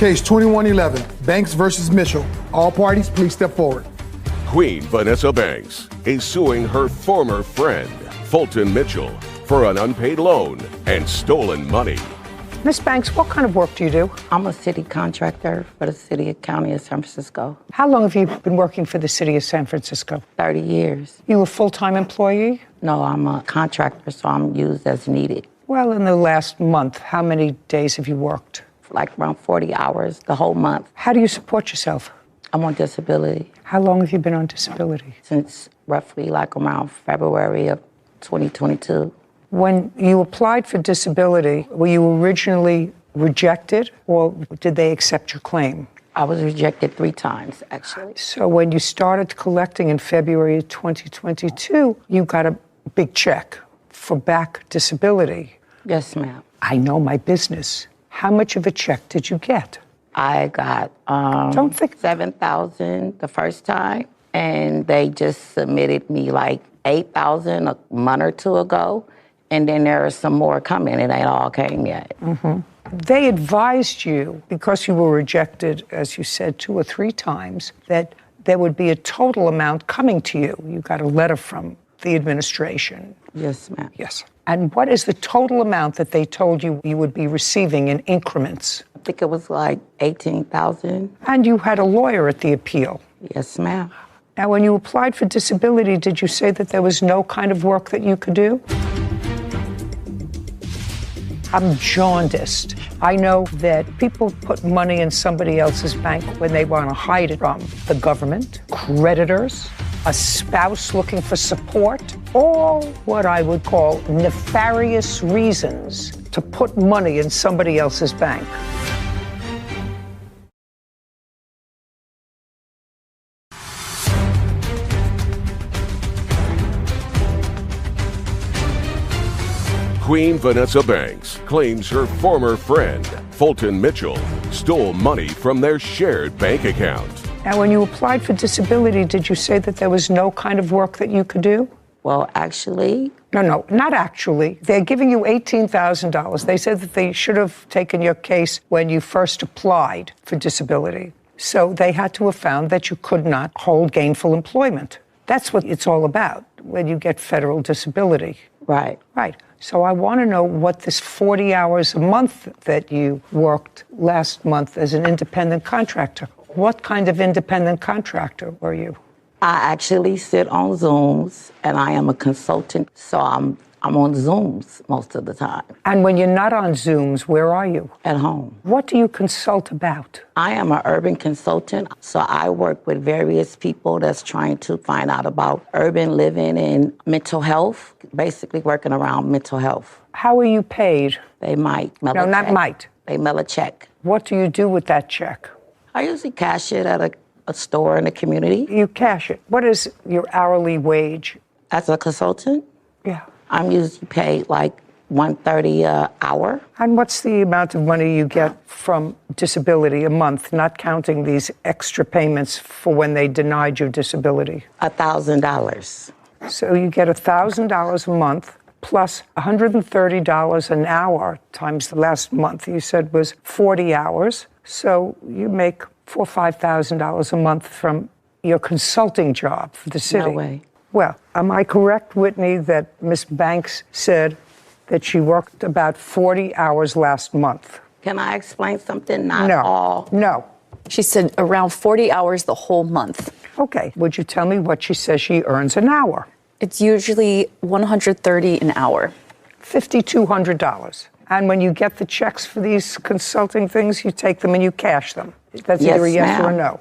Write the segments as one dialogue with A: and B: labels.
A: Case 2111, Banks versus Mitchell. All parties, please step forward.
B: Queen Vanessa Banks is suing her former friend, Fulton Mitchell, for an unpaid loan and stolen money.
C: Miss Banks, what kind of work do you do?
D: I'm a city contractor for the city and county of San Francisco.
C: How long have you been working for the city of San Francisco?
D: 30 years.
C: You a full-time employee?
D: No, I'm a contractor, so I'm used as needed.
C: Well, in the last month, how many days have you worked?
D: Like around 40 hours the whole month.
C: How do you support yourself?
D: I'm on disability.
C: How long have you been on disability?
D: Since roughly like around February of 2022.
C: When you applied for disability, were you originally rejected or did they accept your claim?
D: I was rejected 3 times, actually.
C: So when you started collecting in February of 2022, you got a big check for back disability.
D: Yes, ma'am.
C: I know my business. How much of a check did you get?
D: I got $7,000 the first time, and they just submitted me like $8,000 a month or two ago. And then there are some more coming. It ain't all came yet.
C: Mm-hmm. They advised you, because you were rejected, as you said, 2 or 3 times, that there would be a total amount coming to you. You got a letter from the administration.
D: Yes, ma'am.
C: Yes. And what is the total amount that they told you you would be receiving in increments?
D: I think it was like $18,000.
C: And you had a lawyer at the appeal.
D: Yes, ma'am.
C: Now, when you applied for disability, did you say that there was no kind of work that you could do? I'm jaundiced. I know that people put money in somebody else's bank when they want to hide it from the government, creditors, a spouse looking for support, all what I would call nefarious reasons to put money in somebody else's bank.
B: Queen Vanessa Banks claims her former friend, Fulton Mitchell, stole money from their shared bank account.
C: Now, when you applied for disability, did you say that there was no kind of work that you could do?
D: Well, actually...
C: No, not actually. They're giving you $18,000. They said that they should have taken your case when you first applied for disability. So they had to have found that you could not hold gainful employment. That's what it's all about when you get federal disability.
D: Right.
C: Right. So I want to know what this 40 hours a month that you worked last month as an independent contractor. What kind of independent contractor were you?
D: I actually sit on Zooms, and I am a consultant, so I'm on Zooms most of the time.
C: And when you're not on Zooms, where are you?
D: At home.
C: What do you consult about?
D: I am an urban consultant, so I work with various people that's trying to find out about urban living and mental health, basically working around mental health.
C: How are you paid?
D: They might mail a check.
C: No, not might.
D: They mail a check.
C: What do you do with that check?
D: I usually cash it at a store in the community.
C: You cash it. What is your hourly wage?
D: As a consultant?
C: Yeah.
D: I'm usually paid like $130 an hour.
C: And what's the amount of money you get from disability a month, not counting these extra payments for when they denied you disability?
D: $1,000.
C: So you get $1,000 a month plus $130 an hour times the last month you said was 40 hours. So you make $4,000 or $5,000 a month from your consulting job for the city.
D: No way.
C: Well, am I correct, Whitney, that Ms. Banks said that she worked about 40 hours last month?
D: Can I explain something? Not
C: No.
D: all.
C: No.
E: She said around 40 hours the whole month.
C: Okay. Would you tell me what she says she earns an hour?
E: It's usually $130 an hour.
C: $5,200. And when you get the checks for these consulting things, you take them and you cash them. That's either a yes or a no.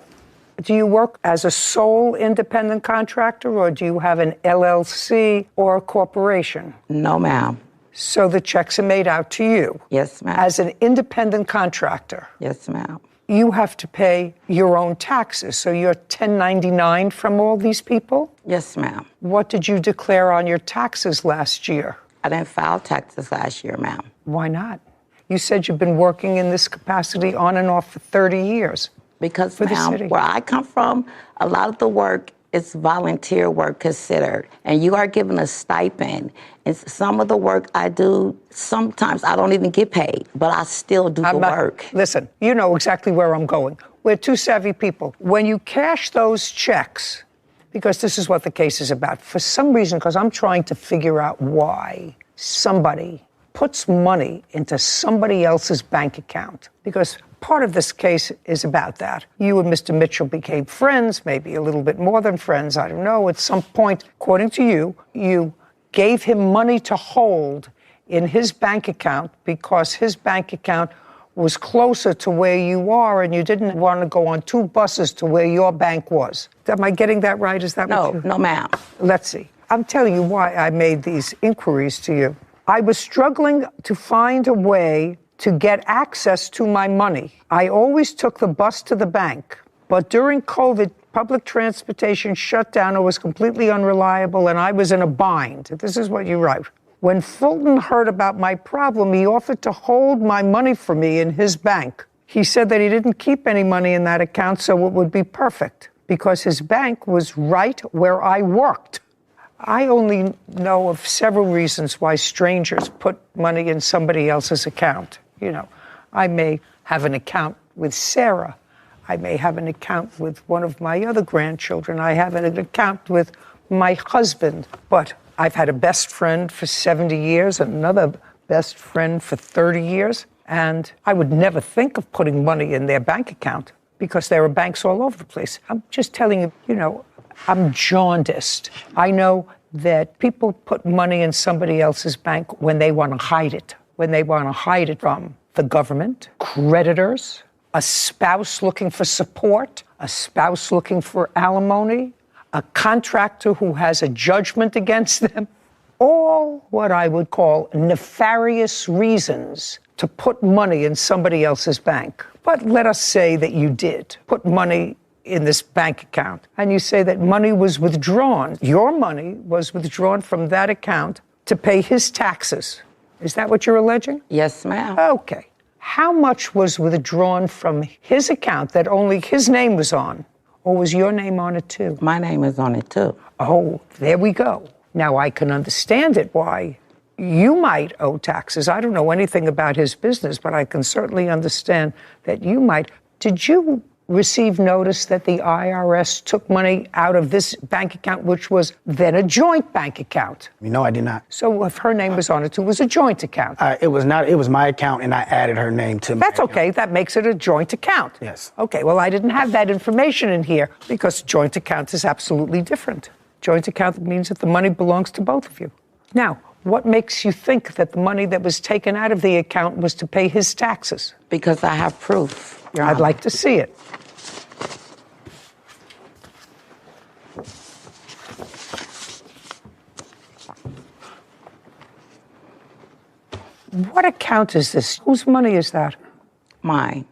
C: Do you work as a sole independent contractor, or do you have an LLC or a corporation?
D: No, ma'am.
C: So the checks are made out to you?
D: Yes, ma'am.
C: As an independent contractor?
D: Yes, ma'am.
C: You have to pay your own taxes, so you're 1099 from all these people?
D: Yes, ma'am.
C: What did you declare on your taxes last year?
D: I didn't file taxes last year, ma'am.
C: Why not? You said you've been working in this capacity on and off for 30 years.
D: Because,
C: for the
D: ma'am,
C: city.
D: where I come from, a lot of the work it's volunteer work considered, and you are given a stipend. And some of the work I do, sometimes I don't even get paid, but I still do the work.
C: Listen, you know exactly where I'm going. We're two savvy people. When you cash those checks, because this is what the case is about, for some reason, because I'm trying to figure out why somebody puts money into somebody else's bank account, because part of this case is about that. You and Mr. Mitchell became friends, maybe a little bit more than friends, I don't know. At some point, according to you, you gave him money to hold in his bank account because his bank account was closer to where you are and you didn't want to go on two buses to where your bank was. Am I getting that right? Is that what you...
D: No, ma'am.
C: Let's see. I'm telling you why I made these inquiries to you. I was struggling to find a way to get access to my money. I always took the bus to the bank, but during COVID, public transportation shut down. It was completely unreliable, and I was in a bind. This is what you write. When Fulton heard about my problem, he offered to hold my money for me in his bank. He said that he didn't keep any money in that account, so it would be perfect, because his bank was right where I worked. I only know of several reasons why strangers put money in somebody else's account. You know, I may have an account with Sarah. I may have an account with one of my other grandchildren. I have an account with my husband. But I've had a best friend for 70 years, and another best friend for 30 years. And I would never think of putting money in their bank account because there are banks all over the place. I'm just telling you, you know, I'm jaundiced. I know that people put money in somebody else's bank when they want to hide it, when they want to hide it from the government, creditors, a spouse looking for support, a spouse looking for alimony, a contractor who has a judgment against them. All what I would call nefarious reasons to put money in somebody else's bank. But let us say that you did put money in this bank account, and you say that money was withdrawn. Your money was withdrawn from that account to pay his taxes. Is that what you're alleging?
D: Yes, ma'am.
C: Okay. How much was withdrawn from his account that only his name was on? Or was your name on it too?
D: My name is on it too.
C: Oh, there we go. Now I can understand it, why you might owe taxes. I don't know anything about his business, but I can certainly understand that you might. Did you receive notice that the IRS took money out of this bank account, which was then a joint bank account?
F: No, I did not.
C: So if her name was on it too, it was a joint account.
F: It was not. It was my account, and I added her name to my
C: That's okay. That makes it a joint account.
F: Yes.
C: Okay, well, I didn't have that information in here because joint account is absolutely different. Joint account means that the money belongs to both of you. Now, what makes you think that the money that was taken out of the account was to pay his taxes?
D: Because I have proof, Your
C: I'd
D: Honor.
C: like to see it. What account is this? Whose money is that?
D: Mine.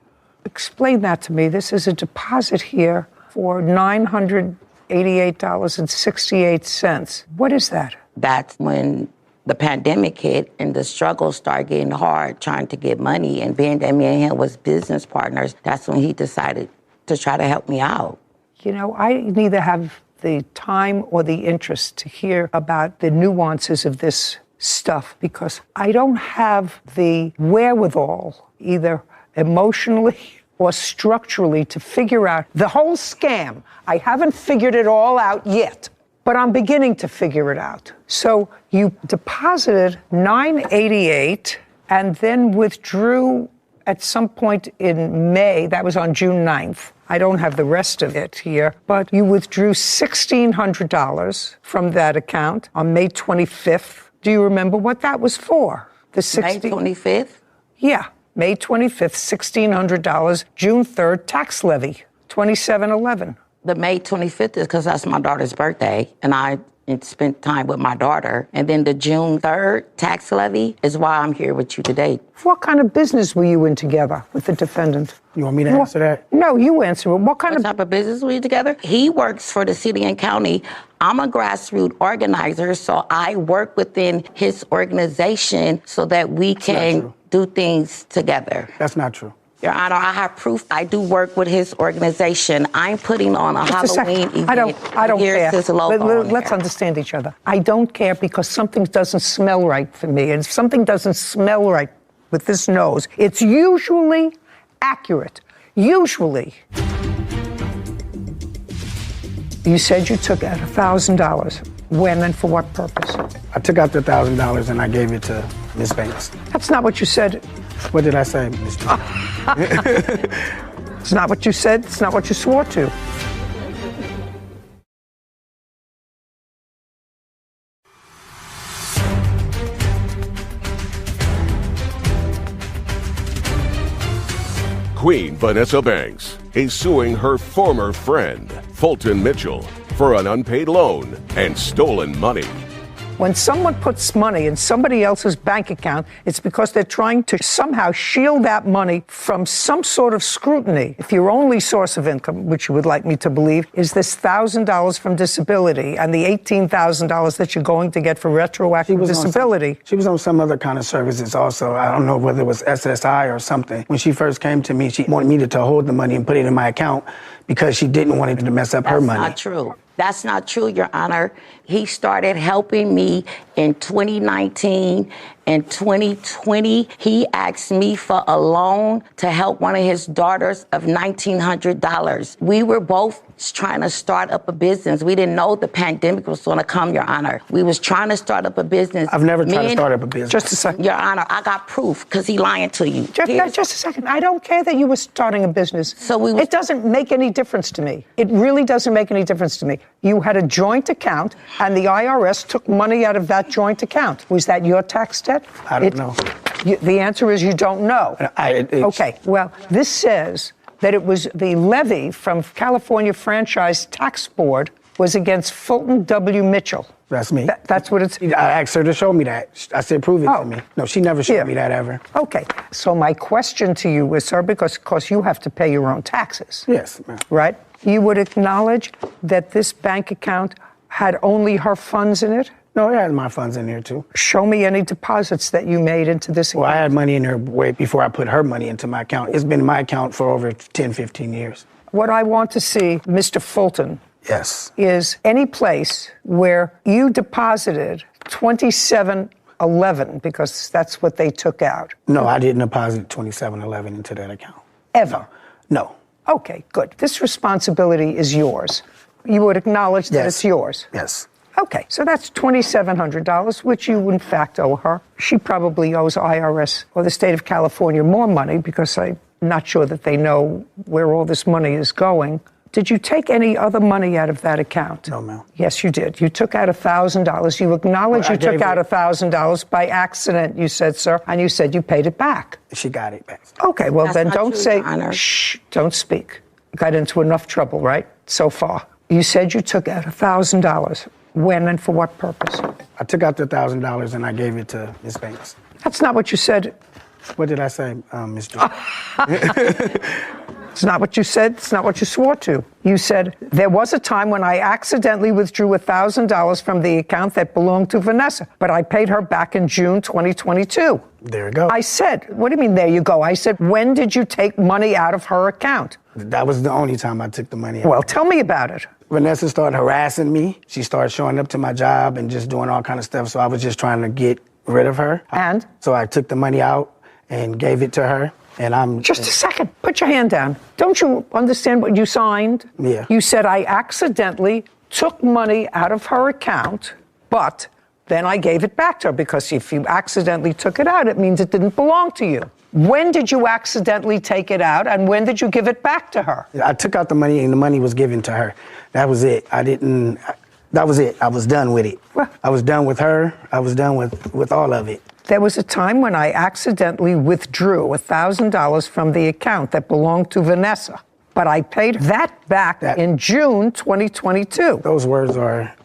C: Explain that to me. This is a deposit here for $988.68. What is that?
D: That's when the pandemic hit and the struggles started getting hard trying to get money. And being that me and him was business partners, that's when he decided to try to help me out.
C: You know, I neither have the time or the interest to hear about the nuances of this stuff because I don't have the wherewithal, either emotionally or structurally, to figure out the whole scam. I haven't figured it all out yet, but I'm beginning to figure it out. So you deposited $988 and then withdrew at some point in May. That was on June 9th. I don't have the rest of it here, but you withdrew $1,600 from that account on May 25th. Do you remember what that was for?
D: May 25th?
C: Yeah, May 25th, $1,600. June 3rd, tax levy, $2,711.
D: The May 25th is because that's my daughter's birthday, and I spent time with my daughter. And then the June 3rd tax levy is why I'm here with you today.
C: What kind of business were you in together with the defendant?
F: You want me to answer that?
C: No, you answer it. What
D: type of business were you together? He works for the city and county. I'm a grassroots organizer, so I work within his organization so that we can do things together.
F: That's not true.
D: Your Honor, I have proof. I do work with his organization. I'm putting on a Halloween event.
C: I don't
D: Here's
C: care.
D: his logo
C: Let's understand each other. I don't care because something doesn't smell right for me. And if something doesn't smell right with this nose, it's usually accurate. Usually. You said you took out $1,000. When and for what purpose?
F: I took out the $1,000 and I gave it to Miss Banks.
C: That's not what you said.
F: What did I say, Mr.
C: It's not what you said. It's not what you swore to.
B: Queen Vanessa Banks is suing her former friend, Fulton Mitchell, for an unpaid loan and stolen money.
C: When someone puts money in somebody else's bank account, it's because they're trying to somehow shield that money from some sort of scrutiny. If your only source of income, which you would like me to believe, is this $1,000 from disability and the $18,000 that you're going to get for retroactive disability.
F: She was on some other kind of services also. I don't know whether it was SSI or something. When she first came to me, she wanted me to hold the money and put it in my account because she didn't want it to mess up her money.
D: That's not true. That's not true, Your Honor. He started helping me in 2019. In 2020, he asked me for a loan to help one of his daughters of $1,900. We were both trying to start up a business. We didn't know the pandemic was going to come, Your Honor. We was trying to start up a business.
F: I've never tried to start up a business.
C: Just a second.
D: Your Honor, I got proof because he lying to you.
C: Just a second. I don't care that you were starting a business. It doesn't make any difference to me. It really doesn't make any difference to me. You had a joint account, and the IRS took money out of that joint account. Was that your tax debt?
F: I don't know.
C: The answer is you don't know. Okay. Well, this says that it was the levy from California Franchise Tax Board was against Fulton W. Mitchell.
F: That's me.
C: That's what it's...
F: I asked her to show me that. I said, prove it to me. No, she never showed me that ever.
C: Okay. So my question to you is, sir, because of course you have to pay your own taxes.
F: Yes, ma'am.
C: Right? You would acknowledge that this bank account had only her funds in it?
F: No, I had my funds in there too.
C: Show me any deposits that you made into this account.
F: Well, I had money in there way before I put her money into my account. It's been in my account for over 10, 15 years.
C: What I want to see, Mr. Fulton,
F: yes,
C: is any place where you deposited $27.11 because that's what they took out.
F: No, I didn't deposit $27.11 into that account.
C: Ever?
F: No.
C: Okay, good. This responsibility is yours. You would acknowledge that it's yours.
F: Yes.
C: Okay, so that's $2,700, which you in fact owe her. She probably owes IRS or the state of California more money because I'm not sure that they know where all this money is going. Did you take any other money out of that account?
F: No, ma'am.
C: Yes, you did. You took out $1,000. You acknowledge you took out $1,000 by accident, you said, sir, and you said you paid it back.
F: She got it back.
C: Okay, well,
D: That's
C: then
D: not
C: don't
D: true,
C: say,
D: Your Honor.
C: shh, don't speak. You got into enough trouble, right, so far. You said you took out $1,000. When and for what purpose?
F: I took out the $1,000 and I gave it to Miss Banks.
C: That's not what you said.
F: What did I say, Miss Judy?
C: It's not what you said. It's not what you swore to. You said, there was a time when I accidentally withdrew $1,000 from the account that belonged to Vanessa, but I paid her back in June 2022.
F: There you go.
C: I said, what do you mean, there you go? I said, when did you take money out of her account?
F: That was the only time I took the money out.
C: Well, tell me about it.
F: Vanessa started harassing me. She started showing up to my job and just doing all kind of stuff, so I was just trying to get rid of her.
C: And?
F: So I took the money out and gave it to her. And I'm
C: just a second. Put your hand down. Don't you understand what you signed?
F: Yeah.
C: You said I accidentally took money out of her account, but then I gave it back to her because if you accidentally took it out, it means it didn't belong to you. When did you accidentally take it out, and when did you give it back to her?
F: I took out the money, and the money was given to her. That was it. That was it. I was done with it.
C: Well,
F: I was done with her. I was done with all of it.
C: There was a time when I accidentally withdrew $1,000 from the account that belonged to Vanessa, but I paid that back in June 2022.
F: Those words are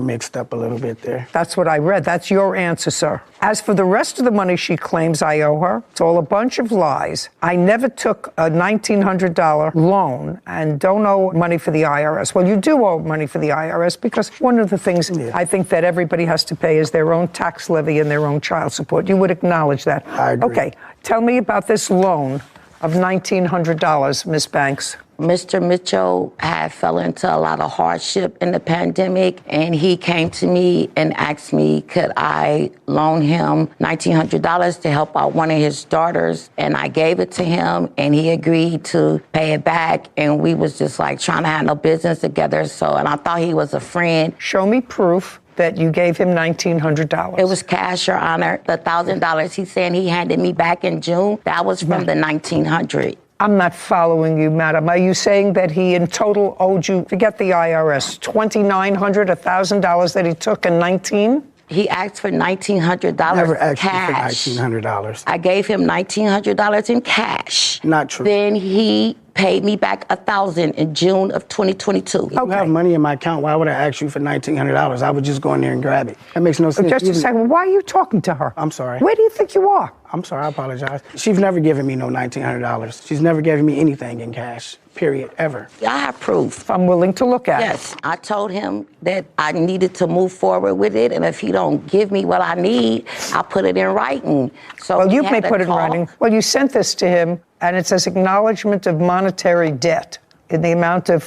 F: mixed up a little bit there.
C: That's what I read. That's your answer, sir. As for the rest of the money she claims I owe her, it's all a bunch of lies. I never took a $1,900 loan and don't owe money for the IRS. Well, you do owe money for the IRS because one of the things I think that everybody has to pay is their own tax levy and their own child support. You would acknowledge that.
F: I agree.
C: Okay, tell me about this loan of $1,900, Ms. Banks?
D: Mr. Mitchell had fell into a lot of hardship in the pandemic, and he came to me and asked me, could I loan him $1,900 to help out one of his daughters? And I gave it to him, and he agreed to pay it back. And we was just like trying to handle business together. And I thought he was a friend.
C: Show me proof that you gave him $1,900.
D: It was cash, Your Honor. The $1,000 he's saying he handed me back in June, that was from the $1,900.
C: I'm not following you, madam. Are you saying that he in total owed you, forget the IRS, $2,900, $1,000 that he took in 19?
D: He asked for $1,900
F: Never asked
D: cash.
F: you for $1,900.
D: I gave him $1,900 in cash.
F: Not true.
D: Then he paid me back $1,000 in June of 2022.
F: You have money in my account. Why would I ask you for $1,900? I would just go in there and grab it. That makes no sense.
C: Just a second. Why are you talking to her?
F: I'm sorry.
C: Where do you think you are?
F: I'm sorry. I apologize. She's never given me no $1,900. She's never given me anything in cash, period, ever.
D: I have proof.
C: I'm willing to look at it.
D: Yes, I told him that I needed to move forward with it, and if he don't give me what I need, I'll put it in writing. So
C: well, you
D: we
C: may
D: had a
C: put it in
D: talk.
C: writing. Well, you sent this to him, and it says acknowledgement of monetary debt in the amount of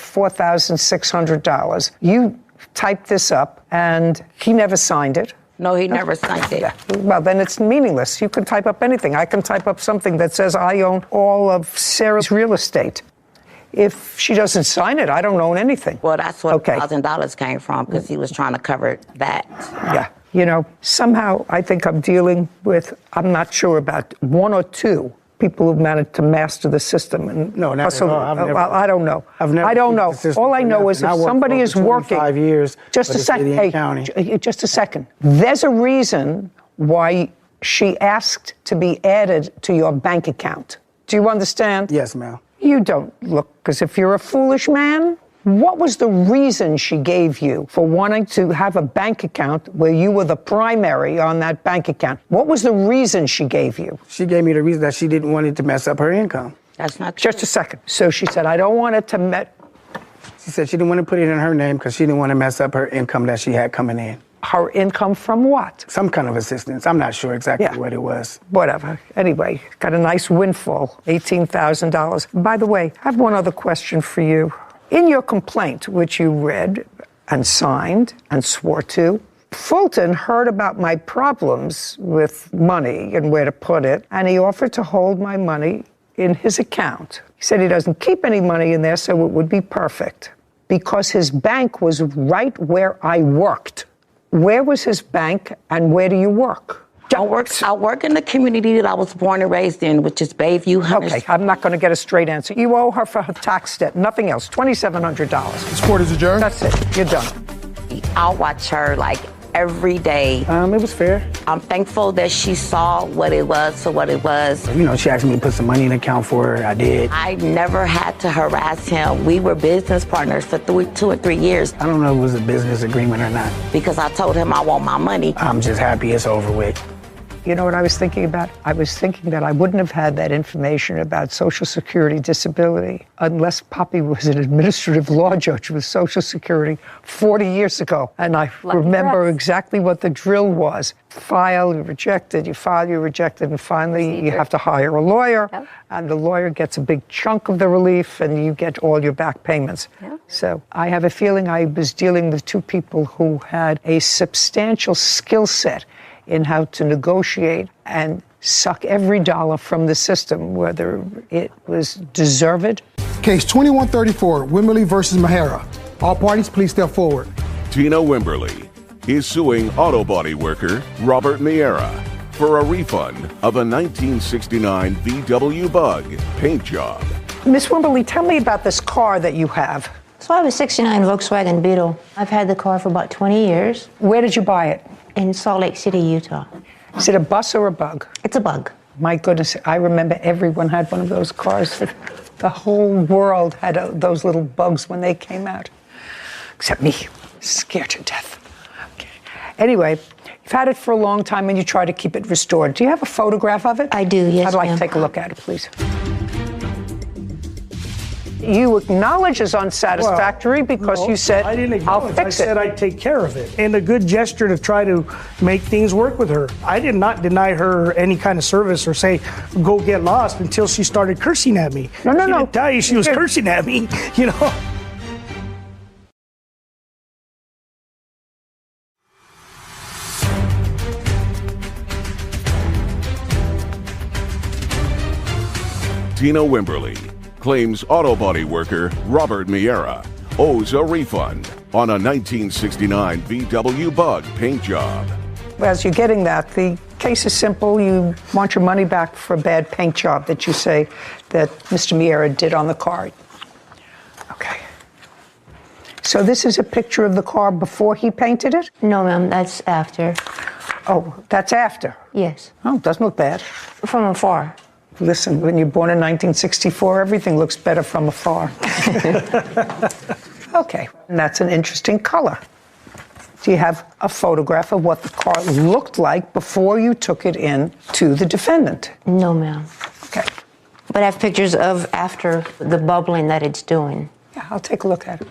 C: $4,600. You typed this up, and he never signed it.
D: No, he never signed it.
C: Yeah. Well, then it's meaningless. You can type up anything. I can type up something that says I own all of Sarah's real estate. If she doesn't sign it, I don't own anything.
D: Well, that's where
C: Okay.
D: $1,000 came from, because he was trying to cover that.
C: Yeah. You know, somehow I think I'm dealing with, I'm not sure about one or two people who've managed to master the system. And
F: No, not at all. I've never-
C: I don't know.
F: I've never
C: I don't
F: used
C: know.
F: the system
C: All I
F: for
C: know is
F: nothing. I
C: if
F: worked
C: somebody
F: for
C: is
F: over
C: working.
F: 25 years
C: Just
F: for
C: a
F: the
C: second.
F: city and county.
C: Just a second. There's a reason why she asked to be added to your bank account. Do you understand?
F: Yes, ma'am.
C: You don't look as if you're a foolish man. What was the reason she gave you for wanting to have a bank account where you were the primary on that bank account? What was the reason she gave you?
F: She gave me the reason that she didn't want it to mess up her income.
D: That's not true.
C: Just a second. So she said, I don't want it to
F: She said she didn't want to put it in her name because she didn't want to mess up her income that she had coming in.
C: her income from what?
F: Some kind of assistance. I'm not sure exactly
C: Yeah.
F: what it was.
C: Whatever. Anyway, got a nice windfall, $18,000. By the way, I have one other question for you. In your complaint, which you read and signed and swore to, Fulton heard about my problems with money and where to put it, and he offered to hold my money in his account. He said he doesn't keep any money in there, so it would be perfect, because his bank was right where I worked. Where was his bank, and where do you work?
D: I work in the community that I was born and raised in, which is Bayview.
C: Okay, I'm not going to get a straight answer. You owe her for her tax debt, nothing else, $2,700.
A: This court is adjourned.
C: That's it, you're done.
D: I'll watch her like every day.
F: It was fair.
D: I'm thankful that she saw what it was for what it was.
F: You know, she asked me to put some money in the account for her. I did.
D: I never had to harass him. We were business partners for 2 or 3 years
F: I don't know if it was a business agreement or not.
D: because I told him I want my money.
F: I'm just happy it's over with.
C: You know what I was thinking about? I was thinking that I wouldn't have had that information about Social Security disability unless Poppy was an administrative law judge with Social Security 40 years ago. And I remember exactly what the drill was. File, you rejected, you file, you rejected, and finally you have to hire a lawyer, and the lawyer gets a big chunk of the relief, and you get all your back payments. So I have a feeling I was dealing with two people who had a substantial skill set in how to negotiate and suck every dollar from the system, whether it was deserved.
A: Case 2134, Wimberly versus Mahara. All parties, please step forward.
B: Tina Wimberly is suing auto body worker Robert Miera for a refund of a 1969 VW Bug paint job.
C: Miss Wimberly, tell me about this car that you have.
G: So I have a 69 Volkswagen Beetle. I've had the car for about 20 years
C: Where did you buy it?
G: in Salt Lake City, Utah.
C: Is it a bus or a bug?
G: It's a bug.
C: My goodness, I remember everyone had one of those cars. The whole world had those little bugs when they came out, except me, scared to death. Okay. Anyway, you've had it for a long time and you try to keep it restored. Do you have a photograph of it?
G: I do, yes,
C: I'd like to
G: ma'am.
C: take a look at it, please. you acknowledge as unsatisfactory because you said,
H: I didn't
C: I'll
H: acknowledge.
C: fix
H: I said I'd take care of it. And a good gesture to try to make things work with her. I did not deny her any kind of service or say, go get lost until she started cursing at me.
C: No.
H: She didn't tell you she was cursing at me, you know.
B: Tina Wimberly claims auto body worker Robert Miera owes a refund on a 1969 VW Bug paint job.
C: As you're getting that, the case is simple. You want your money back for a bad paint job that you say that Mr. Miera did on the car. Okay. So this is a picture of the car before he painted it?
G: No, ma'am, that's after.
C: Oh, that's after?
G: Yes.
C: Oh, doesn't look bad.
G: From afar.
C: Listen, when you're born in 1964, everything looks better from afar. Okay, and that's an interesting color. Do you have a photograph of what the car looked like before you took it in to the defendant?
G: No, ma'am.
C: Okay.
G: But I have pictures of after the bubbling that it's doing.
C: Yeah, I'll take a look at it.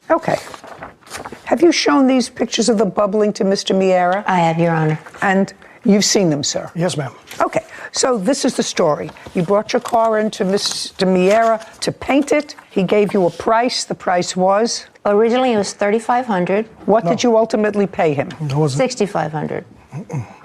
C: Okay. Have you shown these pictures of the bubbling to Mr. Miera?
G: I have, Your Honor.
C: And you've seen them, sir?
H: Yes, ma'am.
C: Okay, so this is the story. You brought your car into Mr. Miera to paint it. He gave you a price. The price was?
G: Originally, it was $3,500.
C: What did you ultimately pay him?
H: It wasn't.
G: $6,500.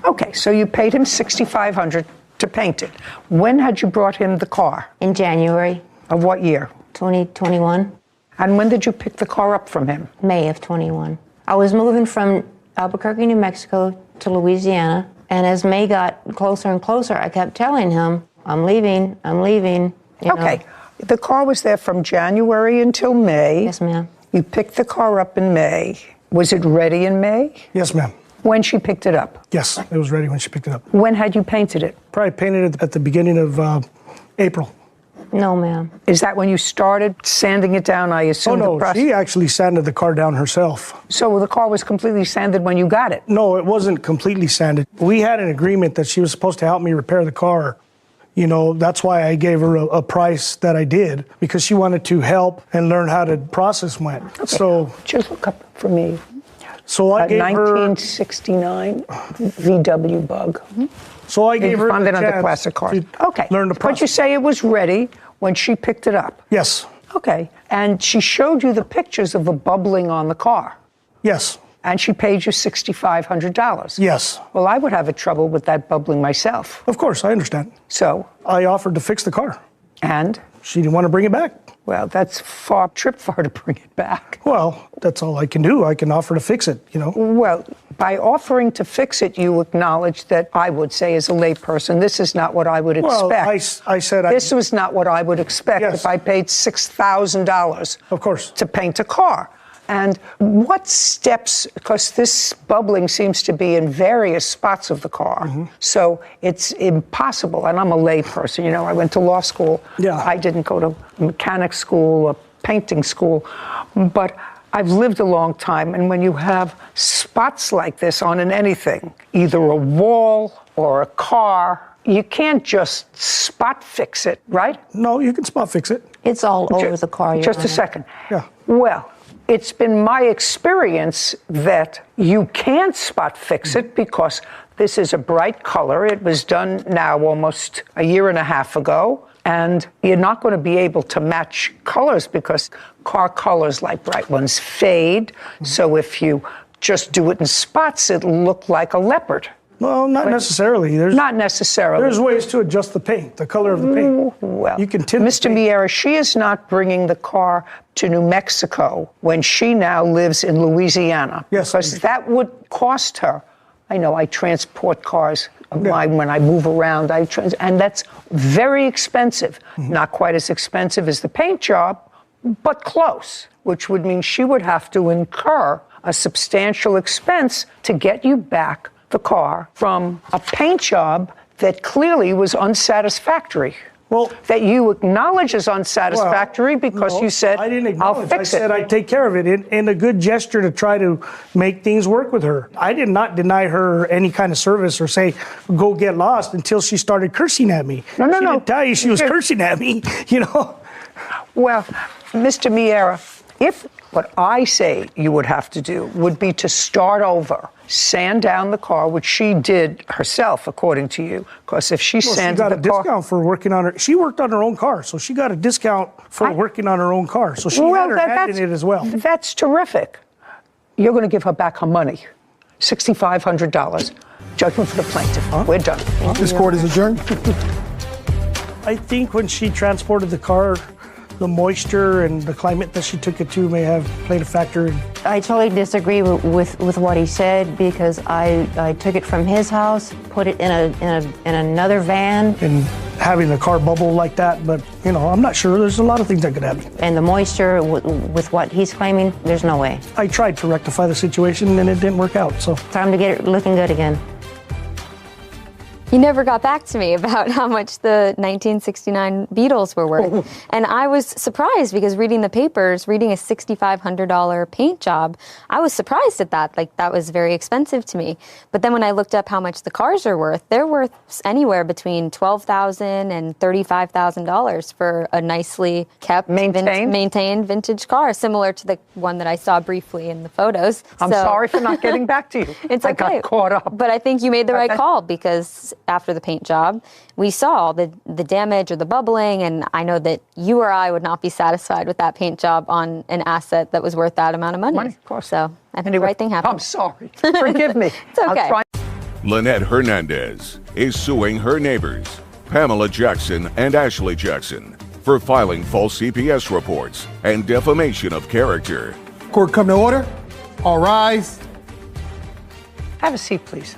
C: Okay, so you paid him $6,500 to paint it. When had you brought him the car?
G: In January
C: Of what year?
G: 2021.
C: And when did you pick the car up from him?
G: May of 21. I was moving from Albuquerque, New Mexico to Louisiana, and as May got closer and closer, I kept telling him, I'm leaving. You
C: Okay,
G: know.
C: the car was there from January until May.
G: Yes, ma'am.
C: You picked the car up in May. Was it ready in May?
H: Yes, ma'am.
C: When she picked it up?
H: Yes, it was ready when she picked it up.
C: When had you painted it?
H: Probably painted it at the beginning of April.
G: No, ma'am.
C: Is that when you started sanding it down, I assume?
H: Oh, no, she actually sanded the car down herself.
C: So the car was completely sanded when you got it?
H: No, it wasn't completely sanded. We had an agreement that she was supposed to help me repair the car. You know, that's why I gave her a price that I did, because she wanted to help and learn how the process went.
C: Okay.
H: So
C: just look up for me.
H: So I gave her
C: 1969 VW Bug.
H: So I gave her
C: Funded
H: the
C: under
H: chance
C: classic cars.
H: to
C: Okay.
H: learn the
C: But
H: process.
C: you say it was ready when she picked it up.
H: Yes.
C: Okay. And she showed you the pictures of the bubbling on the car.
H: Yes.
C: And she paid you $6,500.
H: Yes.
C: Well, I would have a trouble with that bubbling myself.
H: Of course, I understand.
C: So,
H: I offered to fix the car.
C: and?
H: She didn't want to bring it back.
C: Well, that's far trip for her to bring it back.
H: Well, that's all I can do. I can offer to fix it, you know.
C: Well, by offering to fix it, you acknowledge that I would say, as a layperson, this is not what I would
H: Well,
C: expect.
H: I said
C: This was not what I would expect
H: Yes.
C: if I paid $6,000
H: Of course.
C: to paint a car. And what steps, because this bubbling seems to be in various spots of the car, so it's impossible, and I'm a layperson, you know, I went to law school.
H: Yeah.
C: I didn't go to mechanic school or painting school, but I've lived a long time, and when you have spots like this on anything, either a wall or a car, you can't just spot fix it, right?
H: No, you can spot fix it.
G: It's all over the car, Your
C: Just a
G: Honor.
C: second.
H: Yeah.
C: Well, it's been my experience that you can't spot fix it because this is a bright color. It was done now almost a year and a half ago, and you're not going to be able to match colors because car colors like bright ones fade. So if you just do it in spots, it'll look like a leopard.
H: Well, not necessarily.
C: Not necessarily.
H: There's ways to adjust the paint, the color of the paint.
C: Well,
H: you can tint the
C: Mr.
H: paint.
C: Miera, she is not bringing the car to New Mexico when she now lives in Louisiana.
H: Yes,
C: Because
H: indeed.
C: that would cost her. I know I transport cars of mine when I move around, and that's very expensive. Not quite as expensive as the paint job, but close, which would mean she would have to incur a substantial expense to get you back the car from a paint job that clearly was unsatisfactory.
H: Well,
C: that you acknowledge is unsatisfactory because
H: no,
C: you said,
H: I didn't acknowledge.
C: I'll fix
H: I said I'd take care of it in a good gesture to try to make things work with her. I did not deny her any kind of service or say, go get lost until she started cursing at me.
C: No.
H: She didn't tell you she was cursing at me, you know?
C: Well, Mr. Miera, if what I say you would have to do would be to start over, sand down the car, which she did herself, according to you, because if she sanded the car...
H: She got a discount for working on her... She worked on her own car, so she got a discount for working on her own car. So she had her hand in it as well.
C: That's terrific. You're going to give her back her money, $6,500. Judgment for the plaintiff. We're done.
A: This court is adjourned.
H: I think when she transported the car, the moisture and the climate that she took it to may have played a factor.
G: I totally disagree with what he said because I took it from his house, put it in another van.
H: And having the car bubble like that, but you know, I'm not sure. There's a lot of things that could happen.
G: And the moisture with what he's claiming, there's no way.
H: I tried to rectify the situation and it didn't work out, so.
G: Time to get it looking good again.
I: He never got back to me about how much the 1969 Beetles were worth. And I was surprised because reading the papers, reading a $6,500 paint job, I was surprised at that. Like, that was very expensive to me. But then when I looked up how much the cars are worth, they're worth anywhere between $12,000 and $35,000 for a nicely kept, maintained vintage car, similar to the one that I saw briefly in the photos.
C: I'm sorry for not getting back to you.
I: It's okay.
C: I got caught up.
I: But I think you made the right call because after the paint job, we saw the damage or the bubbling, and I know that you or I would not be satisfied with that paint job on an asset that was worth that amount of money.
C: Of course.
I: So I think the right thing happened.
C: I'm sorry. Forgive me.
I: It's okay.
B: Lynette Hernandez is suing her neighbors, Pamela Jackson and Ashley Jackson, for filing false CPS reports and defamation of character.
A: Court come to order. All rise.
C: Have a seat, please.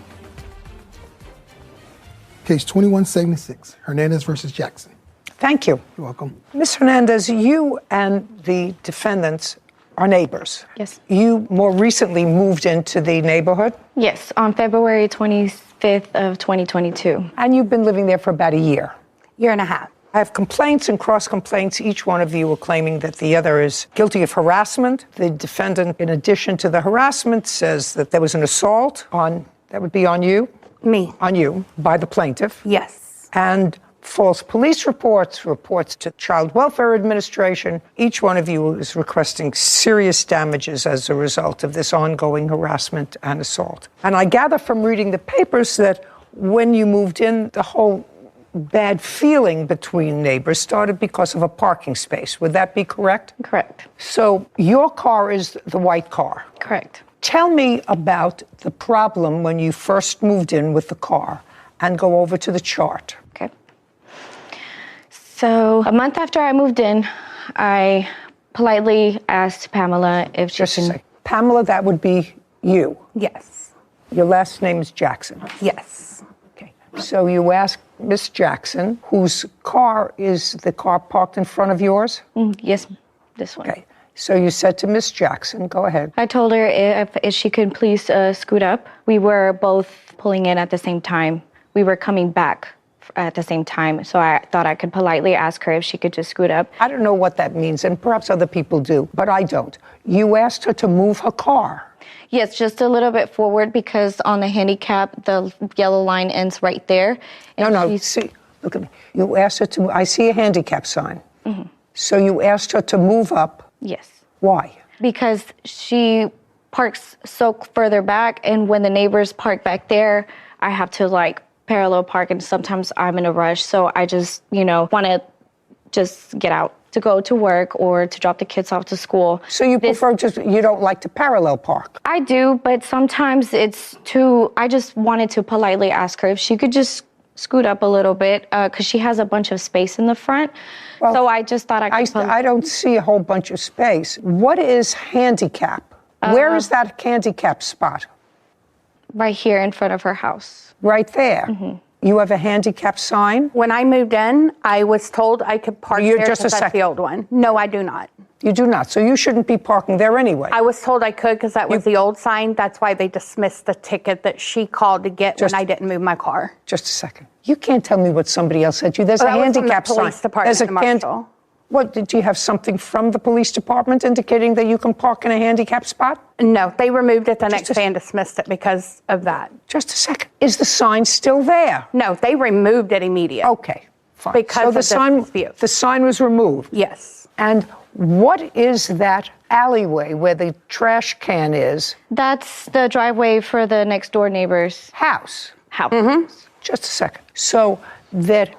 A: Case 2176, Hernandez versus Jackson.
C: Thank you.
A: You're welcome.
C: Ms. Hernandez, you and the defendants are neighbors.
J: Yes.
C: You more recently moved into the neighborhood?
J: Yes, on February 25th of 2022.
C: And you've been living there for about a year.
J: Year and a half.
C: I have complaints and cross-complaints. Each one of you are claiming that the other is guilty of harassment. The defendant, in addition to the harassment, says that there was an assault that would be on you.
J: Me.
C: On you, by the plaintiff.
J: Yes.
C: And false police reports to Child Welfare Administration. Each one of you is requesting serious damages as a result of this ongoing harassment and assault. And I gather from reading the papers that when you moved in, the whole bad feeling between neighbors started because of a parking space. Would that be correct?
J: Correct.
C: So your car is the white car.
J: Correct.
C: Tell me about the problem when you first moved in with the car and go over to the chart.
J: Okay. So a month after I moved in, I politely asked Pamela if she can...
C: Pamela, that would be you.
J: Yes.
C: Your last name is Jackson.
J: Yes.
C: Okay. So you asked Miss Jackson, whose car is the car parked in front of yours?
J: Yes, this one.
C: Okay. So you said to Miss Jackson, go ahead.
J: I told her if she could please scoot up. We were both pulling in at the same time. We were coming back at the same time. So I thought I could politely ask her if she could just scoot up.
C: I don't know what that means, and perhaps other people do, but I don't. You asked her to move her car.
J: Yes, just a little bit forward because on the handicap, the yellow line ends right there.
C: No, see, look at me. You asked her to, I see a handicap sign. Mm-hmm. So you asked her to move up.
J: Yes.
C: Why?
J: Because she parks so further back, and when the neighbors park back there, I have to parallel park, and sometimes I'm in a rush. So I just, want to just get out to go to work or to drop the kids off to school.
C: So you you don't like to parallel park?
J: I do, but sometimes I just wanted to politely ask her if she could just scoot up a little bit because she has a bunch of space in the front. Well, so I just thought
C: I don't see a whole bunch of space. What is handicap? Where is that handicap spot?
J: Right here in front of her house.
C: Right there? Mm-hmm. You have a handicap sign?
K: When I moved in, I was told I could park
C: You're
K: there
C: just a
K: because that's
C: second.
K: the old one. No, I do not.
C: You do not. So you shouldn't be parking there anyway.
K: I was told I could because that was the old sign. That's why they dismissed the ticket that she called to get when I didn't move my car.
C: Just a second. You can't tell me what somebody else said to you. There's a
K: That was from the
C: handicap sign.
K: police department
C: There's a
K: in Marshall.
C: What, did you have something from the police department indicating that you can park in a handicap spot?
K: No, they removed it the next day and dismissed it because of that.
C: Just a second. Is the sign still there?
K: No, they removed it immediately.
C: Okay, fine.
K: Because
C: so
K: of
C: the sign was removed?
K: Yes.
C: And what is that alleyway where the trash can is?
J: That's the driveway for the next door neighbor's
C: house. Just a second. So that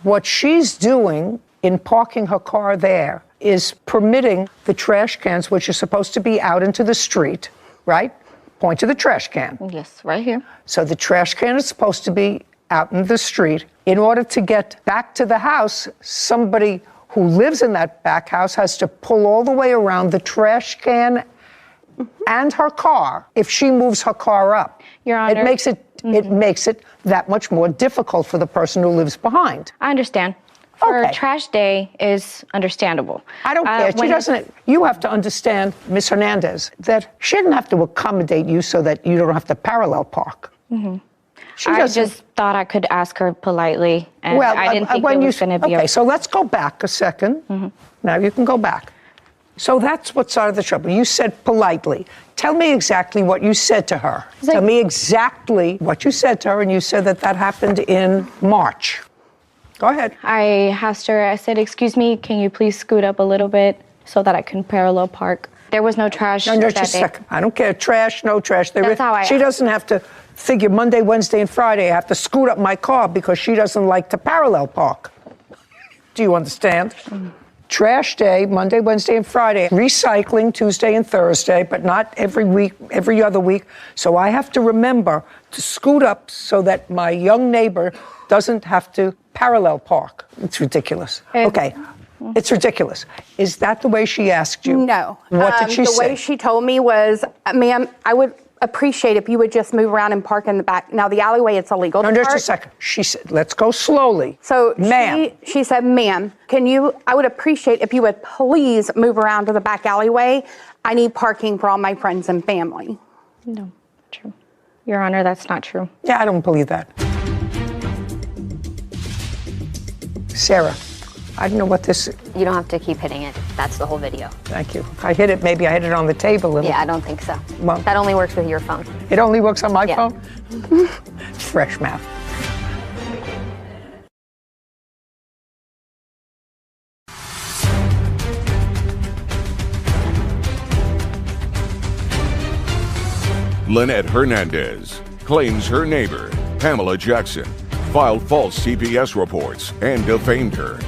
C: what she's doing in parking her car there is permitting the trash cans, which are supposed to be out into the street, right? Point to the trash can.
J: Yes, right here.
C: So the trash can is supposed to be out in the street. In order to get back to the house, somebody who lives in that back house has to pull all the way around the trash can and her car if she moves her car up.
J: Your Honor.
C: It makes it that much more difficult for the person who lives behind.
J: I understand. For trash day is understandable.
C: I don't care. She doesn't. You have to understand, Ms. Hernandez, that she didn't have to accommodate you so that you don't have to parallel park.
J: I just thought I could ask her politely, and I didn't think it was going to be
C: okay. So let's go back a second. Now you can go back. So that's what started the trouble. You said politely. Tell me exactly what you said to her. Tell me exactly what you said to her, and you said that happened in March. Go ahead.
J: I asked her, I said, excuse me, can you please scoot up a little bit so that I can parallel park? There was no trash
C: No,
J: that
C: just a
J: day.
C: second. I don't care. Trash, no trash.
J: That's how I
C: She doesn't have to figure Monday, Wednesday, and Friday. I have to scoot up my car because she doesn't like to parallel park. Do you understand? Trash day, Monday, Wednesday, and Friday. Recycling Tuesday and Thursday, but not every week, every other week. So I have to remember to scoot up so that my young neighbor doesn't have to parallel park. It's ridiculous. Okay. It's ridiculous. Is that the way she asked you?
K: No.
C: What did she say?
K: The way she told me was, ma'am, I would appreciate if you would just move around and park in the back. Now, the alleyway, it's illegal.
C: No, just a second. She said, let's go slowly.
K: So
C: ma'am.
K: She said, ma'am, I would appreciate if you would please move around to the back alleyway. I need parking for all my friends and family.
J: No, true. Your Honor, that's not true.
C: Yeah, I don't believe that. Sarah, I don't know what this is.
L: You don't have to keep hitting it. That's the whole video.
C: Thank you. If I hit it, maybe I hit it on the table.
L: Yeah, I don't think so.
C: Well,
L: that only works with your phone.
C: It only works on my
L: Yeah.
C: phone? Fresh math.
B: Lynette Hernandez claims her neighbor, Pamela Jackson, filed false CPS reports and defamed her.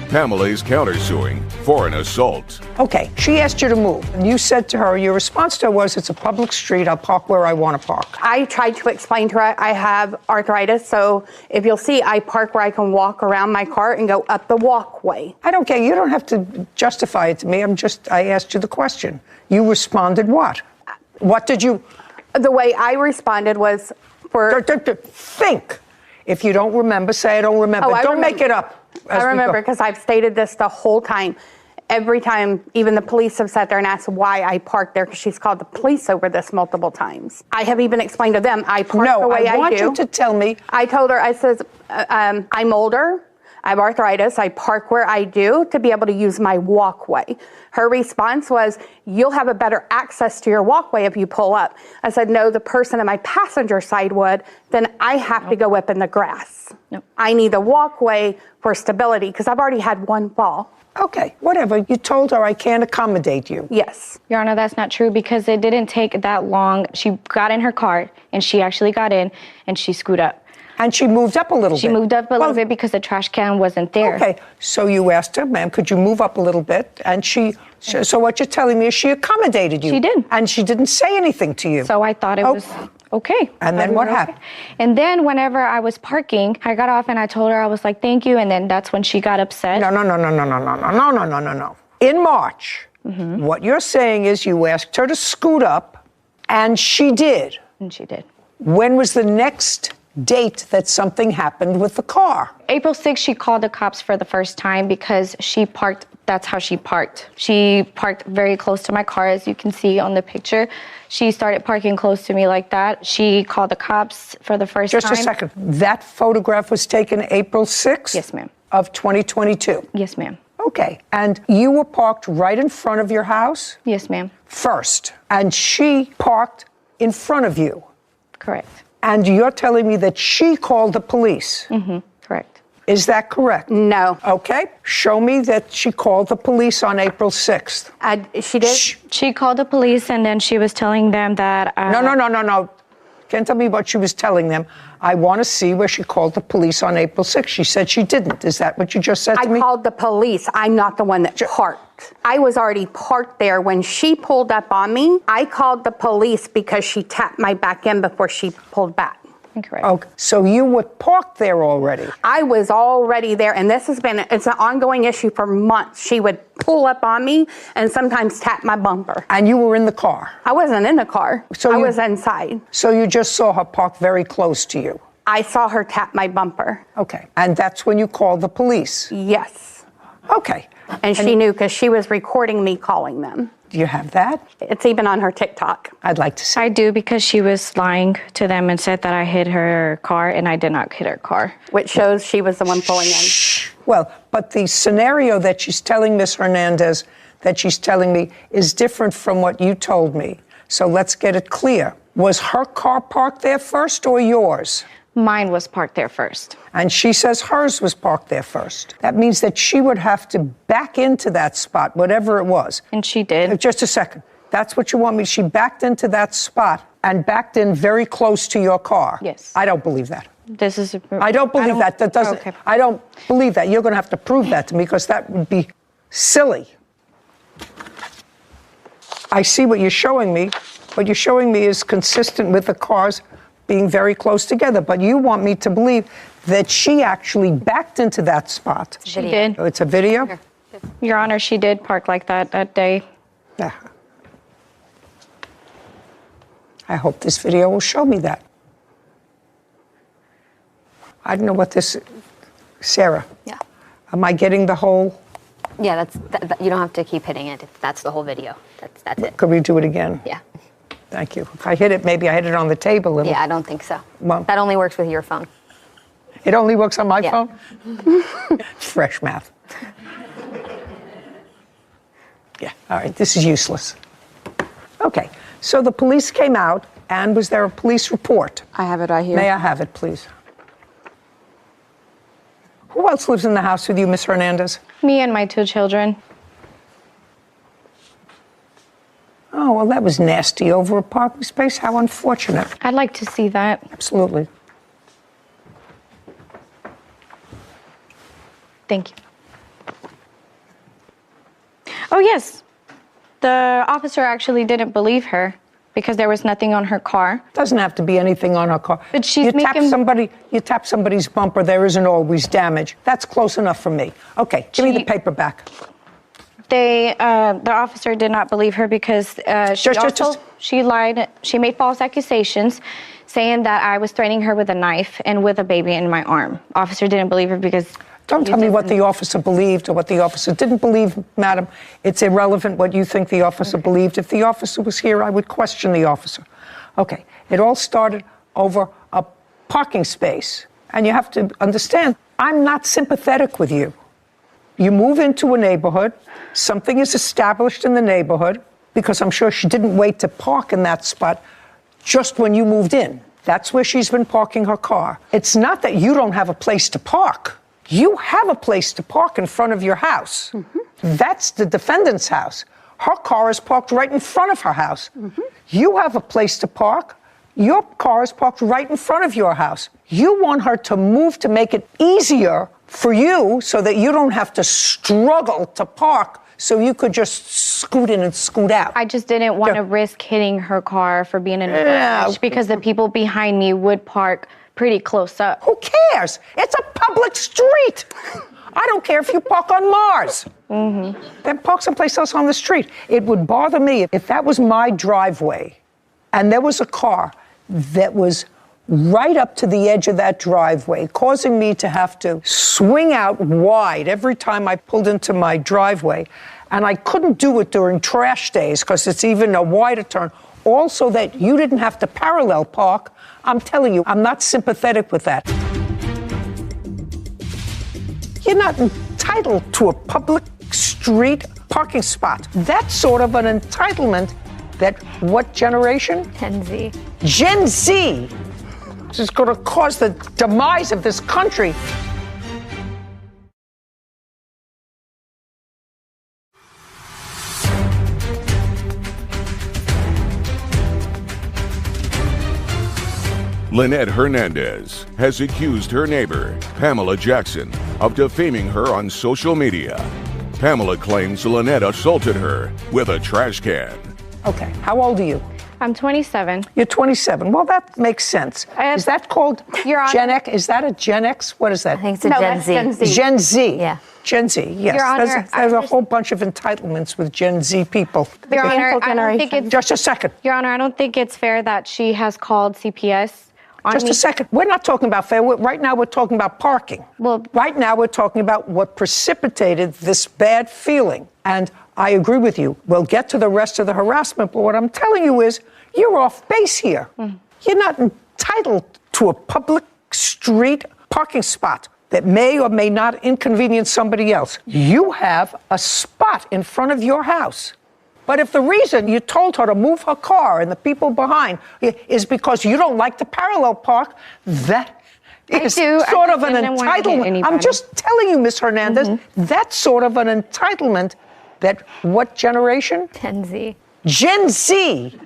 B: Pamela is countersuing for an assault.
C: Okay, she asked you to move. And you said to her, your response to her was, it's a public street, I'll park where I want to park.
K: I tried to explain to her I have arthritis, so if you'll see, I park where I can walk around my car and go up the walkway.
C: I don't care. You don't have to justify it to me. I asked you the question. You responded what? What did you...
K: The way I responded was for...
C: Think. If you don't remember, say I don't remember. Don't make it up.
K: I remember because I've stated this the whole time. Every time, even the police have sat there and asked why I parked there because she's called the police over this multiple times. I have even explained to them I park the way I do.
C: I want you to tell me.
K: I told her, I says, I'm older. I have arthritis. I park where I do to be able to use my walkway. Her response was, you'll have a better access to your walkway if you pull up. I said, no, the person on my passenger side would. Then I have to go up in the grass. I need the walkway for stability because I've already had one fall.
C: Okay, whatever. You told her I can't accommodate you.
K: Yes.
J: Your Honor, that's not true because it didn't take that long. She got in her car and she actually got in and she scooted up.
C: And she moved up a little bit.
J: She moved up a little bit because the trash can wasn't there.
C: Okay, so you asked her, ma'am, could you move up a little bit? And so what you're telling me is she accommodated you.
J: She did.
C: And she didn't say anything to you.
J: So I thought it was okay.
C: And then what happened?
J: And then whenever I was parking, I got off and I told her, I was like, thank you. And then that's when she got upset.
C: No. In March, what you're saying is you asked her to scoot up, and she did.
J: And she did.
C: When was the next date that something happened with the car?
J: April 6th, she called the cops for the first time because she parked. That's how she parked. She parked very close to my car, as you can see on the picture. She started parking close to me like that. She called the cops for the first time.
C: Just a second. That photograph was taken April 6th?
J: Yes, ma'am.
C: Of 2022?
J: Yes, ma'am.
C: Okay. And you were parked right in front of your house?
J: Yes, ma'am.
C: First. And she parked in front of you?
J: Correct.
C: And you're telling me that she called the police?
J: Mm-hmm. Correct.
C: Is that correct?
K: No.
C: Okay. Show me that she called the police on April 6th.
K: She did?
J: She called the police and then she was telling them that...
C: No. Can't tell me what she was telling them. I want to see where she called the police on April 6th. She said she didn't. Is that what you just said to me?
K: I called the police. I'm not the one that parked. I was already parked there when she pulled up on me. I called the police because she tapped my back end before she pulled back.
J: Incorrect.
C: Okay, so you were parked there already?
K: I was already there, and it's an ongoing issue for months. She would pull up on me and sometimes tap my bumper.
C: And you were in the car?
K: I wasn't in the car. I was inside.
C: So you just saw her parked very close to you?
K: I saw her tap my bumper.
C: Okay, and that's when you called the police?
K: Yes.
C: Okay.
K: And she knew because she was recording me calling them.
C: Do you have that?
K: It's even on her TikTok.
C: I'd like to see.
J: I do, because she was lying to them and said that I hit her car, and I did not hit her car.
K: Which shows she was the one pulling in.
C: Well, but the scenario that she's telling Ms. Hernandez, that she's telling me, is different from what you told me. So let's get it clear. Was her car parked there first or yours?
J: Mine was parked there first.
C: And she says hers was parked there first. That means that she would have to back into that spot, whatever it was.
J: And she did.
C: Just a second. That's what you want me. She backed into that spot and backed in very close to your car.
J: Yes.
C: I don't believe that.
J: This is.
C: I don't believe that. That doesn't.
J: Okay.
C: I don't believe that. You're going to have to prove that to me, because that would be silly. I see what you're showing me. What you're showing me is consistent with the cars being very close together, but you want me to believe that she actually backed into that spot.
J: She did.
C: Oh, it's a video?
J: Here. Your Honor, she did park like that day.
C: Yeah. I hope this video will show me that. I don't know what this... Sarah.
L: Yeah.
C: Am I getting the whole...
L: Yeah, you don't have to keep hitting it. That's the whole video. That's it.
C: Could we do it again?
L: Yeah.
C: Thank you. If I hit it, maybe I hit it on the table.
L: Yeah, I don't think so.
C: Well,
L: that only works with your phone.
C: It only works on my
L: Yeah.
C: phone? Fresh math. Yeah, all right, this is useless. Okay, so the police came out, and was there a police report?
M: I have it right here.
C: May I have it, please? Who else lives in the house with you, Miss Hernandez?
J: Me and my 2 children.
C: Oh, well, that was nasty over a parking space. How unfortunate.
J: I'd like to see that.
C: Absolutely.
J: Thank you. Oh, yes. The officer actually didn't believe her because there was nothing on her car.
C: Doesn't have to be anything on her car.
J: But she's
C: you
J: making...
C: You tap somebody's bumper, there isn't always damage. That's close enough for me. Okay, give me the paper back.
J: The officer did not believe her because she lied. She made false accusations, saying that I was threatening her with a knife and with a baby in my arm. Officer didn't believe her because...
C: Don't tell me what the officer believed or what the officer didn't believe, madam. It's irrelevant what you think the officer believed. If the officer was here, I would question the officer. Okay, it all started over a parking space. And you have to understand, I'm not sympathetic with you. You move into a neighborhood, something is established in the neighborhood, because I'm sure she didn't wait to park in that spot just when you moved in. That's where she's been parking her car. It's not that you don't have a place to park. You have a place to park in front of your house. Mm-hmm. That's the defendant's house. Her car is parked right in front of her house. Mm-hmm. You have a place to park. Your car is parked right in front of your house. You want her to move to make it easier for you so that you don't have to struggle to park, so you could just scoot in and scoot out.
J: I just didn't want to risk hitting her car for being in a garage because the people behind me would park pretty close up.
C: Who cares? It's a public street. I don't care if you park on Mars. Mm-hmm. Then park someplace else on the street. It would bother me if that was my driveway and there was a car that was right up to the edge of that driveway, causing me to have to swing out wide every time I pulled into my driveway. And I couldn't do it during trash days because it's even a wider turn. Also that you didn't have to parallel park. I'm telling you, I'm not sympathetic with that. You're not entitled to a public street parking spot. That's sort of an entitlement that what generation?
I: Gen Z.
C: Gen Z. This is going to cause the demise of this country.
B: Lynette Hernandez has accused her neighbor, Pamela Jackson, of defaming her on social media. Pamela claims Lynette assaulted her with a trash can.
C: Okay, how old are you?
J: I'm 27.
C: You're 27. Well, that makes sense. Is that called Gen X? Is that a Gen X? What is that?
L: I think it's a Gen Z.
K: Gen Z.
C: Gen Z.
L: Yeah.
C: Gen Z, yes.
J: Your Honor,
C: There's a whole bunch of entitlements with Gen Z people.
J: Your Honor, I don't think it's,
C: Just a second.
J: Your Honor, I don't think it's fair that she has called CPS.
C: Just a second. We're not talking about fair. Right now, we're talking about parking.
J: Well,
C: right now, we're talking about what precipitated this bad feeling. And I agree with you. We'll get to the rest of the harassment. But what I'm telling you is you're off base here. You're not entitled to a public street parking spot that may or may not inconvenience somebody else. You have a spot in front of your house. But if the reason you told her to move her car and the people behind is because you don't like to parallel park, that is sort of an entitlement. I'm just telling you, Ms. Hernandez, that's sort of an entitlement that what generation?
I: Gen Z.
C: Gen Z.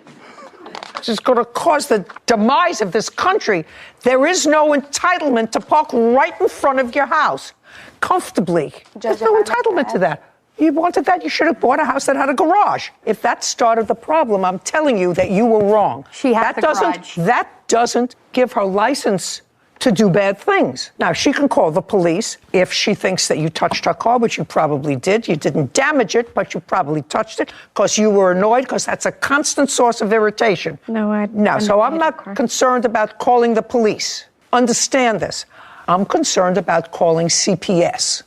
C: This is going to cause the demise of this country. There is no entitlement to park right in front of your house comfortably. There's no entitlement to that. You wanted that, you should have bought a house that had a garage. If that started the problem, I'm telling you that you were wrong.
K: She has a garage.
C: That doesn't give her license to do bad things. Now, she can call the police if she thinks that you touched her car, which you probably did. You didn't damage it, but you probably touched it because you were annoyed, because that's a constant source of irritation. So I'm not concerned about calling the police. Understand this. I'm concerned about calling CPS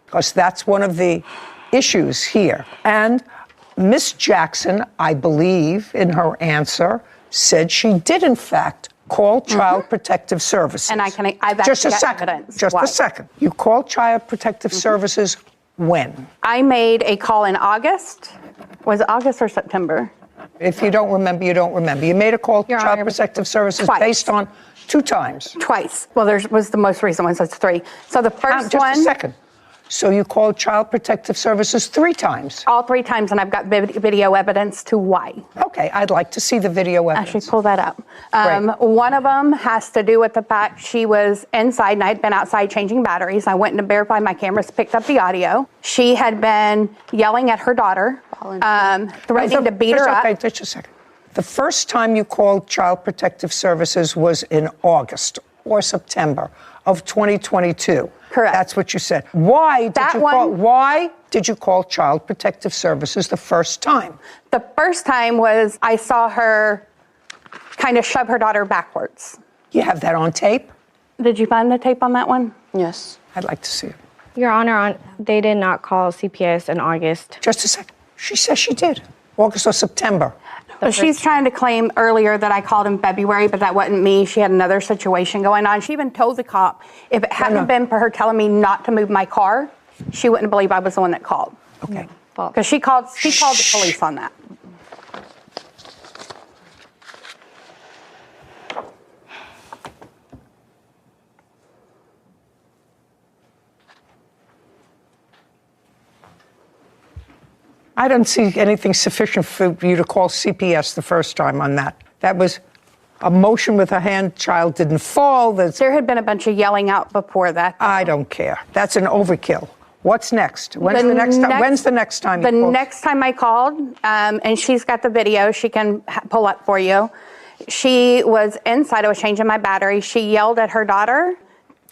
C: because that's one of the issues here. And Miss Jackson, I believe, in her answer, said she did, in fact, call Child Protective Services.
K: And I've
C: just a
K: got
C: second.
K: evidence.
C: Just a second. You called Child Protective Services when?
K: I made a call in August. Was it August or September?
C: If you don't remember, you don't remember. You made a call to Child Protective Services based on 2 times.
K: Twice. Well, there was the most recent one, so it's 3. So the first one.
C: Just a second. So you called Child Protective Services 3 times?
K: All 3 times, and I've got video evidence to why.
C: Okay, I'd like to see the video evidence.
K: Actually, pull that up. One of them has to do with the fact she was inside, and I'd been outside changing batteries. I went to verify my cameras, picked up the audio. She had been yelling at her daughter, threatening to beat her up.
C: Okay, just a second. The first time you called Child Protective Services was in August or September of 2022.
K: Correct.
C: That's what you said. Why did you call Child Protective Services the first time?
K: The first time was I saw her kind of shove her daughter backwards.
C: You have that on tape?
K: Did you find the tape on that one?
G: Yes.
C: I'd like to see it.
J: Your Honor, they did not call CPS in August.
C: Just a second. She says she did. August or September.
K: So she's trying to claim earlier that I called in February, but that wasn't me. She had another situation going on. She even told the cop if it hadn't been for her telling me not to move my car, she wouldn't believe I was the one that called.
C: Okay.
K: Because she called the police on that.
C: I don't see anything sufficient for you to call CPS the first time on that. That was a motion with a hand. Child didn't fall.
K: There had been a bunch of yelling out before that.
C: I don't care. That's an overkill. What's next? When's the next time you called?
K: The next time I called, and she's got the video she can pull up for you. She was inside. I was changing my battery. She yelled at her daughter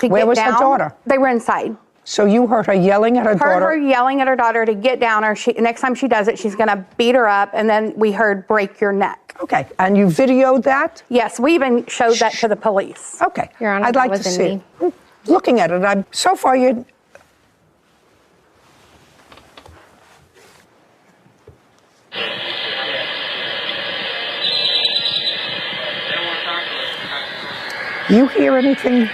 K: to get down.
C: Where was her daughter?
K: They were inside.
C: So you heard her yelling at her daughter?
K: Heard her yelling at her daughter to get down, or next time she does it, she's going to beat her up. And then we heard break your neck.
C: Okay. And you videoed that?
K: Yes, we even showed that to the police.
C: Okay.
J: Your Honor,
C: I'd
J: that
C: like to
J: wasn't
C: see
J: me.
C: it. Looking at it, so far you... You hear anything?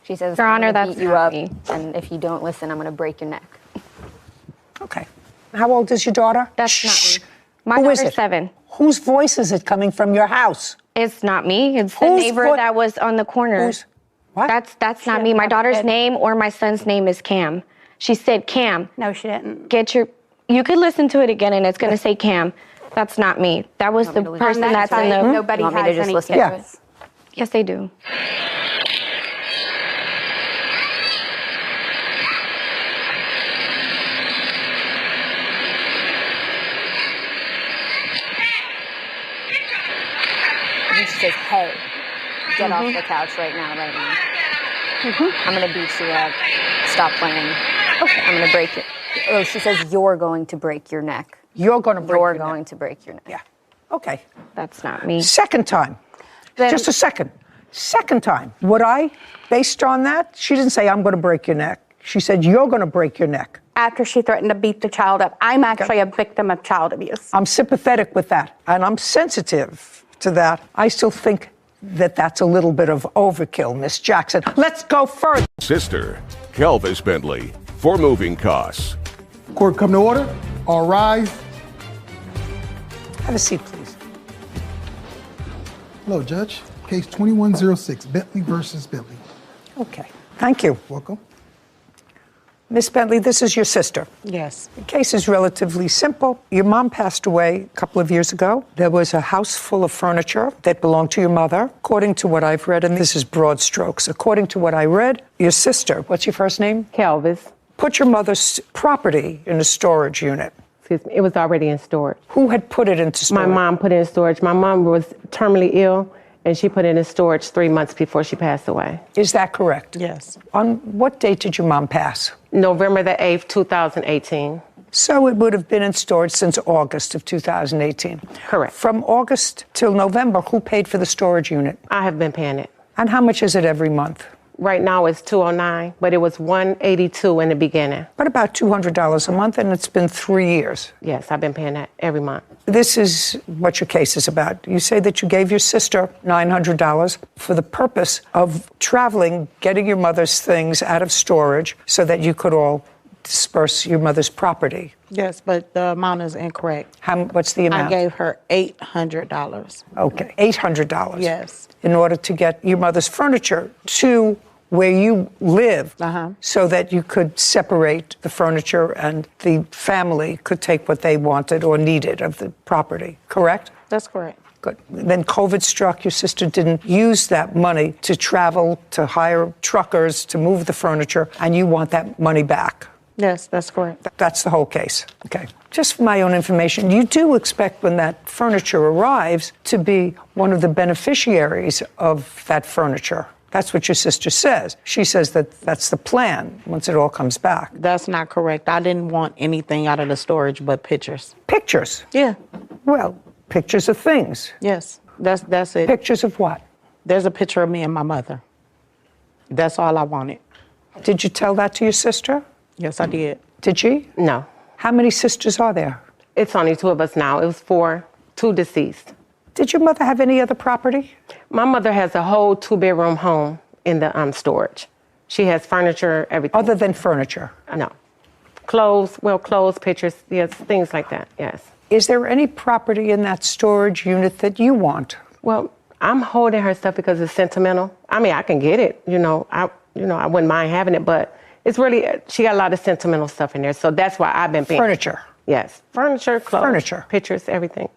L: She says,
J: Your Honor,
L: I'm gonna
J: that's
L: beat you
J: not
L: up,
J: me.
L: and if you don't listen, I'm going to break your neck.
C: Okay. How old is your daughter?
J: That's not me. My
C: Who is
J: daughter's
C: it?
J: 7.
C: Whose voice is it coming from your house?
J: It's not me. It's the
C: Whose
J: neighbor that was on the corner.
C: What?
J: That's not me. My daughter's name or my son's name is Cam. She said, Cam.
K: No, she didn't.
J: You could listen to it again and it's going to say Cam. That's not me. That was the person that's in the...
K: Nobody
L: You want me to
K: has
L: just
K: any
L: listen
K: kids.
L: to it?
J: Yes, they do.
L: And she says, hey, get off the couch right now. I'm going to beat you up. Stop playing. Okay. I'm going to break it. Oh, she says, you're going to break your neck.
C: You're going to break
L: You're
C: your
L: going
C: neck.
L: to break your neck.
C: Yeah. Okay.
J: That's not me.
C: Second time. Just a second. Second time. Would I, based on that, she didn't say, I'm going to break your neck. She said, you're going to break your neck.
K: After she threatened to beat the child up. I'm actually a victim of child abuse.
C: I'm sympathetic with that, and I'm sensitive to that. I still think that that's a little bit of overkill, Miss Jackson. Let's go further.
B: Sister, Kelvis Bentley, for moving costs.
A: Court come to order. All rise.
C: Have a seat, please.
A: Hello, Judge. Case 2106, Bentley versus Bentley.
C: Okay. Thank you.
A: Welcome.
C: Miss Bentley, this is your sister.
M: Yes.
C: The case is relatively simple. Your mom passed away a couple of years ago. There was a house full of furniture that belonged to your mother. According to what I've read, and this is broad strokes, according to what I read, your sister, what's your first name?
M: Kelvis.
C: Put your mother's property in a storage unit.
M: Excuse me. It was already in storage.
C: Who had put it into storage?
M: My mom put it in storage. My mom was terminally ill, and she put it in storage 3 months before she passed away.
C: Is that correct?
M: Yes.
C: On what date did your mom pass?
M: November the 8th, 2018.
C: So it would have been in storage since August of 2018.
M: Correct.
C: From August till November, who paid for the storage unit?
M: I have been paying it.
C: And how much is it every month?
M: Right now it's $209, but it was $182 in the beginning.
C: But about $200 a month, and it's been 3 years.
M: Yes, I've been paying that every month.
C: This is what your case is about. You say that you gave your sister $900 for the purpose of traveling, getting your mother's things out of storage so that you could all disperse your mother's property.
N: Yes, but the amount is incorrect.
C: What's the amount?
N: I gave her $800.
C: Okay, $800.
N: Yes.
C: In order to get your mother's furniture to where you live, so that you could separate the furniture and the family could take what they wanted or needed of the property, correct?
N: That's correct.
C: Good. Then COVID struck, your sister didn't use that money to travel, to hire truckers, to move the furniture, and you want that money back.
N: Yes, that's correct.
C: That's the whole case. Okay. Just for my own information, you do expect when that furniture arrives to be one of the beneficiaries of that furniture. That's what your sister says. She says that that's the plan once it all comes back.
N: That's not correct. I didn't want anything out of the storage but pictures.
C: Pictures?
N: Yeah.
C: Well, pictures of things.
N: Yes, that's it.
C: Pictures of what?
N: There's a picture of me and my mother. That's all I wanted.
C: Did you tell that to your sister?
N: Yes, I did.
C: Did she?
M: No.
C: How many sisters are there?
M: It's only 2 of us now. It was 4, 2 deceased.
C: Did your mother have any other property?
M: My mother has a whole 2-bedroom home in the storage. She has furniture, everything.
C: Other than furniture?
M: No. Clothes, pictures, yes, things like that, yes.
C: Is there any property in that storage unit that you want?
M: Well, I'm holding her stuff because it's sentimental. I mean, I can get it, I wouldn't mind having it, but it's really, she got a lot of sentimental stuff in there, so that's why I've been paying.
C: Furniture?
M: Yes. Furniture, clothes.
C: Furniture.
M: Pictures, everything,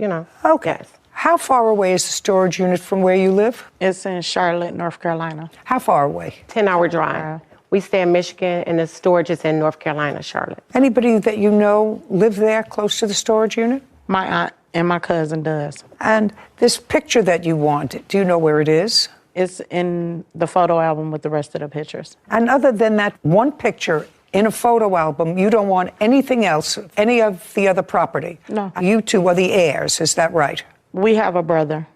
C: Okay.
M: Yes.
C: How far away is the storage unit from where you live?
N: It's in Charlotte, North Carolina.
C: How far away?
M: 10-hour drive. We stay in Michigan, and the storage is in North Carolina, Charlotte.
C: Anybody that you know live there close to the storage unit?
N: My aunt and my cousin does.
C: And this picture that you want, do you know where it is?
N: It's in the photo album with the rest of the pictures.
C: And other than that one picture in a photo album, you don't want anything else, any of the other property?
N: No.
C: You two are the heirs, is that right?
N: We have a brother.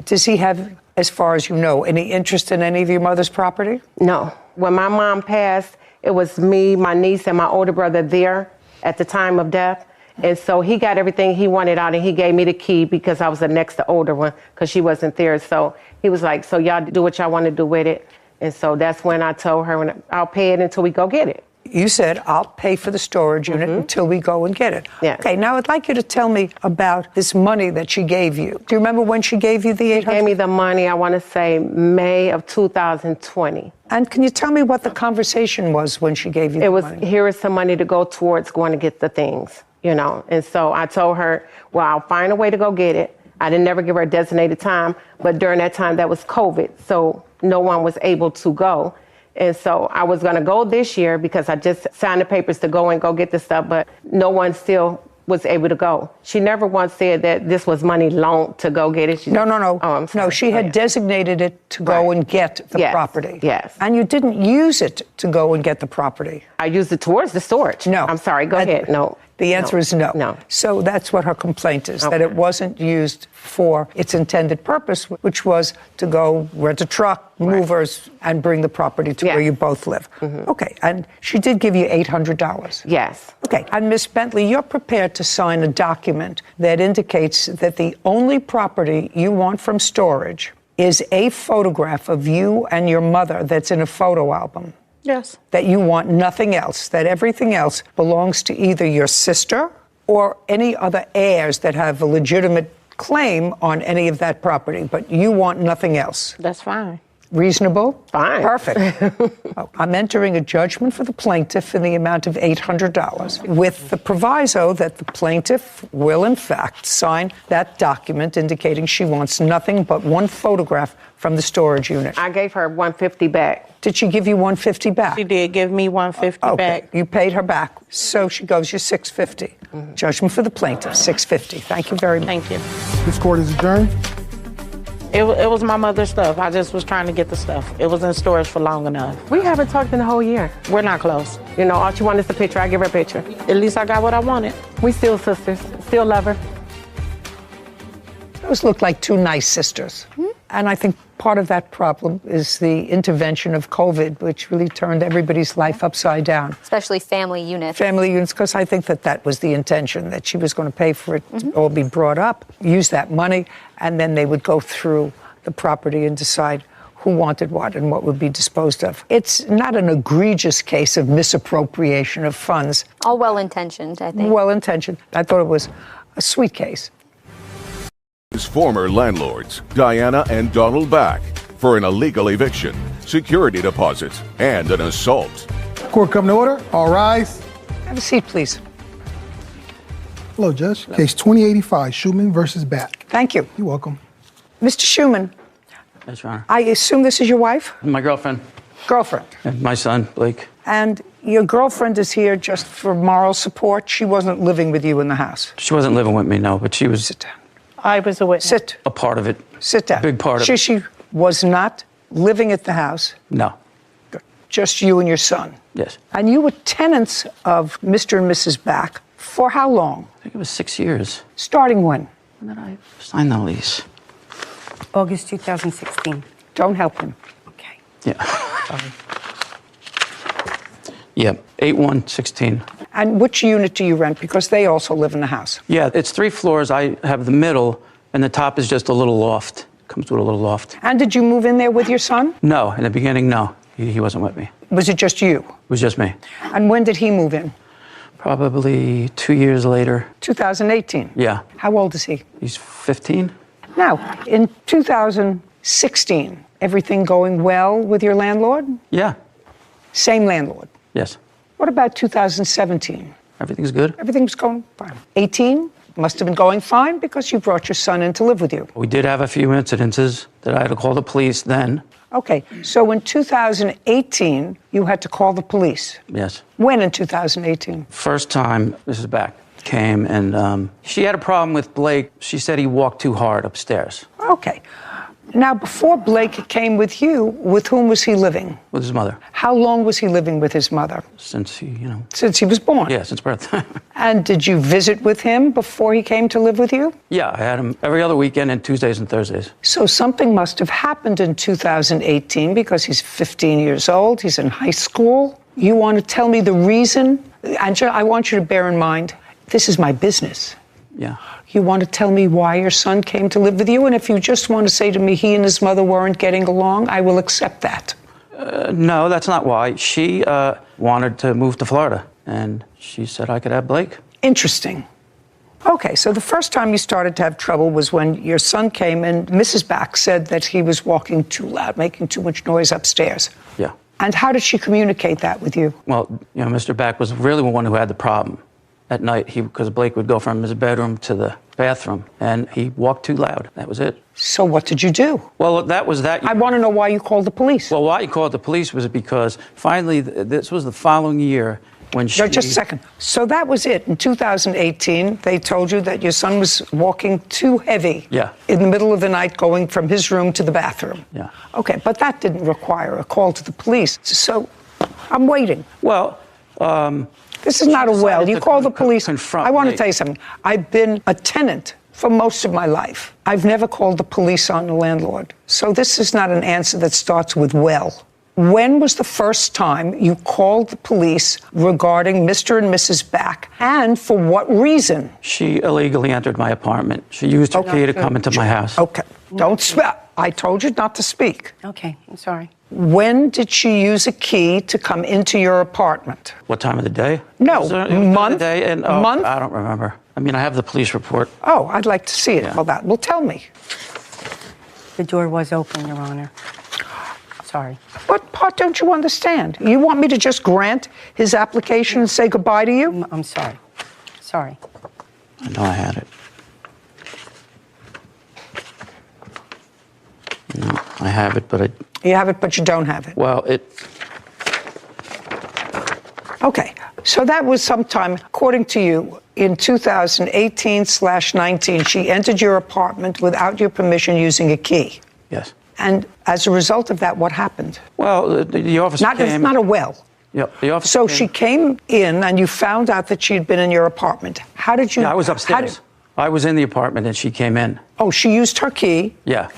C: Does he have, as far as you know, any interest in any of your mother's property?
M: No. When my mom passed, it was me, my niece, and my older brother there at the time of death. And so he got everything he wanted out, and he gave me the key because I was the next to older one because she wasn't there. So he was like, so y'all do what y'all want to do with it. And so that's when I told her, I'll pay it until we go get it.
C: You said, I'll pay for the storage unit until we go and get it.
M: Yeah.
C: Okay, now I'd like you to tell me about this money that she gave you. Do you remember when she gave you the $800?
M: She gave me the money, I want to say May of 2020.
C: And can you tell me what the conversation was when she gave you the money?
M: Here is some money to go towards going to get the things, you know. And so I told her, well, I'll find a way to go get it. I didn't never give her a designated time, but during that time, that was COVID, so no one was able to go. And so I was going to go this year because I just signed the papers to go and go get the stuff, but no one still was able to go. She never once said that this was money loaned to go get it.
C: No.
M: Oh, I'm sorry.
C: No, she had designated it to go and get the property.
M: Yes.
C: And you didn't use it to go and get the property.
M: I used it towards the storage.
C: No.
M: I'm sorry. Go ahead. No.
C: The answer is no.
M: No.
C: So that's what her complaint is, that it wasn't used for its intended purpose, which was to go rent a truck, movers, and bring the property to where you both live. Okay, and she did give you $800.
M: Yes.
C: Okay, and Miss Bentley, you're prepared to sign a document that indicates that the only property you want from storage is a photograph of you and your mother that's in a photo album.
N: Yes.
C: That you want nothing else, that everything else belongs to either your sister or any other heirs that have a legitimate claim on any of that property, but you want nothing else.
N: That's fine.
C: Reasonable?
M: Fine.
C: Perfect. I'm entering a judgment for the plaintiff in the amount of $800 with the proviso that the plaintiff will, in fact, sign that document indicating she wants nothing but one photograph from the storage unit.
M: I gave her $150 back.
C: Did she give you $150 back?
N: She did give me $150 back.
C: You paid her back. So she goes, you're $650. Judgment for the plaintiff, $650. Thank you very much.
N: Thank you.
A: This court is adjourned.
N: It was my mother's stuff. I just was trying to get the stuff. It was in storage for long enough.
M: We haven't talked in the whole year.
N: We're not close.
M: You know, all she wanted is a picture. I give her a picture.
N: At least I got what I wanted.
M: We still sisters. Still love her.
C: Those look like two nice sisters. And I think part of that problem is the intervention of COVID, which really turned everybody's life upside down.
I: Especially family units.
C: Family units, because I think that was the intention, that she was going to pay for it to all be brought up, use that money, and then they would go through the property and decide who wanted what and what would be disposed of. It's not an egregious case of misappropriation of funds.
I: All well-intentioned, I think.
C: Well-intentioned. I thought it was a sweet case.
B: His former landlords, Diana and Donald Back, for an illegal eviction, security deposits, and an assault.
A: Court come to order. All rise.
C: Have a seat, please.
A: Hello, Judge. Case 2085, Schumann versus Back.
C: Thank you.
A: You're welcome.
C: Mr. Schumann,
O: Yes, Your Honor.
C: I assume this is your wife?
O: My girlfriend.
C: Girlfriend.
O: And my son, Blake.
C: And your girlfriend is here just for moral support? She wasn't living with you in the house?
O: She wasn't living with me, no, but she was.
C: Sit down.
N: I was a witness.
C: Sit.
O: A part of it.
C: Sit down.
O: A big part of it.
C: She was not living at the house?
O: No.
C: Good. Just you and your son?
O: Yes.
C: And you were tenants of Mr. and Mrs. Back for how long?
O: I think it was 6 years.
C: Starting when?
O: When did I sign the lease?
P: August 2016.
C: Don't help him.
P: Okay.
O: Yeah. Yeah, 8/1/16.
C: And which unit do you rent? Because they also live in the house.
O: Yeah, it's 3 floors. I have the middle, and the top is just a little loft. Comes with a little loft.
C: And did you move in there with your son?
O: No, in the beginning, no. He wasn't with me.
C: Was it just you?
O: It was just me.
C: And when did he move in?
O: Probably 2 years later.
C: 2018?
O: Yeah.
C: How old is he?
O: He's 15.
C: Now, in 2016, everything going well with your landlord?
O: Yeah.
C: Same landlord?
O: Yes.
C: What about 2017?
O: Everything's good.
C: Everything's going fine. 18, Must have been going fine because you brought your son in to live with you.
O: We did have a few incidences that I had to call the police then.
C: Okay, so in 2018, you had to call the police.
O: Yes.
C: When in 2018?
O: First time Mrs. Back came, and she had a problem with Blake. She said he walked too hard upstairs.
C: Okay. Now, before Blake came with you, with whom was he living?
O: With his mother.
C: How long was he living with his mother?
O: Since he,
C: Since he was born?
O: Yeah, since birth.
C: And did you visit with him before he came to live with you?
O: Yeah, I had him every other weekend and Tuesdays and Thursdays.
C: So something must have happened in 2018 because he's 15 years old, he's in high school. You want to tell me the reason? Angela, I want you to bear in mind, this is my business.
O: Yeah.
C: You want to tell me why your son came to live with you? And if you just want to say to me he and his mother weren't getting along, I will accept that.
O: No, that's not why. She wanted to move to Florida, and she said I could have Blake.
C: Interesting. Okay, so the first time you started to have trouble was when your son came and Mrs. Back said that he was walking too loud, making too much noise upstairs.
O: Yeah.
C: And how did she communicate that with you?
O: Well, Mr. Back was really the one who had the problem. At night, because Blake would go from his bedroom to the bathroom, and he walked too loud. That was it.
C: So what did you do?
O: Well, that was that.
C: I want to know why you called the police.
O: Well, why you called the police was because finally, this was the following year when she...
C: Just a second. So that was it. In 2018, they told you that your son was walking too heavy.
O: Yeah.
C: In the middle of the night, going from his room to the bathroom.
O: Yeah.
C: Okay, but that didn't require a call to the police. So I'm waiting.
O: Well,
C: this is not a well. You call the police. I want to
O: me.
C: tell you something. I've been a tenant for most of my life. I've never called the police on the landlord. So this is not an answer that starts with well. When was the first time you called the police regarding Mr. and Mrs. Back, and for what reason?
O: She illegally entered my apartment. She used her key to come into my house.
C: Okay, don't speak. I told you not to speak.
P: Okay, I'm sorry.
C: When did she use a key to come into your apartment?
O: What time of the day?
C: No,
O: month. The day and,
C: month?
O: I don't remember. I mean, I have the police report.
C: Oh, I'd like to see it. Yeah. All that. Well, tell me.
P: The door was open, Your Honor. Sorry.
C: What part don't you understand? You want me to just grant his application and say goodbye to you?
P: I'm sorry. Sorry.
O: I know I had it. No, I have it, but
C: You have it, but you don't have it.
O: Well,
C: Okay, so that was sometime, according to you, in 2018/19, she entered your apartment without your permission using a key.
O: Yes.
C: And as a result of that, what happened?
O: Well, the officer came.
C: It's not a well.
O: Yep, the officer
C: So
O: came.
C: she came in and you found out that she'd been in your apartment. How did you...
O: Yeah, I was upstairs. I was in the apartment and she came in.
C: Oh, she used her key.
O: Yeah.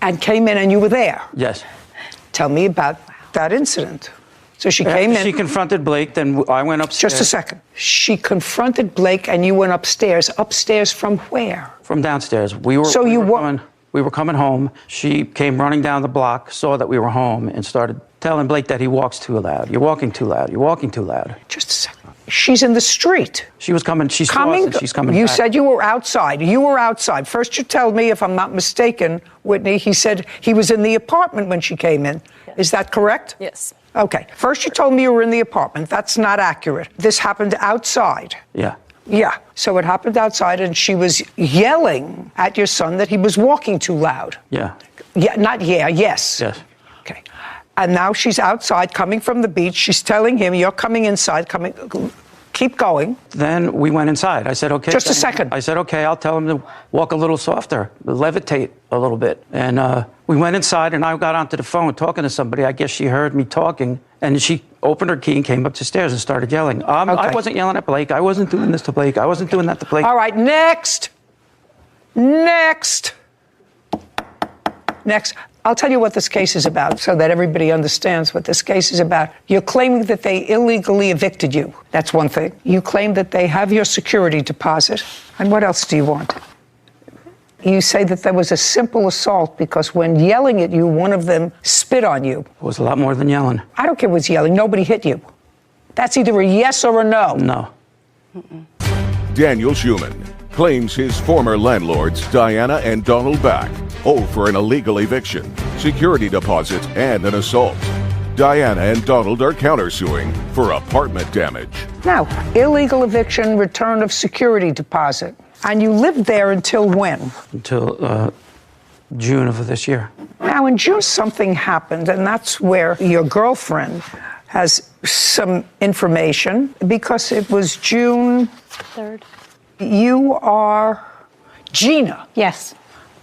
C: And came in and you were there.
O: Yes.
C: Tell me about that incident. So she came in.
O: She confronted Blake, then I went upstairs.
C: Just a second. She confronted Blake and you went upstairs. Upstairs from where?
O: From downstairs. We were coming home. She came running down the block, saw that we were home, and started telling Blake that he walks too loud. You're walking too loud. You're walking too loud.
C: Just a second. She's in the street.
O: She was coming. She saw us and she's coming
C: You
O: back.
C: said you were outside. You were outside. First you tell me, if I'm not mistaken, Whitney, he said he was in the apartment when she came in. Yes. Is that correct?
E: Yes.
C: Okay. First you told me you were in the apartment. That's not accurate. This happened outside.
O: Yeah.
C: Yeah. So it happened outside and she was yelling at your son that he was walking too loud.
O: Yeah.
C: Yeah, not yeah, yes.
O: Yes.
C: Okay. And now she's outside coming from the beach. She's telling him, you're coming inside, keep going.
O: Then we went inside. I said, okay.
C: Just a second.
O: I said, okay, I'll tell him to walk a little softer, levitate a little bit. And we went inside and I got onto the phone talking to somebody. I guess she heard me talking and she opened her key and came up the stairs and started yelling. Okay. I wasn't yelling at Blake. I wasn't doing this to Blake. I wasn't doing that to Blake.
C: All right, next. Next. I'll tell you what this case is about so that everybody understands what this case is about. You're claiming that they illegally evicted you. That's one thing. You claim that they have your security deposit. And what else do you want? You say that there was a simple assault because when yelling at you, one of them spit on you.
O: It was a lot more than yelling.
C: I don't care what's yelling. Nobody hit you. That's either a yes or a no.
O: No.
B: Daniel Schumann claims his former landlords, Diana and Donald Back, owe for an illegal eviction, security deposit, and an assault. Diana and Donald are countersuing for apartment damage.
C: Now, illegal eviction, return of security deposit. And you lived there until when?
O: Until June of this year.
C: Now, in June, something happened, and that's where your girlfriend has some information, because it was June
J: 3rd.
C: You are Gina.
P: Yes.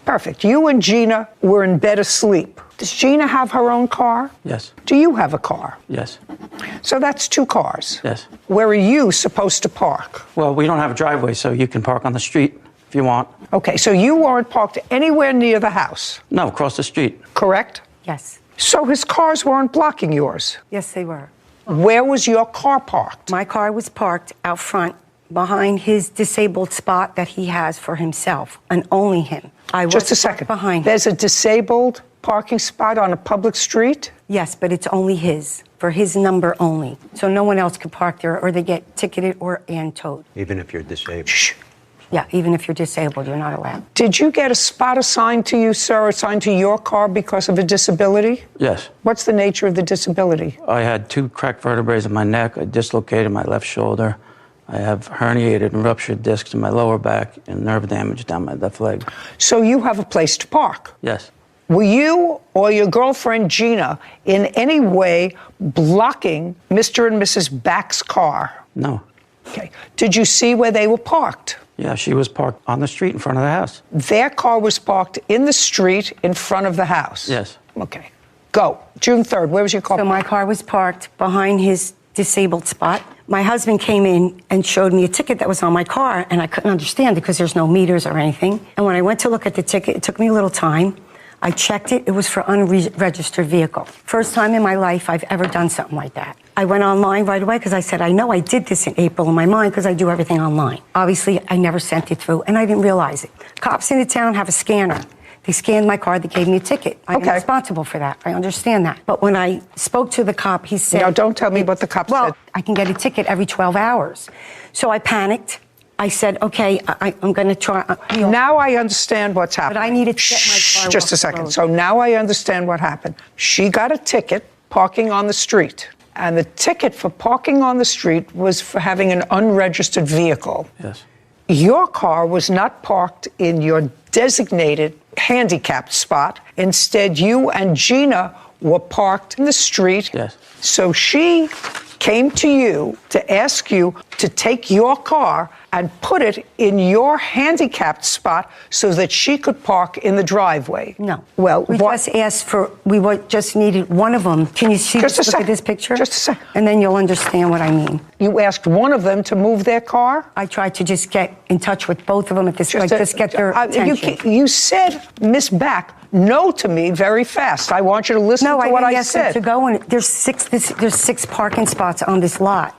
C: Perfect. You and Gina were in bed asleep. Does Gina have her own car?
O: Yes.
C: Do you have a car?
O: Yes.
C: So that's 2 cars.
O: Yes.
C: Where are you supposed to park?
O: Well, we don't have a driveway, so you can park on the street if you want.
C: Okay, so you weren't parked anywhere near the house?
O: No, across the street.
C: Correct?
P: Yes.
C: So his cars weren't blocking yours?
P: Yes, they were.
C: Where was your car parked?
P: My car was parked out front behind his disabled spot that he has for himself and only him.
C: Just a second.
P: Behind.
C: There's a disabled parking spot on a public street?
P: Yes, but it's only his, for his number only. So no one else could park there, or they get ticketed and towed.
Q: Even if you're disabled.
C: Shh.
P: Yeah, even if you're disabled, you're not allowed.
C: Did you get a spot assigned to you, sir, assigned to your car because of a disability?
O: Yes.
C: What's the nature of the disability?
O: I had 2 cracked vertebrae in my neck. I dislocated my left shoulder. I have herniated and ruptured discs in my lower back and nerve damage down my left leg.
C: So you have a place to park?
O: Yes.
C: Were you or your girlfriend Gina in any way blocking Mr. and Mrs. Back's car?
O: No.
C: Okay. Did you see where they were parked?
O: Yeah, she was parked on the street in front of the house.
C: Their car was parked in the street in front of the house?
O: Yes.
C: Okay. Go. June 3rd. Where was your car?
P: So my car was parked behind his disabled spot. My husband came in and showed me a ticket that was on my car, and I couldn't understand it because there's no meters or anything. And when I went to look at the ticket, it took me a little time. I checked it. It was for unregistered vehicle. First time in my life I've ever done something like that. I went online right away because I said, I know I did this in April in my mind because I do everything online. Obviously, I never sent it through, and I didn't realize it. Cops in the town have a scanner. They scanned my card. They gave me a ticket. I'm responsible for that. I understand that. But when I spoke to the cop, he said...
C: No, don't tell me what the cop said.
P: I can get a ticket every 12 hours. So I panicked. I said, okay, I'm going to try.
C: Now I understand what's happened.
P: But I needed to get my car
C: Just
P: off
C: a
P: the
C: second.
P: road.
C: So now I understand what happened. She got a ticket parking on the street. And the ticket for parking on the street was for having an unregistered vehicle.
O: Yes.
C: Your car was not parked in your designated handicapped spot. Instead, you and Gina were parked in the street.
O: Yes.
C: So she came to you to ask you to take your car and put it in your handicapped spot so that she could park in the driveway.
P: No.
C: Well,
P: we just asked for, just needed one of them. Can you see,
C: Just a
P: look
C: second.
P: at this picture?
C: Just a second.
P: And then you'll understand what I mean.
C: You asked one of them to move their car?
P: I tried to just get in touch with both of them at this, just get their attention.
C: You said, Miss Back, no to me very fast. I want you to listen to what I
P: ask them
C: said.
P: to go in. There's 6 parking spots on this lot.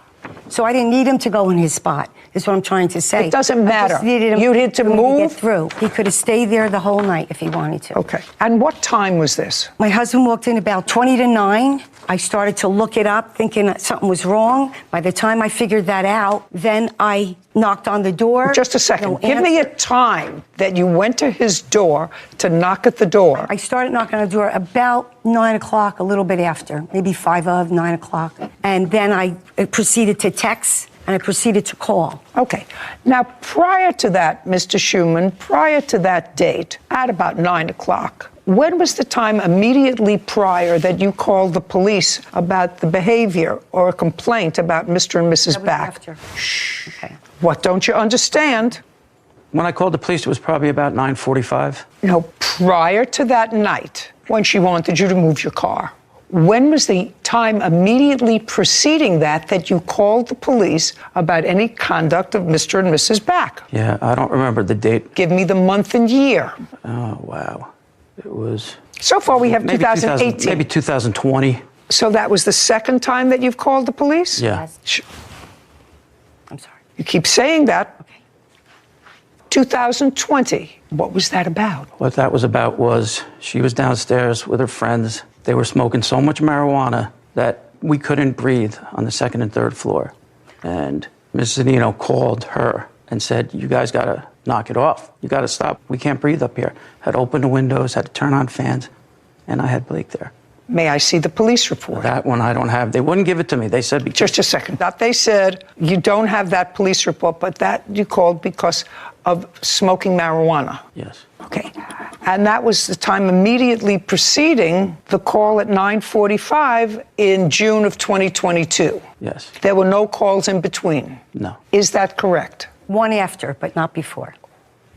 P: So I didn't need him to go in his spot, is what I'm trying to say.
C: It doesn't matter.
P: I just needed him
C: You need to move?
P: get through. He could have stayed there the whole night if he wanted to.
C: Okay. And what time was this?
P: My husband walked in about 20 to 9. I started to look it up, thinking that something was wrong. By the time I figured that out, then I knocked on the door.
C: Just a second.
P: No
C: Give me a
P: answer.
C: time that you went to his door to knock at the door.
P: I started knocking on the door about 9 o'clock, a little bit after, maybe 9 o'clock. And then I proceeded to text, and I proceeded to call.
C: Okay. Now, prior to that, Mr. Schumann, prior to that date, at about 9 o'clock, when was the time immediately prior that you called the police about the behavior or a complaint about Mr. and Mrs.
P: That was
C: Back?
P: after.
C: Shh.
P: Okay.
C: What don't you understand?
O: When I called the police, it was probably about 9:45.
C: No, prior to that night, when she wanted you to move your car, when was the time immediately preceding that you called the police about any conduct of Mr. and Mrs. Back?
O: Yeah, I don't remember the date.
C: Give me the month and year.
O: Oh, wow. It was...
C: So far, we have
O: maybe
C: 2018.
O: Maybe 2020.
C: So that was the second time that you've called the police?
O: Yeah.
P: I'm sorry.
C: You keep saying that.
P: Okay.
C: 2020. What was that about?
O: What that was about was she was downstairs with her friends. They were smoking so much marijuana that we couldn't breathe on the second and third floor. And Mrs. Zanino called her and said, you guys got to knock it off. You got to stop. We can't breathe up here. Had to open the windows, had to turn on fans, and I had Blake there.
C: May I see the police report?
O: That one I don't have. They wouldn't give it to me. They said because...
C: Just a second. That they said you don't have that police report, but that you called because of smoking marijuana.
O: Yes.
C: Okay. And that was the time immediately preceding the call at 9:45 in June of 2022.
O: Yes.
C: There were no calls in between.
O: No.
C: Is that correct?
P: One after, but not before.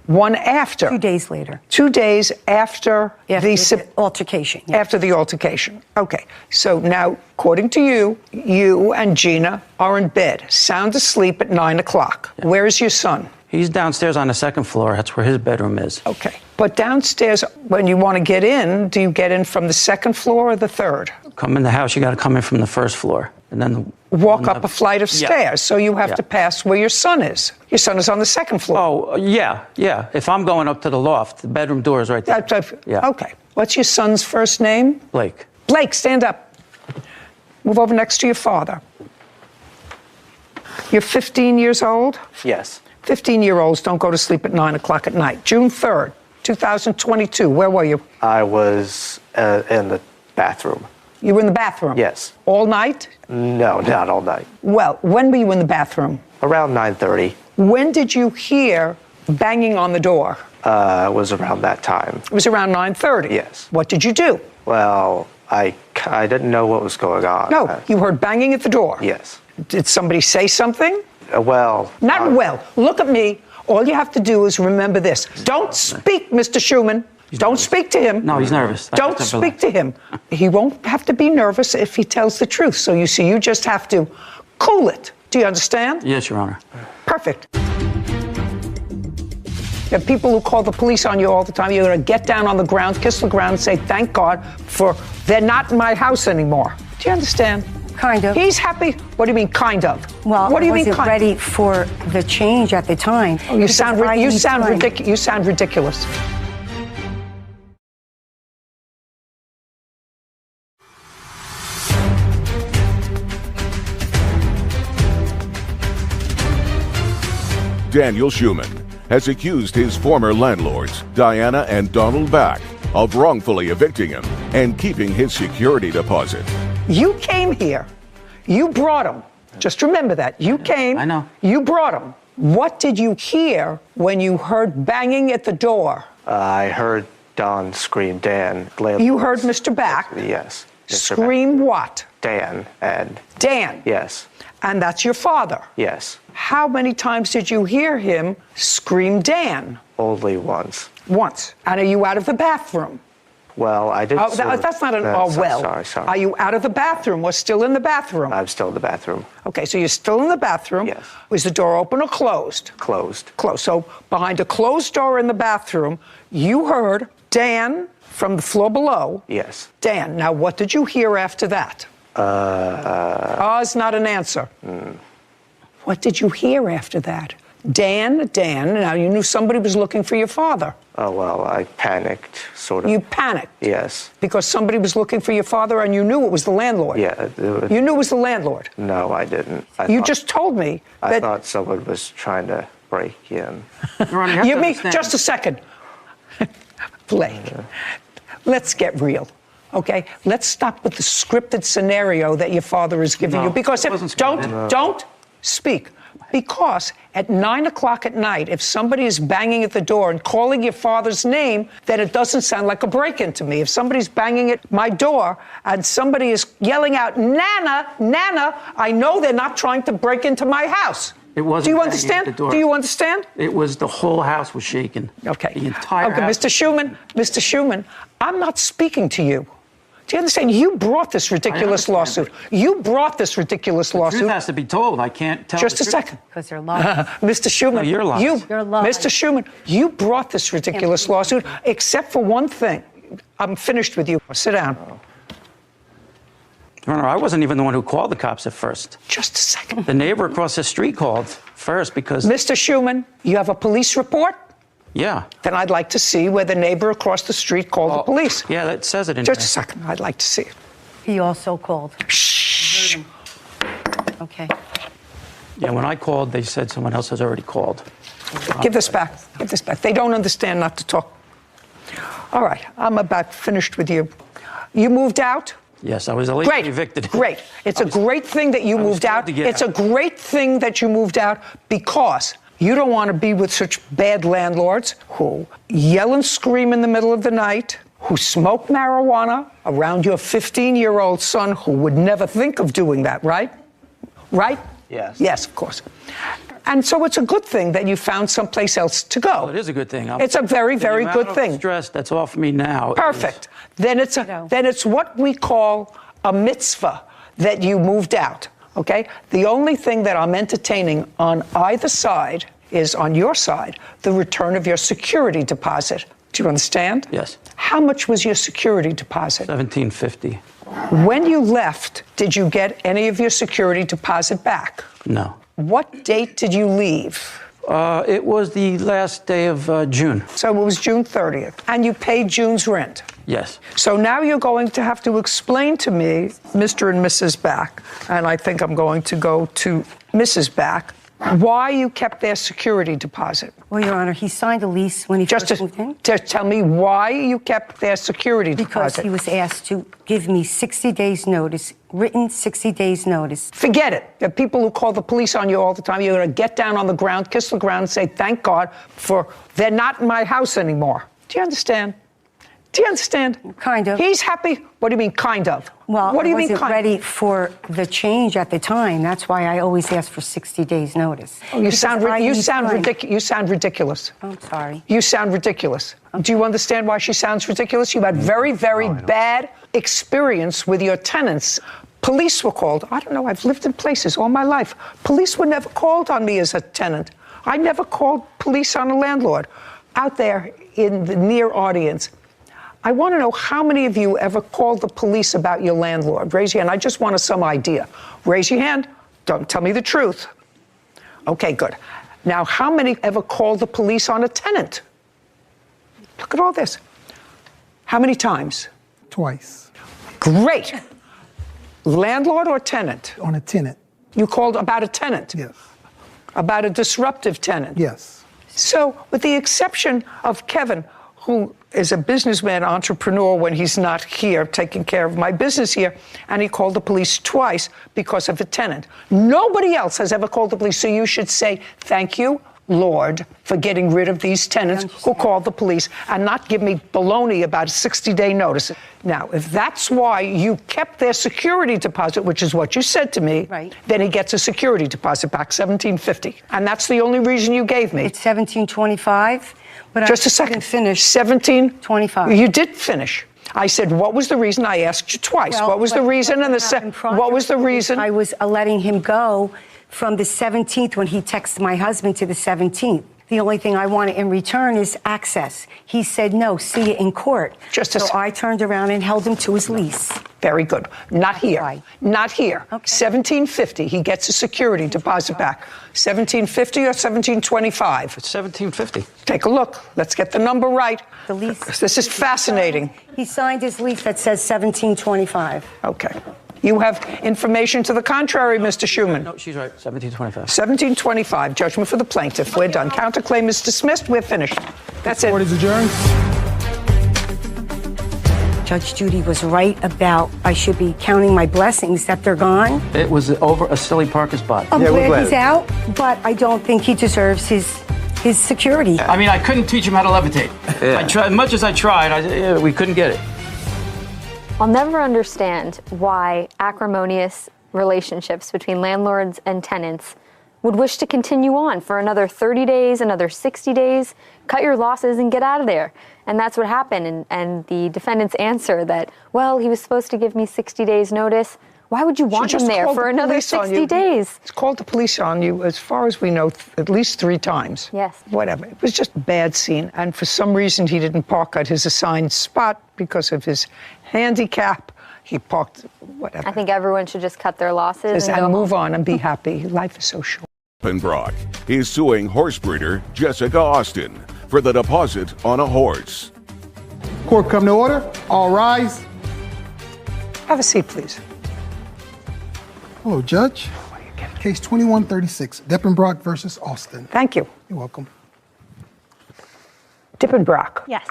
C: One after?
P: 2 days later.
C: 2 days after the
P: altercation. Yeah.
C: After the altercation. Okay. So now, according to you, you and Gina are in bed, sound asleep at 9 o'clock. Yeah. Where is your son?
O: He's downstairs on the second floor. That's where his bedroom is.
C: Okay. But downstairs, when you want to get in, do you get in from the second floor or the third?
O: Come in the house, you got to come in from the first floor. And then
C: walk up a flight of stairs. So you have to pass where your son is. Your son is on the second floor.
O: Oh, yeah. If I'm going up to the loft, the bedroom door is right there. Yeah.
C: Okay. What's your son's first name?
O: Blake.
C: Blake, stand up. Move over next to your father. You're 15 years old?
Q: Yes.
C: 15-year-olds don't go to sleep at 9 o'clock at night. June 3rd, 2022. Where were you?
Q: I was in the bathroom.
C: You were in the bathroom?
Q: Yes.
C: All night?
Q: No, not all night.
C: Well, when were you in the bathroom?
Q: Around 9:30.
C: When did you hear banging on the door?
Q: It was around that time.
C: It was around 9:30?
Q: Yes.
C: What did you do?
Q: Well, I didn't know what was going on.
C: No, you heard banging at the door?
Q: Yes.
C: Did somebody say something?
Q: Not
C: well. Look at me. All you have to do is remember this. Don't speak, Mr. Schumann. Don't speak to him.
O: No, he's nervous.
C: Don't speak to him. He won't have to be nervous if he tells the truth. So you see, you just have to cool it. Do you understand?
O: Yes, Your Honor.
C: Perfect. You have people who call the police on you all the time. You're going to get down on the ground, kiss the ground, and say, thank God for they're not in my house anymore. Do you understand?
P: Kind of.
C: He's happy. What do you mean, kind of?
P: Well,
C: what do you
P: I
C: mean,
P: wasn't ready for the change at the time.
C: Oh, you sound ridiculous. You sound ridiculous.
B: Daniel Schumann has accused his former landlords, Diana and Donald Back, of wrongfully evicting him and keeping his security deposit.
C: You came here. You brought him. Just remember that. You came.
O: I know.
C: You brought him. What did you hear when you heard banging at the door?
Q: I heard Don scream, Dan.
C: You heard Mr. Back?
Q: Yes. Mr.
C: Scream
Q: Back.
C: what?
Q: Dan. And
C: Dan?
Q: Yes.
C: And that's your father?
Q: Yes.
C: How many times did you hear him scream Dan?
Q: Only once.
C: Once. And are you out of the bathroom?
Q: Well, I did.
C: That's not an
Q: Sorry.
C: Are you out of the bathroom or still in the bathroom?
Q: I'm still in the bathroom.
C: Okay, so you're still in the bathroom.
Q: Yes.
C: Was the door open or closed?
Q: Closed.
C: Closed. So behind a closed door in the bathroom, you heard Dan from the floor below.
Q: Yes.
C: Dan. Now, what did you hear after that? Is not an answer. What did you hear after that? Dan. Now, you knew somebody was looking for your father.
Q: Oh, well, I panicked, sort of.
C: You panicked?
Q: Yes.
C: Because somebody was looking for your father and you knew it was the landlord?
Q: Yeah.
C: You knew it was the landlord?
Q: No, I didn't.
C: You just told me that...
Q: I thought someone was trying to break in.
C: You mean, just a second. Blake, let's get real. Okay, let's stop with the scripted scenario that your father is giving you. Because don't speak. Because at 9 o'clock at night, if somebody is banging at the door and calling your father's name, then it doesn't sound like a break-in to me. If somebody's banging at my door and somebody is yelling out, Nana, Nana, I know they're not trying to break into my house.
O: It wasn't.
C: Do you understand? Do you understand?
O: It was the whole house was shaking.
C: Okay.
O: The entire house.
C: Mr. Schumann, I'm not speaking to you. Do you understand? You brought this ridiculous lawsuit. You brought this ridiculous lawsuit.
O: The truth has to be told. I can't tell.
C: Just a second.
P: Because they're lying.
C: Mr. Schumann,
O: no, you're lying.
P: You're lying.
C: Mr. Schumann, you brought this ridiculous lawsuit, except for one thing. I'm finished with you. Sit down.
O: Your Honor, I wasn't even the one who called the cops at first.
C: Just a second.
O: The neighbor across the street called first because...
C: Mr. Schumann, you have a police report?
O: Yeah.
C: Then I'd like to see where the neighbor across the street called the police.
O: Yeah, that says it in
C: Just
O: there.
C: a second. I'd like to see it.
P: He also called.
C: Shh.
P: Okay.
O: Yeah, when I called, they said someone else has already called.
C: Give this back. Give this back. They don't understand not to talk. All right. I'm about finished with you. You moved out?
O: Yes, I was illegally evicted.
C: Great. It's a great thing that you moved out. It's a great thing that you moved out because you don't want to be with such bad landlords who yell and scream in the middle of the night, who smoke marijuana around your 15-year-old son who would never think of doing that, right? Right?
Q: Yes.
C: Yes, of course. And so it's a good thing that you found someplace else to go.
O: Well, it is a good thing.
C: It's a very, very good thing.
O: Stress that's off me now.
C: Perfect. Then it's what we call a mitzvah that you moved out. Okay? The only thing that I'm entertaining on either side is on your side, the return of your security deposit. Do you understand?
O: Yes.
C: How much was your security deposit?
O: $1,750.
C: When you left, did you get any of your security deposit back?
O: No.
C: What date did you leave?
O: It was the last day of June.
C: So it was June 30th. And you paid June's rent?
O: Yes.
C: So now you're going to have to explain to me, Mr. and Mrs. Back, and I think I'm going to go to Mrs. Back, why you kept their security deposit.
P: Well, Your Honor, he signed a lease when he first moved in.
C: Just tell me why you kept their security
P: Because
C: deposit.
P: he was asked to give me 60 days notice, written 60 days notice.
C: Forget it. There are people who call the police on you all the time. You're going to get down on the ground, kiss the ground, and say, thank God for they're not in my house anymore. Do you understand? Do you understand?
P: Kind of.
C: He's happy. What do you mean, kind of?
P: Well,
C: what do you
P: I
C: mean,
P: wasn't ready for the change at the time. That's why I always ask for 60 days notice.
C: Oh, you sound ridiculous.
P: I'm sorry.
C: You sound ridiculous. Okay. Do you understand why she sounds ridiculous? You had very, very bad experience with your tenants. Police were called. I don't know. I've lived in places all my life. Police were never called on me as a tenant. I never called police on a landlord. Out there in the near audience, I want to know how many of you ever called the police about your landlord. Raise your hand. I just want some idea. Raise your hand. Don't tell me the truth. Okay, good. Now, how many ever called the police on a tenant? Look at all this. How many times?
A: Twice.
C: Great. Landlord or tenant?
A: On a tenant.
C: You called about a tenant?
A: Yes.
C: About a disruptive tenant?
A: Yes.
C: So, with the exception of Kevin, who is a businessman, entrepreneur when he's not here, taking care of my business here, and he called the police twice because of a tenant. Nobody else has ever called the police, so you should say, thank you, Lord, for getting rid of these tenants who called the police and not give me baloney about a 60-day notice. Now, if that's why you kept their security deposit, which is what you said to me, then he gets a security deposit back, $1,750. And that's the only reason you gave me.
P: It's $1,725, but
C: just
P: I
C: a second.
P: didn't finish.
C: $1,725. You did finish. I said, what was the reason? I asked you twice.
P: Well,
C: what was the reason? And what was the reason?
P: I was letting him go from the 17th when he texted my husband to the 17th. The only thing I wanted in return is access. He said, no, see you in court. So I turned around and held him to his lease.
C: Very good. Not here. Not here. Okay. $1,750. He gets a security deposit back. $1,750 or $1,725?
O: It's $1,750.
C: Take a look. Let's get the number right.
P: The lease.
C: This is fascinating.
P: He signed his lease that says $1,725.
C: Okay. You have information to the contrary, Mr. Schuman.
O: No, she's right. $1,725.
C: $1,725. Judgment for the plaintiff. We're done. Counterclaim is dismissed. We're finished. That's it.
A: Court is adjourned.
P: Judge Judy was right about I should be counting my blessings that they're gone.
O: It was over a silly parking spot.
P: I'm glad he's out, but I don't think he deserves his security.
O: I mean, I couldn't teach him how to levitate. I tried, as much as I tried, we couldn't get it.
I: I'll never understand why acrimonious relationships between landlords and tenants would wish to continue on for another 30 days, another 60 days, cut your losses and get out of there. And that's what happened. And the defendant's answer that, well, he was supposed to give me 60 days notice. Why would you want him there for another 60 days?
C: It's called the police on you, as far as we know, at least 3 times.
I: Yes.
C: Whatever. It was just a bad scene. And for some reason, he didn't park at his assigned spot because of his handicap. He parked, whatever.
I: I think everyone should just cut their losses
C: and move on and be happy. Life is so short.
B: Brock is suing horse breeder Jessica Austin for the deposit on a horse.
A: Court come to order. All rise.
C: Have a seat, please.
A: Hello, Judge. Case 2136, Deppenbrock versus Austin.
C: Thank you.
A: You're welcome.
C: Dippenbrock.
J: Yes.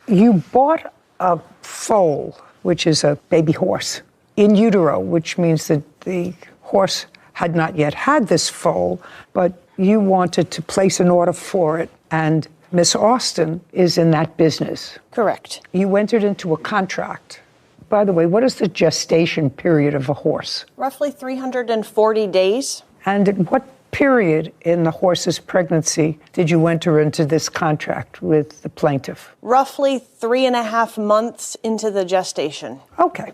C: You bought a foal which is a baby horse, in utero, which means that the horse had not yet had this foal, but you wanted to place an order for it, and Miss Austin is in that business.
R: Correct.
C: You entered into a contract. By the way, what is the gestation period of a horse?
R: Roughly 340 days.
C: And at what period in the horse's pregnancy did you enter into this contract with the plaintiff?
R: Roughly 3.5 months into the gestation.
C: Okay.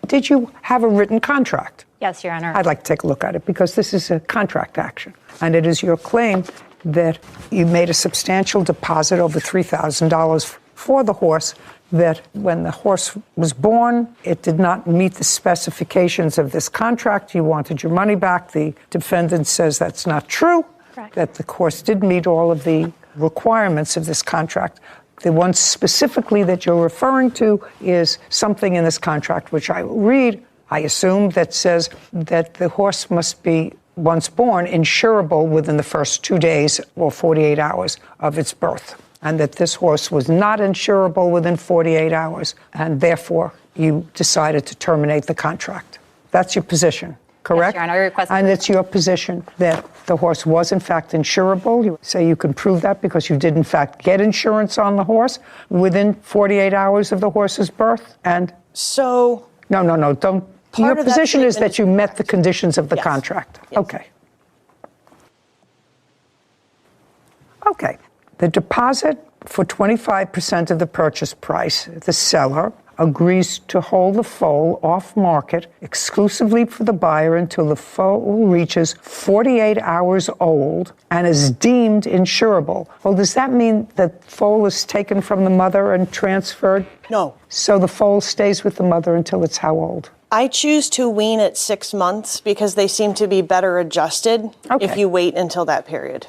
C: Did you have a written contract?
S: Yes, Your Honor.
C: I'd like to take a look at it because this is a contract action. And it is your claim that you made a substantial deposit, over $3,000, for the horse, that when the horse was born, it did not meet the specifications of this contract. You wanted your money back. The defendant says that's not true, correct, that the horse did meet all of the requirements of this contract. The one specifically that you're referring to is something in this contract, which I will read, I assume, that says that the horse must be, once born, insurable within the first 2 days or 48 hours of its birth, and that this horse was not insurable within 48 hours, and therefore you decided to terminate the contract. That's your position, correct?
S: Yes, Your Honor,
C: and it's your position that the horse was in fact insurable. You say you can prove that because you did in fact get insurance on the horse within 48 hours of the horse's birth? And
R: so...
C: No, don't. Your position is that you met the conditions of the contract.
R: Yes.
C: Okay. Okay. The deposit for 25% of the purchase price, the seller agrees to hold the foal off market exclusively for the buyer until the foal reaches 48 hours old and is deemed insurable. Well, does that mean that foal is taken from the mother and transferred?
R: No.
C: So the foal stays with the mother until it's how old?
R: I choose to wean at 6 months because they seem to be better adjusted if you wait until that period.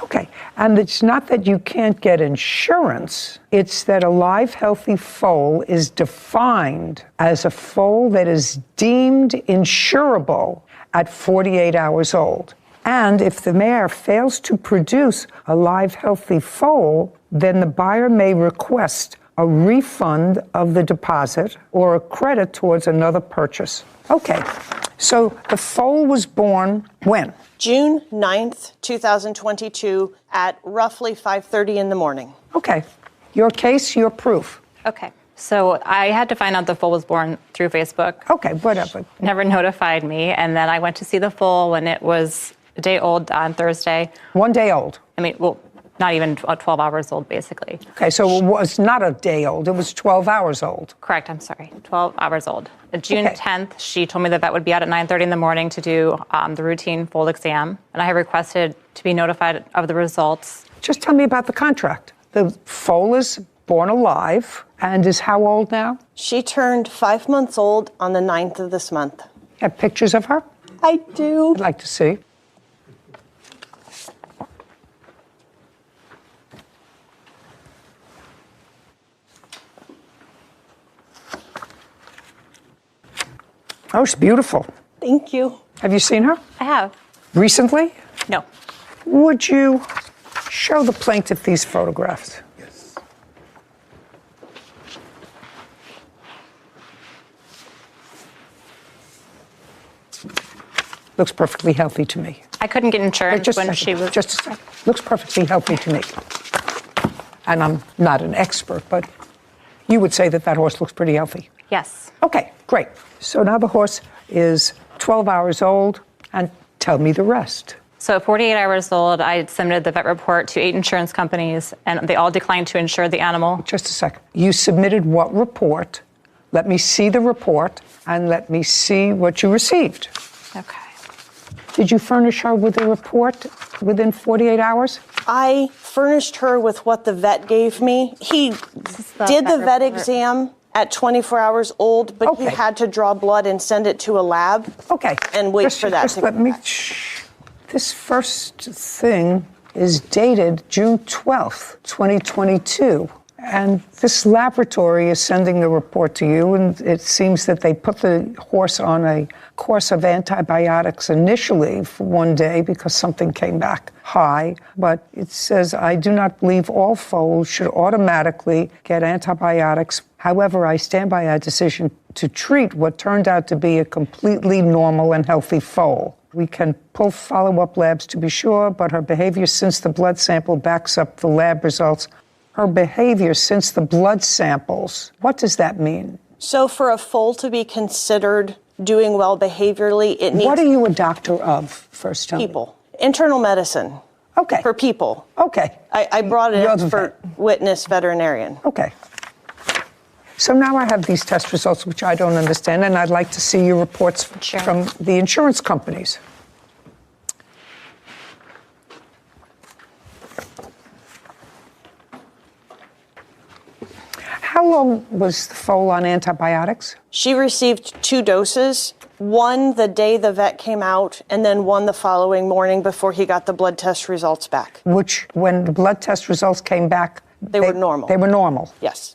C: Okay, and it's not that you can't get insurance, it's that a live, healthy foal is defined as a foal that is deemed insurable at 48 hours old. And if the mare fails to produce a live, healthy foal, then the buyer may request a refund of the deposit or a credit towards another purchase. Okay, so the foal was born when?
R: June 9th, 2022 at roughly 5:30 in the morning.
C: Okay, your case, your proof.
S: Okay, so I had to find out the foal was born through Facebook.
C: Okay, whatever.
S: Never notified me, and then I went to see the foal when it was a day old on Thursday.
C: 1 day old?
S: I mean, well, not even 12 hours old, basically.
C: Okay, so it was not a day old, it was 12 hours old.
S: Correct, I'm sorry, 12 hours old. June 10th, she told me that that would be out at 9:30 in the morning to do the routine foal exam, and I had requested to be notified of the results.
C: Just tell me about the contract. The foal is born alive and is how old now?
R: She turned 5 months old on the 9th of this month.
C: Have pictures of her?
R: I do.
C: I'd like to see. Oh, she's beautiful.
R: Thank you.
C: Have you seen her?
S: I have.
C: Recently?
S: No.
C: Would you show the plaintiff these photographs? Yes. Looks perfectly healthy to me.
S: I couldn't get insurance when she was...
C: Just a second. Looks perfectly healthy to me. And I'm not an expert, but you would say that that horse looks pretty healthy.
S: Yes.
C: Okay, great. So now the horse is 12 hours old, and tell me the rest.
S: So at 48 hours old, I submitted the vet report to 8 insurance companies, and they all declined to insure the animal.
C: Just a second. You submitted what report? Let me see the report, and let me see what you received.
S: Okay.
C: Did you furnish her with a report within 48 hours?
R: I furnished her with what the vet gave me. He did the vet exam at 24 hours old, but he had to draw blood and send it to a lab.
C: Okay.
R: And wait for that to
C: let me. This first thing is dated June 12th, 2022. And this laboratory is sending a report to you, and it seems that they put the horse on a course of antibiotics initially for one day because something came back high. But it says, I do not believe all foals should automatically get antibiotics. However, I stand by our decision to treat what turned out to be a completely normal and healthy foal. We can pull follow-up labs to be sure, but her behavior since the blood sample backs up the lab results. Her behavior since the blood samples, what does that mean?
R: So for a foal to be considered doing well behaviorally, it needs...
C: What are you a doctor of, first time?
R: People. Internal medicine.
C: Okay.
R: For people.
C: Okay.
R: I brought it in for witness veterinarian.
C: Okay. So now I have these test results, which I don't understand, and I'd like to see your reports from the insurance companies. How long was the foal on antibiotics?
R: She received 2 doses, one the day the vet came out, and then one the following morning before he got the blood test results back.
C: Which, when the blood test results came back,
R: they were normal.
C: They were normal?
R: Yes.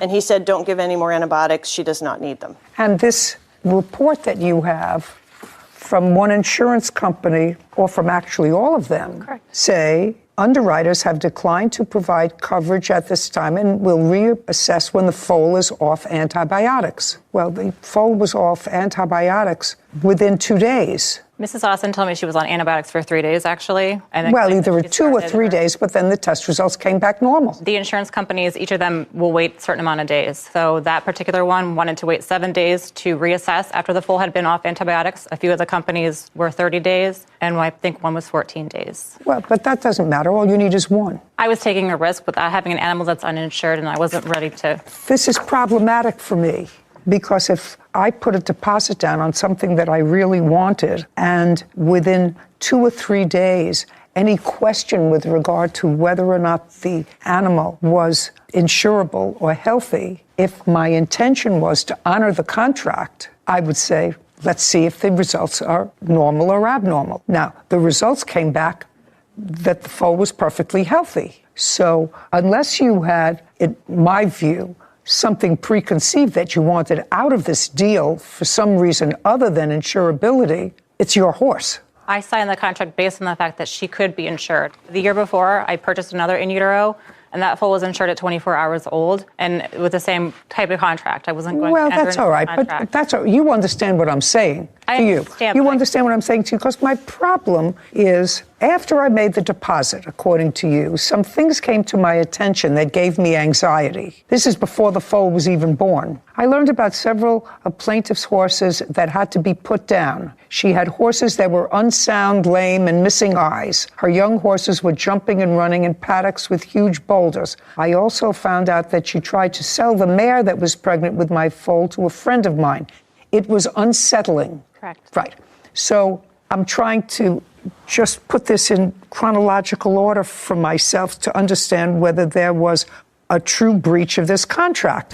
R: And he said, don't give any more antibiotics. She does not need them.
C: And this report that you have from one insurance company, or from actually all of them, say underwriters have declined to provide coverage at this time and will reassess when the foal is off antibiotics. Well, the foal was off antibiotics within 2 days.
S: Mrs. Austin told me she was on antibiotics for 3 days, actually. And
C: Well, either 2 or 3 days, but then the test results came back normal.
S: The insurance companies, each of them will wait a certain amount of days. So that particular one wanted to wait 7 days to reassess after the foal had been off antibiotics. A few of the companies were 30 days, and I think one was 14 days.
C: Well, but that doesn't matter. All you need is one.
S: I was taking a risk with having an animal that's uninsured, and I wasn't ready to...
C: This is problematic for me. Because if I put a deposit down on something that I really wanted, and within 2 or 3 days, any question with regard to whether or not the animal was insurable or healthy, if my intention was to honor the contract, I would say, let's see if the results are normal or abnormal. Now, the results came back that the foal was perfectly healthy. So unless you had, in my view, something preconceived that you wanted out of this deal for some reason other than insurability, it's your horse.
S: I signed the contract based on the fact that she could be insured. The year before, I purchased another in utero, and that foal was insured at 24 hours old, and with the same type of contract. I wasn't going to enter
C: Well, that's all right, but that's all, you understand what I'm saying to you. You understand what I'm saying to you, because my problem is, after I made the deposit, according to you, some things came to my attention that gave me anxiety. This is before the foal was even born. I learned about several of plaintiff's horses that had to be put down. She had horses that were unsound, lame, and missing eyes. Her young horses were jumping and running in paddocks with huge boulders. I also found out that she tried to sell the mare that was pregnant with my foal to a friend of mine. It was unsettling.
S: Correct.
C: Right. So I'm trying to just put this in chronological order for myself to understand whether there was a true breach of this contract.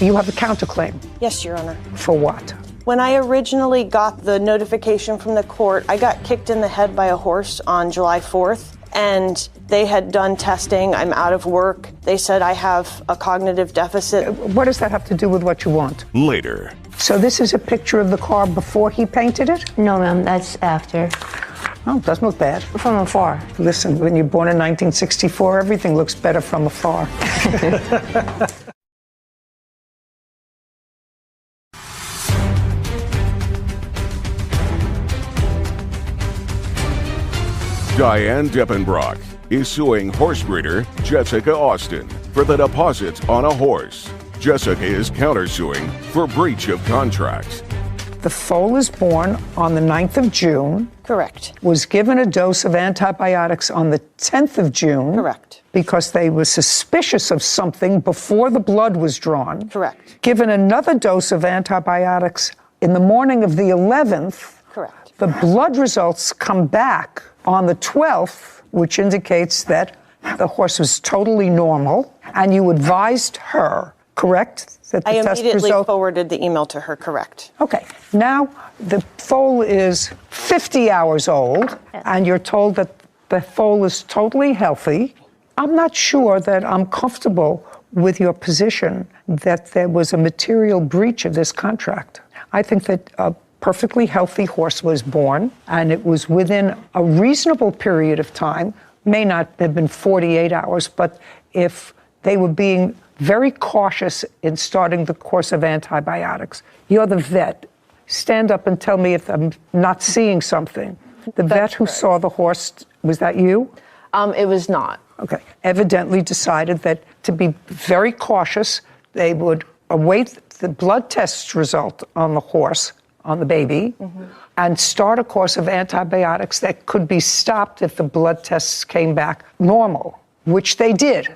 C: You have a counterclaim.
R: Yes, Your Honor.
C: For what?
R: When I originally got the notification from the court, I got kicked in the head by a horse on July 4th, and they had done testing. I'm out of work. They said I have a cognitive deficit.
C: What does that have to do with what you want?
B: Later.
C: So this is a picture of the car before he painted it?
G: No, ma'am, that's after.
C: Oh, doesn't look bad.
G: From afar.
C: Listen, when you're born in 1964, everything looks better from afar.
B: Diane Deppenbrock is suing horse breeder Jessica Austin for the deposit on a horse. Jessica is countersuing for breach of contract.
C: The foal is born on the 9th of June.
R: Correct.
C: Was given a dose of antibiotics on the 10th of June.
R: Correct.
C: Because they were suspicious of something before the blood was drawn.
R: Correct.
C: Given another dose of antibiotics in the morning of the 11th.
R: Correct.
C: The blood results come back on the 12th, which indicates that the horse was totally normal, and you advised her, correct? That the
R: I
C: test
R: immediately
C: result...
R: forwarded the email to her, correct.
C: Okay, now the foal is 50 hours old, and you're told that the foal is totally healthy, I'm not sure that I'm comfortable with your position that there was a material breach of this contract. I think that a perfectly healthy horse was born, and it was within a reasonable period of time, may not have been 48 hours, but if they were being very cautious in starting the course of antibiotics. You're the vet. Stand up and tell me if I'm not seeing something. The vet who saw the horse, was that you?
R: It was not.
C: Okay. Evidently decided that to be very cautious, they would await the blood test result on the horse, on the baby, and start a course of antibiotics that could be stopped if the blood tests came back normal, which they did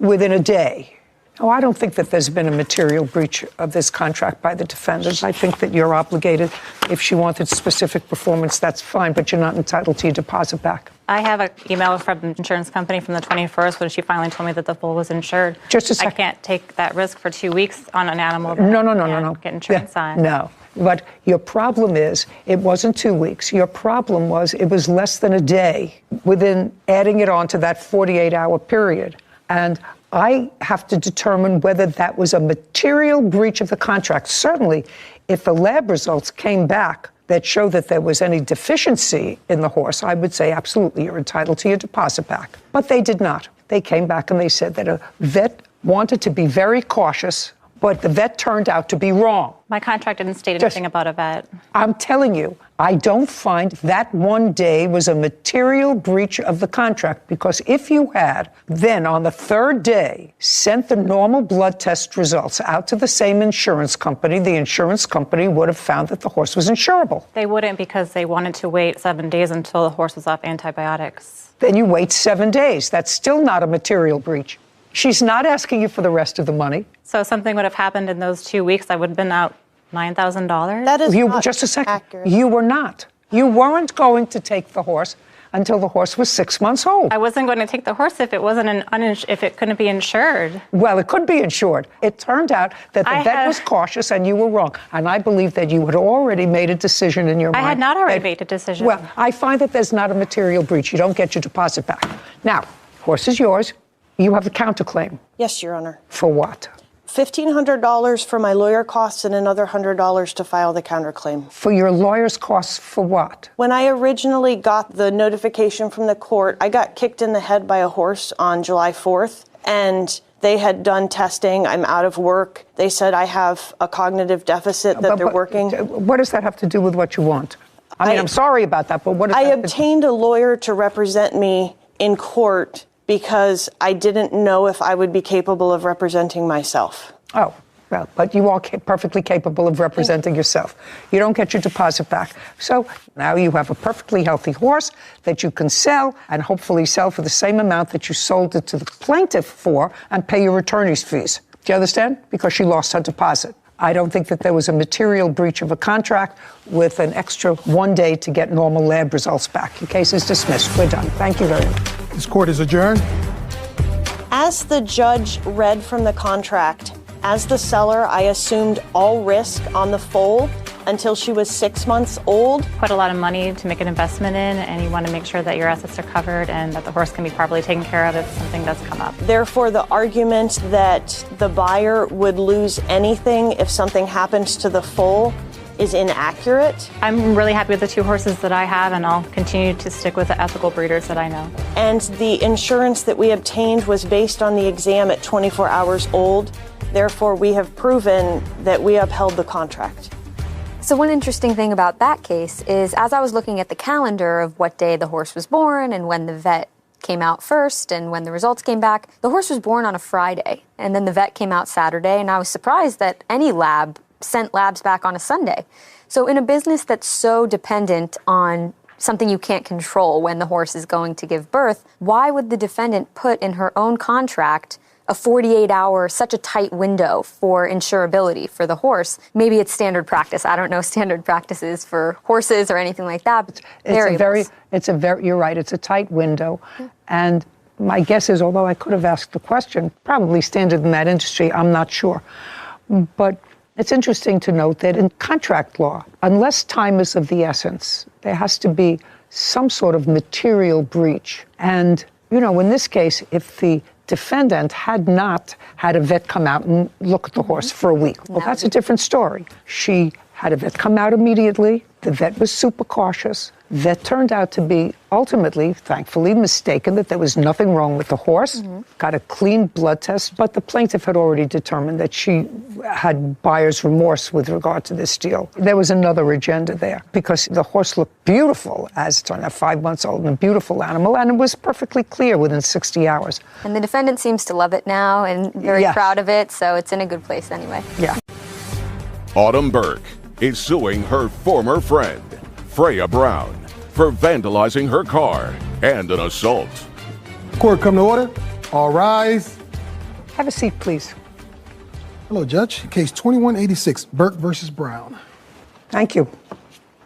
C: within a day. Oh, I don't think that there's been a material breach of this contract by the defendant. I think that you're obligated. If she wanted specific performance, that's fine, but you're not entitled to your deposit back.
S: I have an email from the insurance company from the 21st when she finally told me that the foal was insured.
C: Just a second.
S: I can't take that risk for 2 weeks on an animal.
C: No.
S: Get insurance signed.
C: No. But your problem is, it wasn't 2 weeks. Your problem was, it was less than a day within adding it on to that 48-hour period. And I have to determine whether that was a material breach of the contract. Certainly, if the lab results came back that show that there was any deficiency in the horse, I would say absolutely you're entitled to your deposit back. But they did not. They came back and they said that a vet wanted to be very cautious, but the vet turned out to be wrong.
S: My contract didn't state anything about a vet.
C: I'm telling you, I don't find that one day was a material breach of the contract, because if you had then on the third day sent the normal blood test results out to the same insurance company, the insurance company would have found that the horse was insurable.
S: They wouldn't, because they wanted to wait 7 days until the horse was off antibiotics.
C: Then you wait 7 days. That's still not a material breach. She's not asking you for the rest of the money.
S: So something would have happened in those 2 weeks. I would have been out $9,000.
R: That is not
C: just a second.
R: accurate.
C: You were not. You weren't going to take the horse until the horse was 6 months old.
S: I wasn't going to take the horse if it wasn't if it couldn't be insured.
C: Well, it could be insured. It turned out that the vet was cautious and you were wrong. And I believe that you had already made a decision in your mind.
S: I had not already made a decision.
C: Well, I find that there's not a material breach. You don't get your deposit back. Now, horse is yours. You have a counterclaim.
R: Yes, Your Honor.
C: For what?
R: $1,500 for my lawyer costs and another $100 to file the counterclaim.
C: For your lawyer's costs for what?
R: When I originally got the notification from the court, I got kicked in the head by a horse on July 4th, and they had done testing. I'm out of work. They said I have a cognitive deficit that they're working.
C: What does that have to do with what you want? I mean, I'm sorry about that, but what does
R: I
C: that
R: obtained a lawyer to represent me in court because I didn't know if I would be capable of representing myself.
C: Oh, well, but you are perfectly capable of representing yourself. You don't get your deposit back. So now you have a perfectly healthy horse that you can sell, and hopefully sell for the same amount that you sold it to the plaintiff for, and pay your attorney's fees. Do you understand? Because she lost her deposit. I don't think that there was a material breach of a contract with an extra 1 day to get normal lab results back. Your case is dismissed. We're done. Thank you very much.
A: This court is adjourned.
R: As the judge read from the contract, as the seller, I assumed all risk on the foal until she was 6 months old.
S: Put a lot of money to make an investment in, and you want to make sure that your assets are covered and that the horse can be properly taken care of if something does come up.
R: Therefore, the argument that the buyer would lose anything if something happens to the foal is inaccurate.
S: I'm really happy with the 2 horses that I have, and I'll continue to stick with the ethical breeders that I know.
R: And the insurance that we obtained was based on the exam at 24 hours old. Therefore, we have proven that we upheld the contract.
I: So one interesting thing about that case is, as I was looking at the calendar of what day the horse was born and when the vet came out first and when the results came back, the horse was born on a Friday, and then the vet came out Saturday, and I was surprised that any lab sent labs back on a Sunday. So in a business that's so dependent on something you can't control, when the horse is going to give birth, why would the defendant put in her own contract a 48-hour, such a tight window for insurability for the horse? Maybe it's standard practice. I don't know standard practices for horses or anything like that. But
C: you're right, it's a tight window. And my guess is, although I could have asked the question, probably standard in that industry, I'm not sure. But it's interesting to note that in contract law, unless time is of the essence, there has to be some sort of material breach. And You know, in this case, if the defendant had not had a vet come out and look at the horse for a week, well, that's a different story. She had a vet come out immediately. The vet was super cautious. Vet turned out to be ultimately, thankfully, mistaken that there was nothing wrong with the horse. Got a clean blood test, but the plaintiff had already determined that she had buyer's remorse with regard to this deal. There was another agenda there because the horse looked beautiful as it turned out, 5 months old, and a beautiful animal, and it was perfectly clear within 60 hours.
I: And the defendant seems to love it now and very proud of it, so it's in a good place anyway.
C: Yeah.
B: Autumn Burke is suing her former friend, Freya Brown, for vandalizing her car and an assault.
A: Court, come to order. All rise.
C: Have a seat, please.
A: Hello, Judge. Case 2186, Burke versus Brown.
C: Thank you.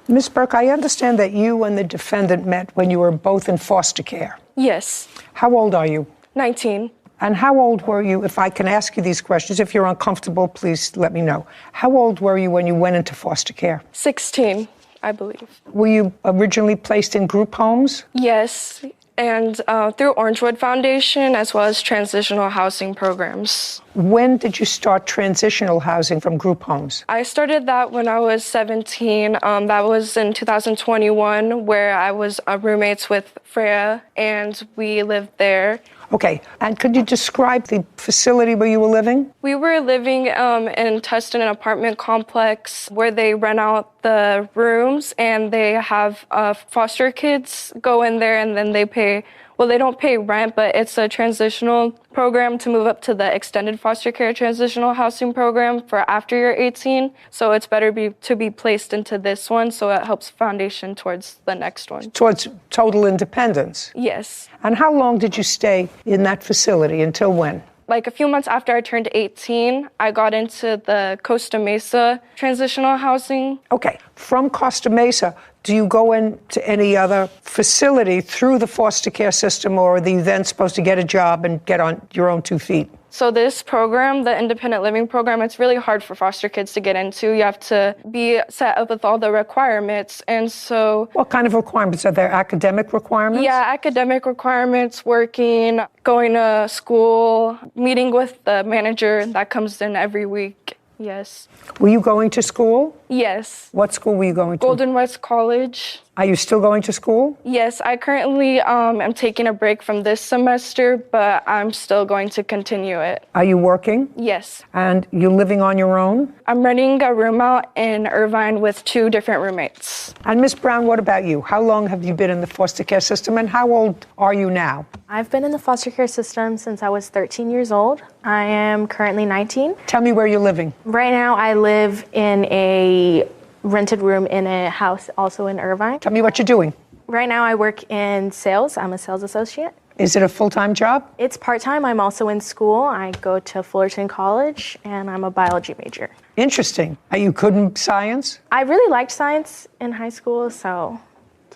C: Ms. Burke, I understand that you and the defendant met when you were both in foster care.
T: Yes.
C: How old are you?
T: 19.
C: And how old were you, if I can ask you these questions, if you're uncomfortable, please let me know. How old were you when you went into foster care?
T: 16, I believe.
C: Were you originally placed in group homes?
T: Yes, and through Orangewood Foundation, as well as transitional housing programs.
C: When did you start transitional housing from group homes?
T: I started that when I was 17. That was in 2021, where I was roommates with Freya, and we lived there.
C: Okay, and could you describe the facility where you were living?
T: We were living in Tustin, an apartment complex where they rent out the rooms and they have foster kids go in there and then they pay, well, they don't pay rent, but it's a transitional program to move up to the extended foster care transitional housing program for after you're 18. So it's better to be placed into this one so it helps foundation towards the next one.
C: Towards total independence?
T: Yes.
C: And how long did you stay in that facility? Until when?
T: Like a few months after I turned 18, I got into the Costa Mesa transitional housing.
C: Okay. From Costa Mesa, do you go into any other facility through the foster care system, or are you then supposed to get a job and get on your own 2 feet?
T: So this program, the independent living program, it's really hard for foster kids to get into. You have to be set up with all the requirements. And so...
C: What kind of requirements? Are there academic requirements?
T: Yeah, academic requirements, working, going to school, meeting with the manager that comes in every week. Yes.
C: Were you going to school?
T: Yes.
C: What school were you going to?
T: Golden West College.
C: Are you still going to school?
T: Yes, I currently am taking a break from this semester, but I'm still going to continue it.
C: Are you working?
T: Yes.
C: And you're living on your own?
T: I'm renting a room out in Irvine with 2 different roommates.
C: And Miss Brown, what about you? How long have you been in the foster care system, and how old are you now?
U: I've been in the foster care system since I was 13 years old. I am currently 19.
C: Tell me where you're living.
U: Right now, I live in a rented room in a house also in Irvine.
C: Tell me what you're doing.
U: Right now, I work in sales. I'm a sales associate.
C: Is it a full-time job?
U: It's part-time. I'm also in school. I go to Fullerton College, and I'm a biology major.
C: Interesting. Are you good in science?
U: I really liked science in high school, so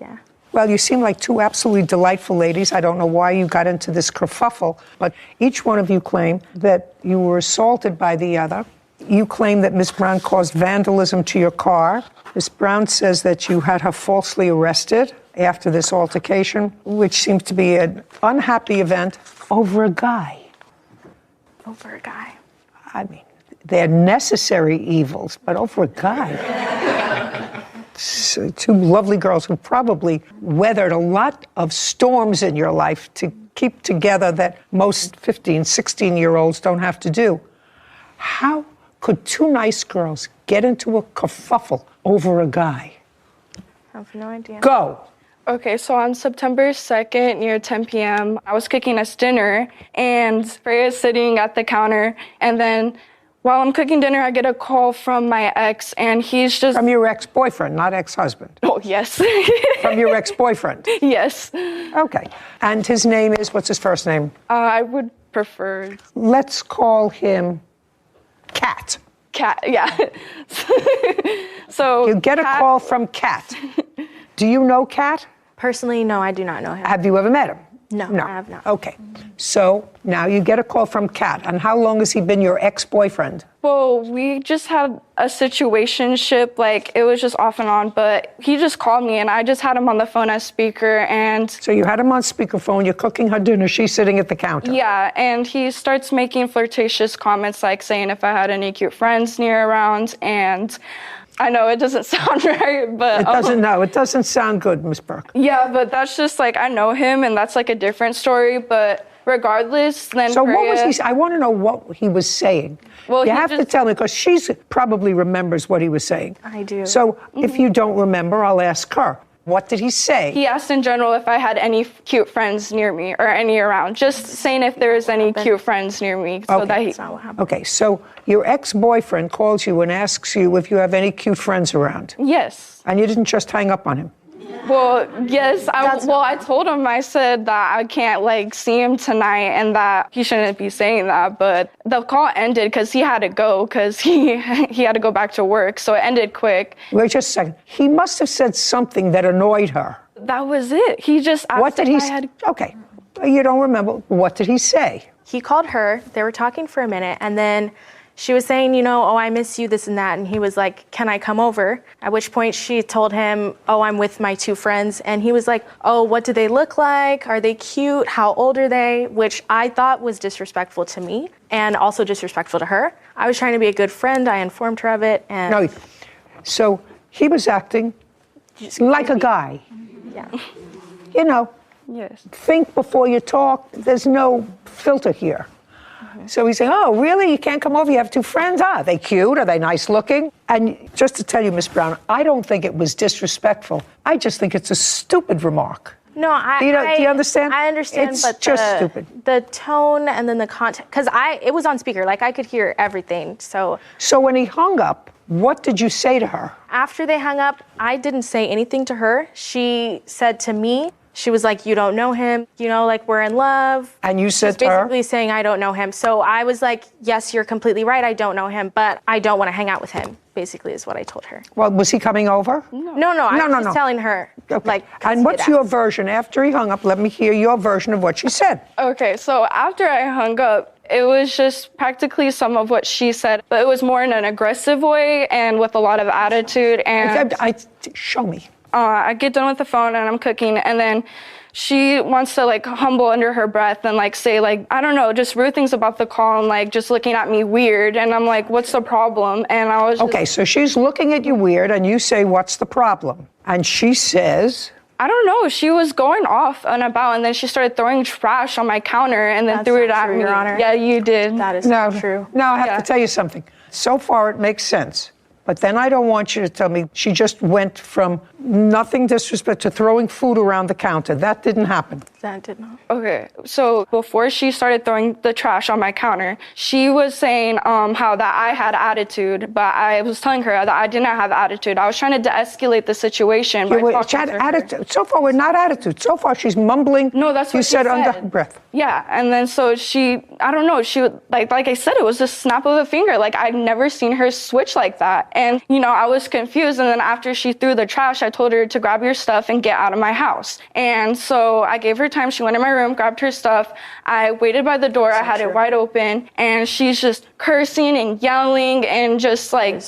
U: yeah.
C: Well, you seem like 2 absolutely delightful ladies. I don't know why you got into this kerfuffle, but each one of you claim that you were assaulted by the other. You claim that Ms. Brown caused vandalism to your car. Ms. Brown says that you had her falsely arrested after this altercation, which seems to be an unhappy event over a guy.
U: Over a guy.
C: I mean, they're necessary evils, but over a guy. 2 lovely girls who probably weathered a lot of storms in your life to keep together that most 15, 16-year-olds don't have to do. How could 2 nice girls get into a kerfuffle over a guy?
T: I have no idea.
C: Go.
T: Okay, so on September 2nd, near 10 p.m., I was cooking us dinner, and Freya's sitting at the counter, and then while I'm cooking dinner, I get a call from my ex, and he's just...
C: From your ex-boyfriend, not ex-husband.
T: Oh, yes.
C: From your ex-boyfriend?
T: Yes.
C: Okay. And his name is, what's his first name?
T: I would prefer...
C: Let's call him Cat.
T: Cat, yeah. So
C: you get a call from Cat. Do you know Cat?
U: Personally, no, I do not know him.
C: Have you ever met him?
U: No, I have not.
C: Okay. So now you get a call from Kat. And how long has he been your ex-boyfriend?
T: Well, we just had a situationship, like it was just off and on, but he just called me and I just had him on the phone as speaker and...
C: So you had him on speakerphone, you're cooking her dinner, she's sitting at the counter.
T: Yeah, and he starts making flirtatious comments like saying if I had any cute friends near around, and I know it doesn't sound right, but...
C: It doesn't sound good, Miss Burke.
T: Yeah, but that's just like, I know him and that's like a different story, but regardless, then
C: So what was he... I want to know what he was saying.
T: Well,
C: you have to tell me, because she probably remembers what he was saying.
T: I do.
C: So if you don't remember, I'll ask her. What did he say?
T: He asked in general if I had any cute friends near me or any around. Just saying if there was any cute friends near me. So that he...
C: Okay, so your ex-boyfriend calls you and asks you if you have any cute friends around.
T: Yes.
C: And you didn't just hang up on him.
T: Well, yes. I told him, I said that I can't like see him tonight and that he shouldn't be saying that. But the call ended because he had to go because he had to go back to work. So it ended quick.
C: Wait just a second. He must have said something that annoyed her.
T: That was it. He just asked
C: What did he say? Okay. You don't remember. What did he say?
U: He called her. They were talking for a minute, and then she was saying, you know, oh, I miss you, this and that. And he was like, can I come over? At which point she told him, oh, I'm with my two friends. And he was like, oh, what do they look like? Are they cute? How old are they? Which I thought was disrespectful to me and also disrespectful to her. I was trying to be a good friend. I informed her of it. And
C: No. So he was acting like a guy.
U: Yeah.
C: You know,
T: yes.
C: Think before you talk. There's no filter here. So he's saying, oh, really? You can't come over? You have two friends? Are they cute? Are they nice looking? And just to tell you, Miss Brown, I don't think it was disrespectful. I just think it's a stupid remark.
U: No,
C: Do you understand?
U: I understand,
C: it's
U: but
C: just stupid.
U: The tone and then the content, because it was on speaker, like I could hear everything. So
C: when he hung up, what did you say to her?
U: After they hung up, I didn't say anything to her. She said to me, she was like, you don't know him, you know, like we're in love.
C: And you said
U: to her?
C: Basically
U: saying, I don't know him. So I was like, yes, you're completely right. I don't know him, but I don't want to hang out with him, basically is what I told her.
C: Well, was he coming over?
U: No, I was just telling her.
C: Okay.
U: Like,
C: and what's your version? After he hung up, let me hear your version of what she said.
T: Okay, so after I hung up, it was just practically some of what she said, but it was more in an aggressive way and with a lot of attitude. And
C: show me.
T: I get done with the phone and I'm cooking, and then she wants to like humble under her breath and like say like, I don't know, just rude things about the call and like just looking at me weird. And I'm like, what's the problem? And I was
C: Okay, so she's looking at you weird and you say, what's the problem? And she says...
T: I don't know. She was going off and about, and then she started throwing trash on my counter and then threw it at me.
U: Your Honor.
T: Yeah, you did.
U: That is not true.
C: No, I have to tell you something. So far, it makes sense. But then I don't want you to tell me she just went from nothing disrespect to throwing food around the counter. That didn't happen.
T: That did not. Okay, so before she started throwing the trash on my counter, she was saying how that I had attitude, but I was telling her that I did not have attitude. I was trying to de-escalate the situation.
C: She had attitude. So far, we're not attitude. So far, she's mumbling.
T: No, that's what
C: you
T: she
C: said under her breath.
T: Yeah, and then so she, I don't know, she would, like I said, it was a snap of a finger. Like, I'd never seen her switch like that. And, you know, I was confused. And then after she threw the trash, I told her to grab your stuff and get out of my house. And so I gave her time. She went in my room, grabbed her stuff. I waited by the door. I had it wide open. And she's just cursing and yelling and just like,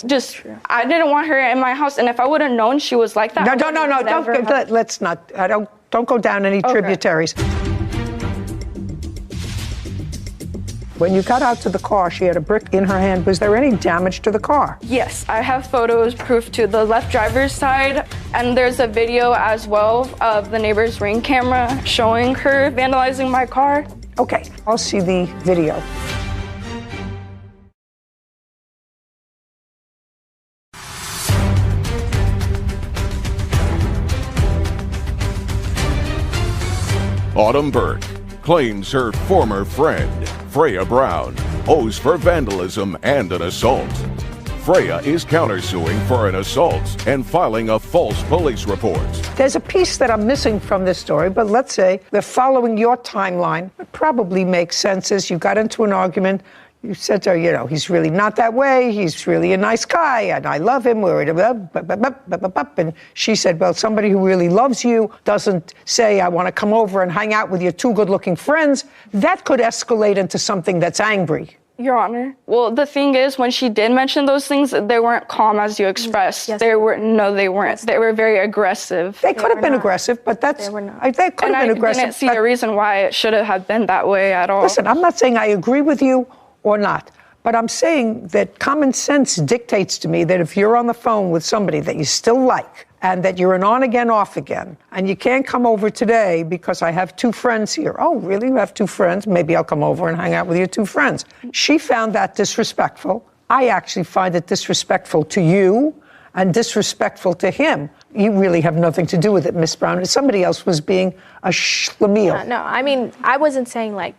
T: I didn't want her in my house. And if I would have known she was like that.
C: No, let's not. Don't go down any tributaries. When you got out to the car, she had a brick in her hand. Was there any damage to the car?
T: Yes, I have photos, proof to the left driver's side, and there's a video as well of the neighbor's Ring camera showing her vandalizing my car.
C: Okay, I'll see the video.
B: Autumn Burke claims her former friend, Freya Brown, owes for vandalism and an assault. Freya is countersuing for an assault and filing a false police report.
C: There's a piece that I'm missing from this story, but let's say they're following your timeline. It probably makes sense as you got into an argument, You said to her, he's really not that way. He's really a nice guy, and I love him. And she said, well, somebody who really loves you doesn't say, I want to come over and hang out with your two good-looking friends. That could escalate into something that's angry.
T: Your Honor. Well, the thing is, when she did mention those things, they weren't calm as you expressed. Yes. They weren't. Yes. They were very aggressive.
C: They could have been aggressive, but they could have been aggressive.
T: I didn't see a reason why it should have been that way at all.
C: Listen, I'm not saying I agree with you or not, but I'm saying that common sense dictates to me that if you're on the phone with somebody that you still like and that you're an on again, off again, and you can't come over today because I have two friends here. Oh, really? You have two friends? Maybe I'll come over and hang out with your two friends. She found that disrespectful. I actually find it disrespectful to you and disrespectful to him. You really have nothing to do with it, Miss Brown. Somebody else was being a schlemiel.
U: No, I mean, I wasn't saying like...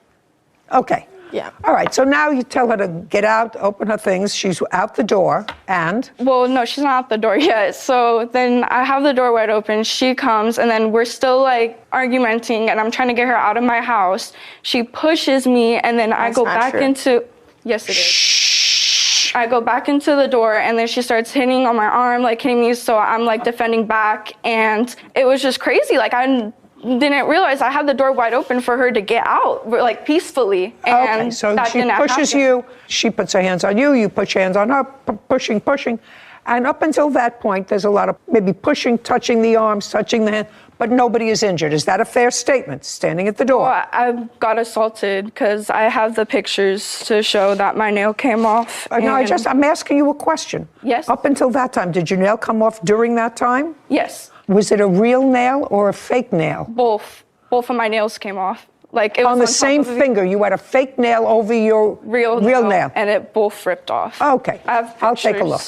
C: Okay.
U: Yeah.
C: All right, so now you tell her to get out, open her things. She's out the door, and?
T: Well, no, she's not out the door yet. So then I have the door wide open. She comes, and then we're still, argumenting, and I'm trying to get her out of my house. She pushes me, and then I go back into... Yes, it is. I go back into the door, and then she starts hitting on my arm, hitting me, so I'm, defending back, and it was just crazy. I didn't realize I had the door wide open for her to get out, peacefully. And
C: okay, so she pushes you, she puts her hands on you, you put your hands on her, pushing. And up until that point, there's a lot of maybe pushing, touching the arms, touching the hand, but nobody is injured. Is that a fair statement, standing at the door?
T: Well, I got assaulted because I have the pictures to show that my nail came off.
C: No, I'm asking you a question.
T: Yes.
C: Up until that time, did your nail come off during that time?
T: Yes.
C: Was it a real nail or a fake nail?
T: Both. Both of my nails came off. It was
C: on the same finger, you had a fake nail over your real nail.
T: And it both ripped off.
C: Okay. I'll take a look.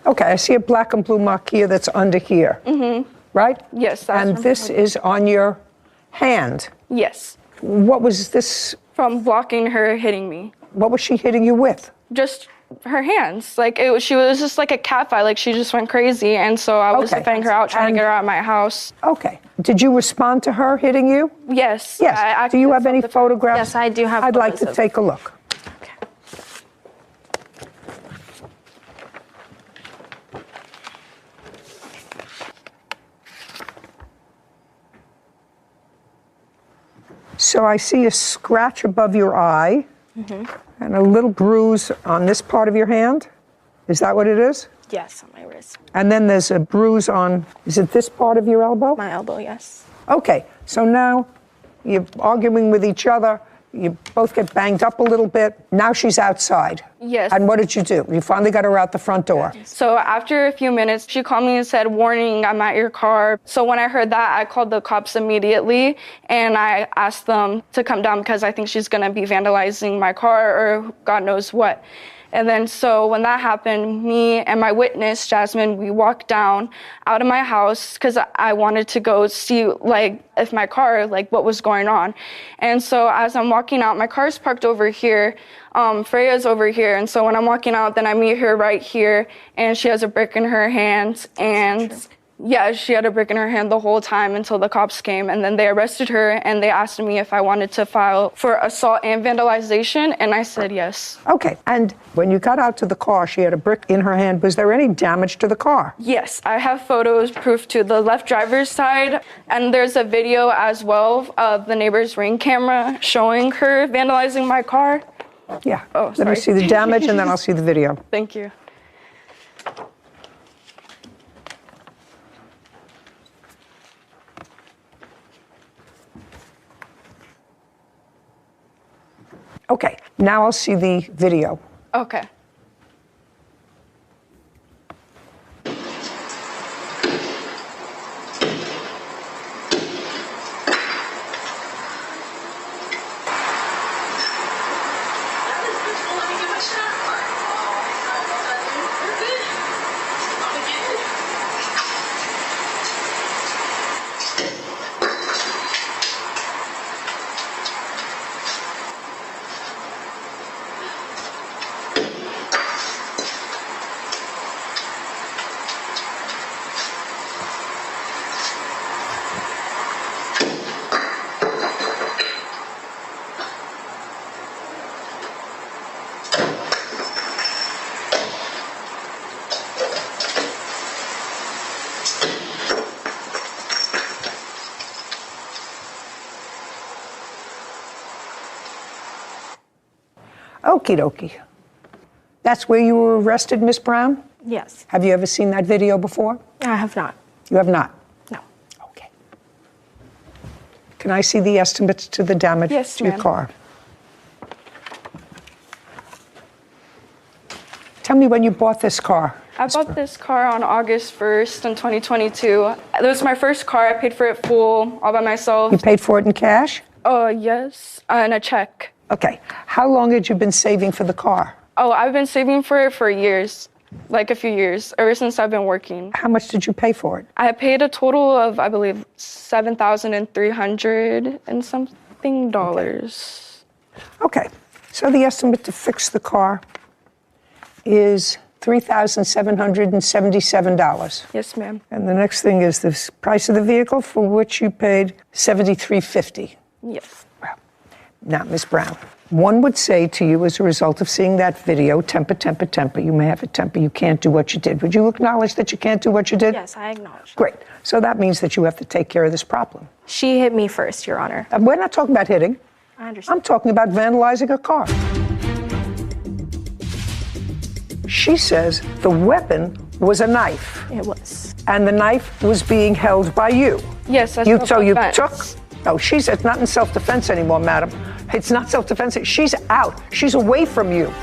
C: Okay, I see a black and blue mark here that's under here. Mm-hmm. Right?
T: Yes.
C: And this is on your hand.
T: Yes.
C: What was this?
T: From blocking her hitting me.
C: What was she hitting you with?
T: Just her hands. She was just like a cat fight. She just went crazy. And so I was defending her out, trying to get her out of my house.
C: Okay. Did you respond to her hitting you?
T: Yes.
C: Yes. Do you have any photographs?
U: Yes, I do have
C: I'd like to take a look. So I see a scratch above your eye and a little bruise on this part of your hand. Is that what it is?
U: Yes, on my wrist.
C: And then there's a bruise on, is it this part of your elbow?
U: My elbow, yes.
C: Okay, so now you're arguing with each other. You both get banged up a little bit. Now she's outside.
T: Yes.
C: And what did you do? You finally got her out the front door.
T: So after a few minutes, she called me and said, "Warning, I'm at your car." So when I heard that, I called the cops immediately, and I asked them to come down because I think she's going to be vandalizing my car or God knows what. And then so when that happened, me and my witness, Jasmine, we walked down out of my house because I wanted to go see if my car, what was going on. And so as I'm walking out, my car's parked over here. Freya's over here. And so when I'm walking out, then I meet her right here, and she has a brick in her hand. And yeah, she had a brick in her hand the whole time until the cops came, and then they arrested her, and they asked me if I wanted to file for assault and vandalization, and I said yes.
C: Okay, and when you got out to the car, she had a brick in her hand. Was there any damage to the car?
T: Yes, I have photos, proof to the left driver's side, and there's a video as well of the neighbor's Ring camera showing her vandalizing my car.
C: Yeah,
T: oh,
C: let me see the damage, and then I'll see the video.
T: Thank you.
C: Okay, now I'll see the video.
T: Okay.
C: Okie dokie. That's where you were arrested, Miss Brown?
U: Yes.
C: Have you ever seen that video before?
U: I have not.
C: You have not?
U: No.
C: Okay. Can I see the estimates to the damage to your
T: ma'am.
C: car? Tell me when you bought this car.
T: I bought this car on August 1st in 2022. It was my first car. I paid for it full, all by myself.
C: You paid for it in cash?
T: Yes, and a check.
C: Okay. How long had you been saving for the car?
T: Oh, I've been saving for it for years, like a few years, ever since I've been working.
C: How much did you pay for it?
T: I paid a total of, I believe, $7,300 and something dollars.
C: Okay. So the estimate to fix the car is $3,777.
T: Yes, ma'am.
C: And the next thing is the price of the vehicle, for which you paid $73.50.
T: Yes.
C: Now, Ms. Brown, one would say to you as a result of seeing that video, temper, temper, temper, you may have a temper, you can't do what you did. Would you acknowledge that you can't do what you did?
U: Yes, I acknowledge.
C: Great. So that means that you have to take care of this problem.
U: She hit me first, Your Honor.
C: And we're not talking about hitting.
U: I understand.
C: I'm talking about vandalizing a car. She says the weapon was a knife.
U: It was.
C: And the knife was being held by you.
T: Yes, that's
C: So you
T: self-defense.
C: took. No, she said it's not in self-defense anymore, madam. It's not self-defense. She's out. She's away from you.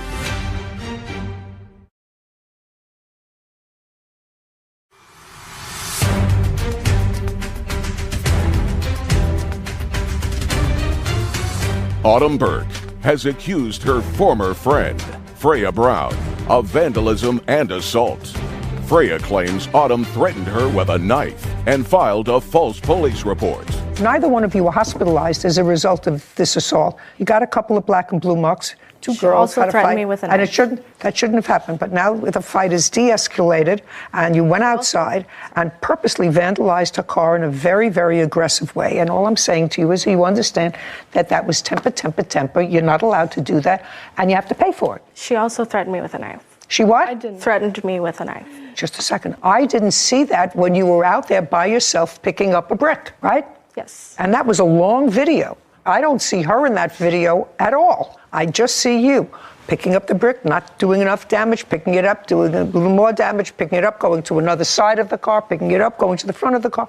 B: Autumn Burke has accused her former friend, Freya Brown, of vandalism and assault. Freya claims Autumn threatened her with a knife and filed a false police report.
C: Neither one of you were hospitalized as a result of this assault. You got a couple of black and blue marks. Two
U: She
C: girls
U: also
C: had a
U: threatened
C: fight,
U: me with a
C: and
U: knife.
C: that shouldn't have happened. But now the fight is de-escalated, and you went outside and purposely vandalized her car in a very, very aggressive way. And all I'm saying to you is, you understand that that was temper, temper, temper. You're not allowed to do that, and you have to pay for it.
U: She also threatened me with a knife.
C: She what?
T: I didn't.
U: Threatened me with a knife.
C: Just a second. I didn't see that when you were out there by yourself picking up a brick, right?
U: Yes.
C: And that was a long video. I don't see her in that video at all. I just see you picking up the brick, not doing enough damage, picking it up, doing a little more damage, picking it up, going to another side of the car, picking it up, going to the front of the car.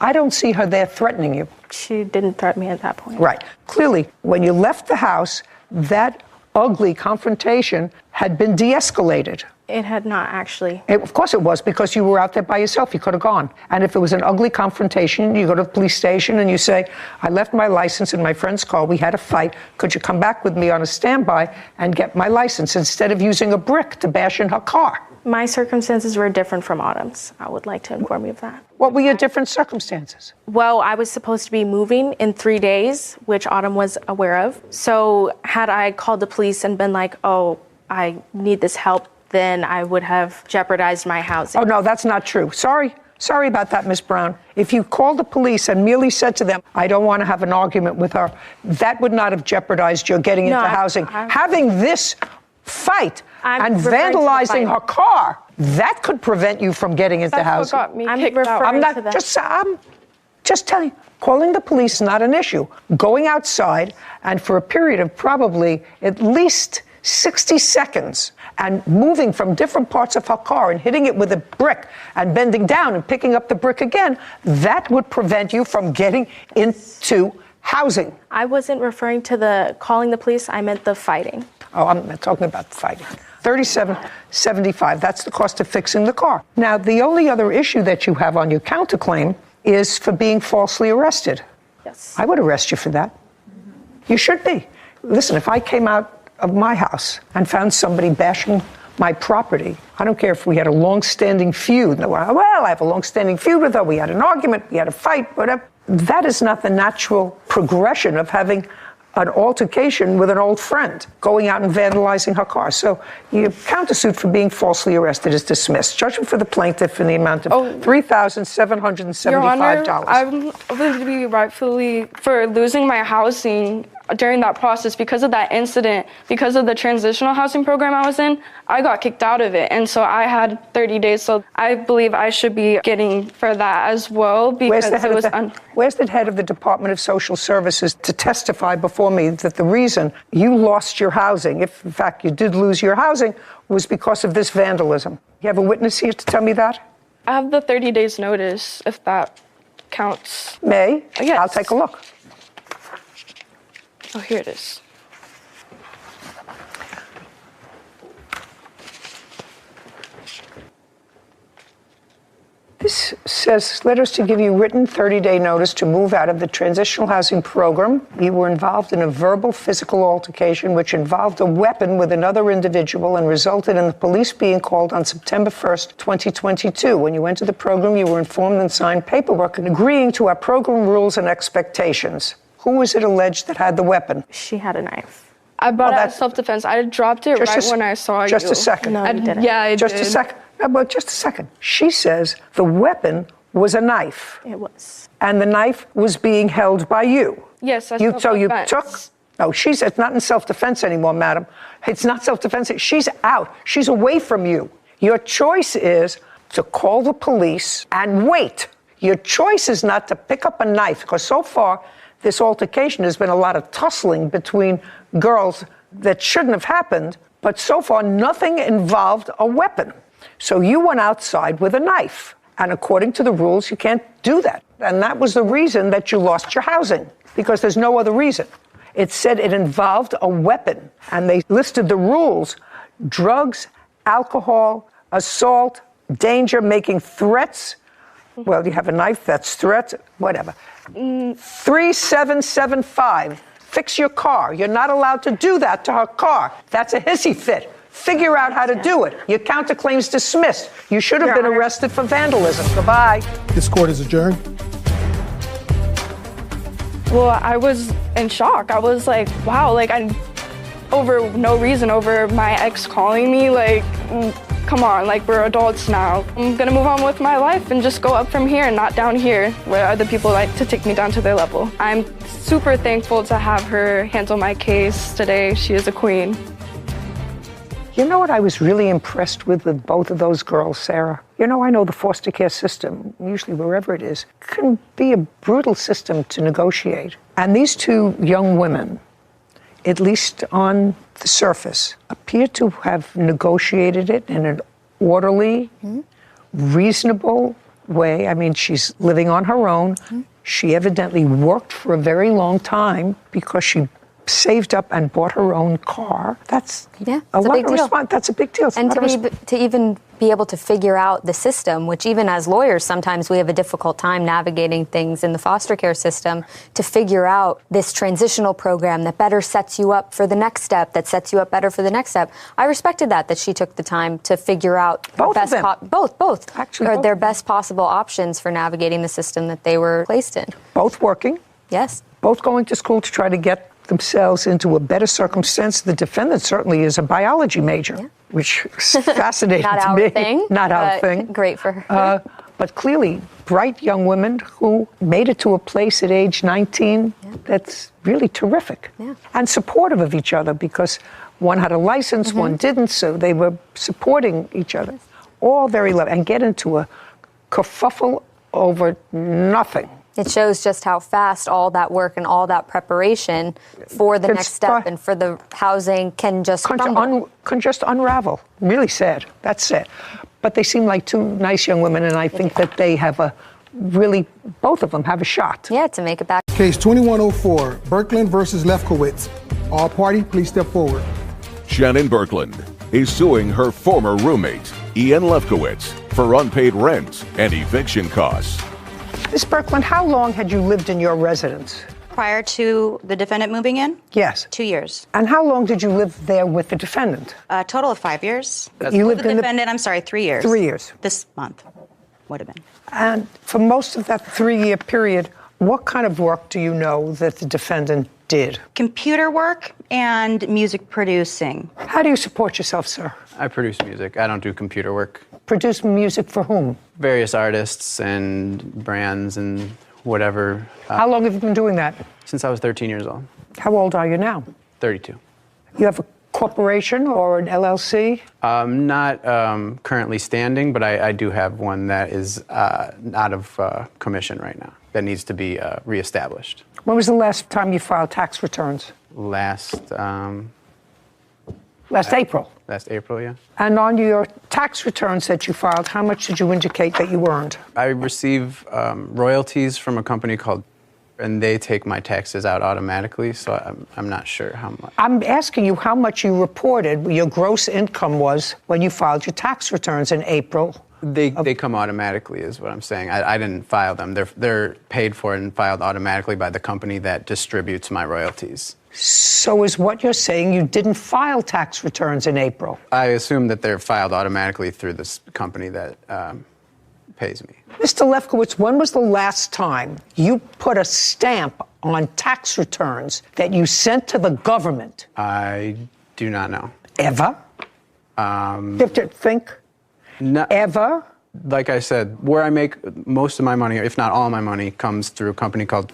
C: I don't see her there threatening you.
U: She didn't threaten me at that point.
C: Right. Clearly, when you left the house, that ugly confrontation had been de-escalated.
U: It had not actually.
C: Of course it was, because you were out there by yourself. You could have gone. And if it was an ugly confrontation, you go to the police station and you say, I left my license in my friend's car. We had a fight. Could you come back with me on a standby and get my license instead of using a brick to bash in her car?
U: My circumstances were different from Autumn's. I would like to inform you of that.
C: What were your different circumstances?
U: Well, I was supposed to be moving in 3 days, which Autumn was aware of. So had I called the police and been like, oh, I need this help, then I would have jeopardized my housing.
C: Oh, no, that's not true. Sorry about that, Miss Brown. If you called the police and merely said to them, I don't want to have an argument with her, that would not have jeopardized your getting into housing. Having this fight and vandalizing her car, that could prevent you from getting into housing.
T: That's what got me kicked out.
C: I'm just telling you, calling the police is not an issue. Going outside and for a period of probably at least 60 seconds and moving from different parts of her car and hitting it with a brick and bending down and picking up the brick again, that would prevent you from getting into housing.
U: I wasn't referring to the calling the police, I meant the fighting.
C: Oh, I'm not talking about the fighting. $37.75, that's the cost of fixing the car. Now, the only other issue that you have on your counterclaim is for being falsely arrested.
U: Yes.
C: I would arrest you for that. You should be. Listen, if I came out of my house and found somebody bashing my property, I don't care if we had a long-standing feud. Well, I have a long-standing feud with her. We had an argument. We had a fight, whatever. That is not the natural progression of having an altercation with an old friend, going out and vandalizing her car. So your countersuit for being falsely arrested is dismissed. Judgment for the plaintiff in the amount of $3,775.
T: Your Honor, I'm going to be rightfully, for losing my housing, during that process, because of that incident, because of the transitional housing program I was in, I got kicked out of it. And so I had 30 days. So I believe I should be getting for that as well, because
C: where's the head of the Department of Social Services to testify before me that the reason you lost your housing, if in fact you did lose your housing, was because of this vandalism? You have a witness here to tell me that?
T: I have the 30 days notice, if that counts.
C: May?
T: Yes.
C: I'll take a look.
T: Oh, here it is.
C: This says, letters to give you written 30-day notice to move out of the transitional housing program. You were involved in a verbal physical altercation which involved a weapon with another individual and resulted in the police being called on September 1st, 2022. When you entered the program, you were informed and signed paperwork agreeing to our program rules and expectations. Who was it alleged that had the weapon?
T: She had a knife. I brought it out of self-defense. I dropped it right when I saw you.
C: Just a second.
T: No, you didn't. Yeah, I did.
C: Just a second. Well, just a second. She says the weapon was a knife.
T: It was.
C: And the knife was being held by you.
T: Yes, that's
C: So you
T: self-defense.
C: took... No, it's not in self-defense anymore, madam. It's not self-defense. She's out. She's away from you. Your choice is to call the police and wait. Your choice is not to pick up a knife, because so far this altercation has been a lot of tussling between girls that shouldn't have happened, but so far nothing involved a weapon. So you went outside with a knife, and according to the rules, you can't do that. And that was the reason that you lost your housing, because there's no other reason. It said it involved a weapon, and they listed the rules: drugs, alcohol, assault, danger, making threats. Well, you have a knife, that's threats, whatever. 3775, fix your car. You're not allowed to do that to her car. That's a hissy fit. Figure out how to do it. Your counterclaim's dismissed. You should have been arrested for vandalism. Goodbye.
A: This court is adjourned.
T: Well, I was in shock. I was like, wow, over no reason, over my ex calling me, come on, we're adults now. I'm gonna move on with my life and just go up from here and not down here where other people like to take me down to their level. I'm super thankful to have her handle my case today. She is a queen.
C: You know what I was really impressed with both of those girls, Sarah? I know the foster care system, usually wherever it is, can be a brutal system to negotiate. And these two young women, at least on the surface, appear to have negotiated it in an orderly, reasonable way. I mean, she's living on her own. She evidently worked for a very long time because she saved up and bought her own car. That's a lot of response. That's a big deal.
L: And to even be able to figure out the system, which even as lawyers, sometimes we have a difficult time navigating things in the foster care system, to figure out this transitional program that better sets you up for the next step, that sets you up better for the next step. I respected that she took the time to figure out
C: both
L: their best possible options for navigating the system that they were placed in.
C: Both working.
L: Yes.
C: Both going to school to try to get themselves into a better circumstance. The defendant certainly is a biology major, which is fascinating
L: Not
C: to
L: our
C: me.
L: thing.
C: Not our thing.
L: Great for her.
C: But clearly, bright young women who made it to a place at age 19 that's really terrific. And supportive of each other, because one had a license, one didn't, so they were supporting each other. All very lovely. And get into a kerfuffle over nothing.
L: It shows just how fast all that work and all that preparation for the next step and for the housing can just
C: unravel. Really sad. That's sad. But they seem like two nice young women, and I think that they have both of them have a shot.
L: Yeah, to make it back.
A: Case 2104, Birkeland versus Lefkowitz. All party, please step forward.
B: Shannon Birkeland is suing her former roommate, Ian Lefkowitz, for unpaid rent and eviction costs.
C: Ms. Birkeland, how long had you lived in your residence?
D: Prior to the defendant moving in?
C: Yes.
D: 2 years.
C: And how long did you live there with the defendant?
D: A total of 5 years.
C: You lived
D: with the
C: in
D: defendant, I'm sorry, 3 years.
C: 3 years.
D: This month would have been.
C: And for most of that 3-year period, what kind of work do you know that the defendant did?
D: Computer work and music producing.
C: How do you support yourself, sir?
V: I produce music. I don't do computer work.
C: Produce music for whom?
V: Various artists and brands and whatever.
C: How long have you been doing that?
V: Since I was 13 years old.
C: How old are you now?
V: 32.
C: You have a corporation or an LLC?
V: Not currently standing, but I do have one that is out of commission right now that needs to be reestablished.
C: When was the last time you filed tax returns?
V: Last
C: April.
V: Last April, yeah.
C: And on your tax returns that you filed, how much did you indicate that you earned?
V: I receive royalties from a company called, and they take my taxes out automatically, so I'm not sure how much.
C: I'm asking you how much you reported your gross income was when you filed your tax returns in April.
V: They come automatically, is what I'm saying. I didn't file them. They're paid for and filed automatically by the company that distributes my royalties.
C: So is what you're saying you didn't file tax returns in April?
V: I assume that they're filed automatically through this company that pays me.
C: Mr. Lefkowitz, when was the last time you put a stamp on tax returns that you sent to the government?
V: I do not know.
C: Ever? You have to think.
V: No,
C: ever?
V: Like I said, where I make most of my money, if not all my money, comes through a company called,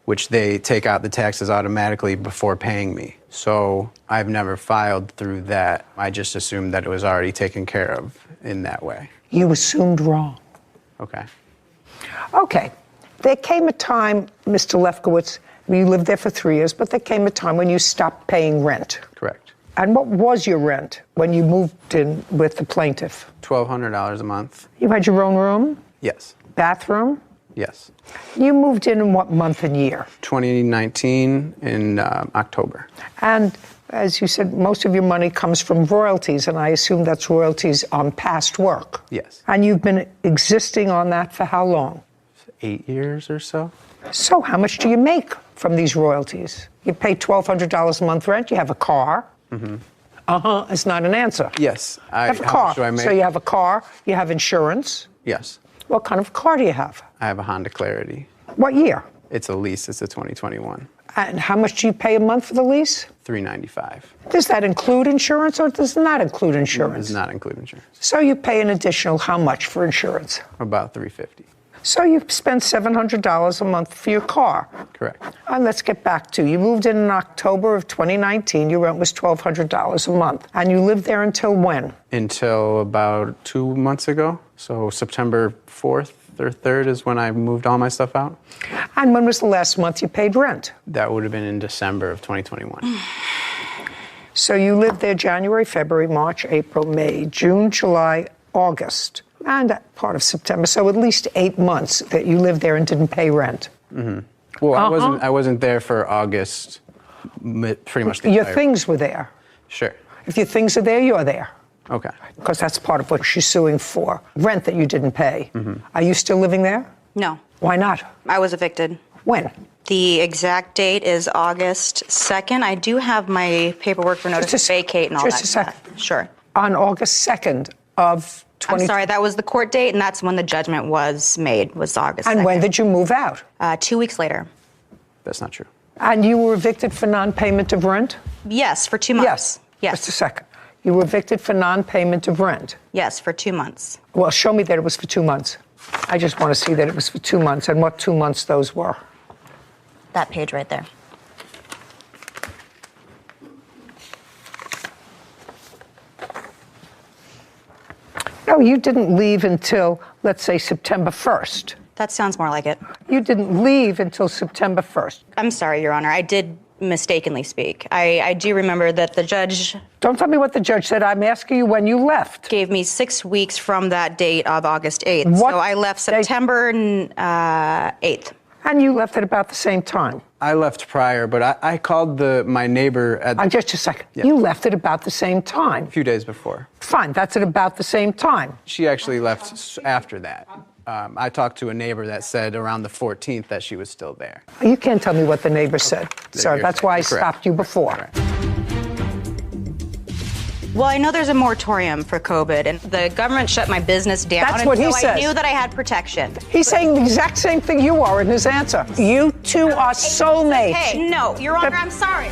V: which they take out the taxes automatically before paying me. So I've never filed through that. I just assumed that it was already taken care of in that way.
C: You assumed wrong.
V: Okay.
C: Okay. There came a time, Mr. Lefkowitz, you lived there for 3 years, but there came a time when you stopped paying rent.
V: Correct.
C: And what was your rent when you moved in with the plaintiff?
V: $1,200 a month.
C: You had your own room?
V: Yes.
C: Bathroom?
V: Yes.
C: You moved in what month and year?
V: 2019 in October.
C: And as you said, most of your money comes from royalties, and I assume that's royalties on past work.
V: Yes.
C: And you've been existing on that for how long?
V: 8 years or so.
C: So how much do you make from these royalties? You pay $1,200 a month rent, you have a car.
V: Mm-hmm.
C: Uh-huh, it's not an answer.
V: Yes.
C: You have a car.
V: How much do I make?
C: So you have a car, you have insurance.
V: Yes.
C: What kind of car do you have?
V: I have a Honda Clarity.
C: What year?
V: It's a lease. It's a 2021.
C: And how much do you pay a month for the lease?
V: $395.
C: Does that include insurance or does it not include insurance?
V: It does not include insurance.
C: So you pay an additional how much for insurance?
V: About $350.
C: So you spend $700 a month for your car.
V: Correct.
C: And let's get back to, you moved in October of 2019, your rent was $1,200 a month. And you lived there until when?
V: Until about 2 months ago. So September 4th or 3rd is when I moved all my stuff out.
C: And when was the last month you paid rent?
V: That would have been in December of 2021.
C: So you lived there January, February, March, April, May, June, July, August, and part of September. So at least 8 months that you lived there and didn't pay rent.
V: Mm-hmm. Well, I wasn't there for August, pretty much the
C: Your
V: entire...
C: things were there.
V: Sure.
C: If your things are there, you're there.
V: Okay.
C: Because that's part of what she's suing for. Rent that you didn't pay.
V: Mm-hmm.
C: Are you still living there?
D: No.
C: Why not?
D: I was evicted.
C: When?
D: The exact date is August 2nd. I do have my paperwork for notice to vacate and all that.
C: Just a second.
D: Sure.
C: On August 2nd of 20...
D: I'm sorry, that was the court date, and that's when the judgment was made, was August 2nd.
C: And when did you move out?
D: 2 weeks later.
V: That's not true.
C: And you were evicted for non-payment of rent?
D: Yes, for 2 months. Yes.
C: Just a second. You were evicted for non-payment of rent?
D: Yes, for 2 months.
C: Well, show me that it was for 2 months. I just want to see that it was for 2 months and what 2 months those were.
D: That page right there.
C: No, you didn't leave until, let's say, September 1st.
D: That sounds more like it.
C: You didn't leave until September 1st.
D: I'm sorry, Your Honor. I did mistakenly speak. I do remember that the judge...
C: Don't tell me what the judge said. I'm asking you when you left.
D: Gave me 6 weeks from that date of August 8th. So I left September 8th.
C: And you left at about the same time.
V: I left prior, but I called my neighbor at...
C: Just a second.
V: Yeah.
C: You left at about the same time.
V: A few days before.
C: Fine, that's at about the same time.
V: She actually left after that. I talked to a neighbor that said around the 14th that she was still there.
C: You can't tell me what the neighbor said, sir. That's why I stopped you before.
V: Correct.
D: Well, I know there's a moratorium for COVID, and the government shut my business down.
C: That's what he says.
D: I knew that I had protection.
C: He's saying the exact same thing you are in his answer. You two are soulmates.
D: Hey, no, Your Honor, I'm sorry.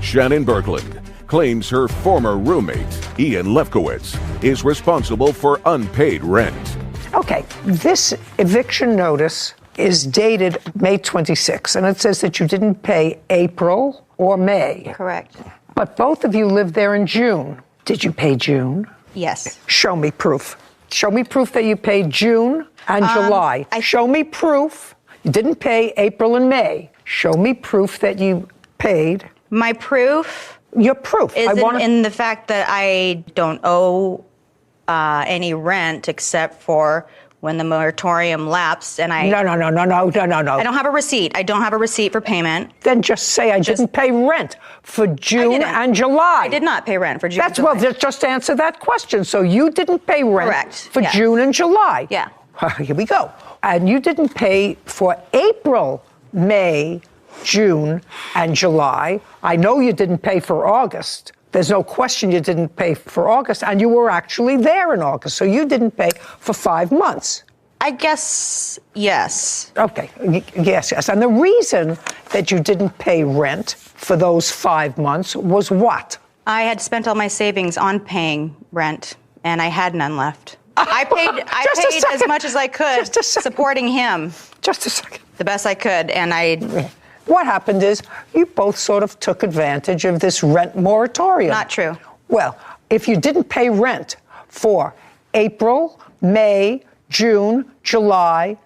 B: Shannon Berkland, claims her former roommate, Ian Lefkowitz, is responsible for unpaid rent.
C: Okay, this eviction notice is dated May 26, and it says that you didn't pay April or May.
D: Correct.
C: But both of you lived there in June. Did you pay June?
D: Yes.
C: Show me proof. Show me proof that you paid June and July. Show me proof you didn't pay April and May. Show me proof that you paid.
D: My proof?
C: Your proof.
D: Is in the fact that I don't owe any rent except for when the moratorium lapsed, and I...
C: No.
D: I don't have a receipt. I don't have a receipt for payment.
C: Then just say I didn't pay rent for June and July.
D: I did not pay rent for June and
C: Well,
D: July.
C: just answer that question. So you didn't pay rent for June and July.
D: Yeah.
C: Here we go. And you didn't pay for April, May, June, and July. I know you didn't pay for August. There's no question you didn't pay for August, and you were actually there in August, so you didn't pay for 5 months.
D: I guess, yes.
C: Okay, yes. And the reason that you didn't pay rent for those 5 months was what?
D: I had spent all my savings on paying rent, and I had none left. I paid as much as I could, supporting him.
C: Just a second.
D: The best I could, and I...
C: What happened is you both sort of took advantage of this rent moratorium.
D: Not true.
C: Well, if you didn't pay rent for April, May, June, July,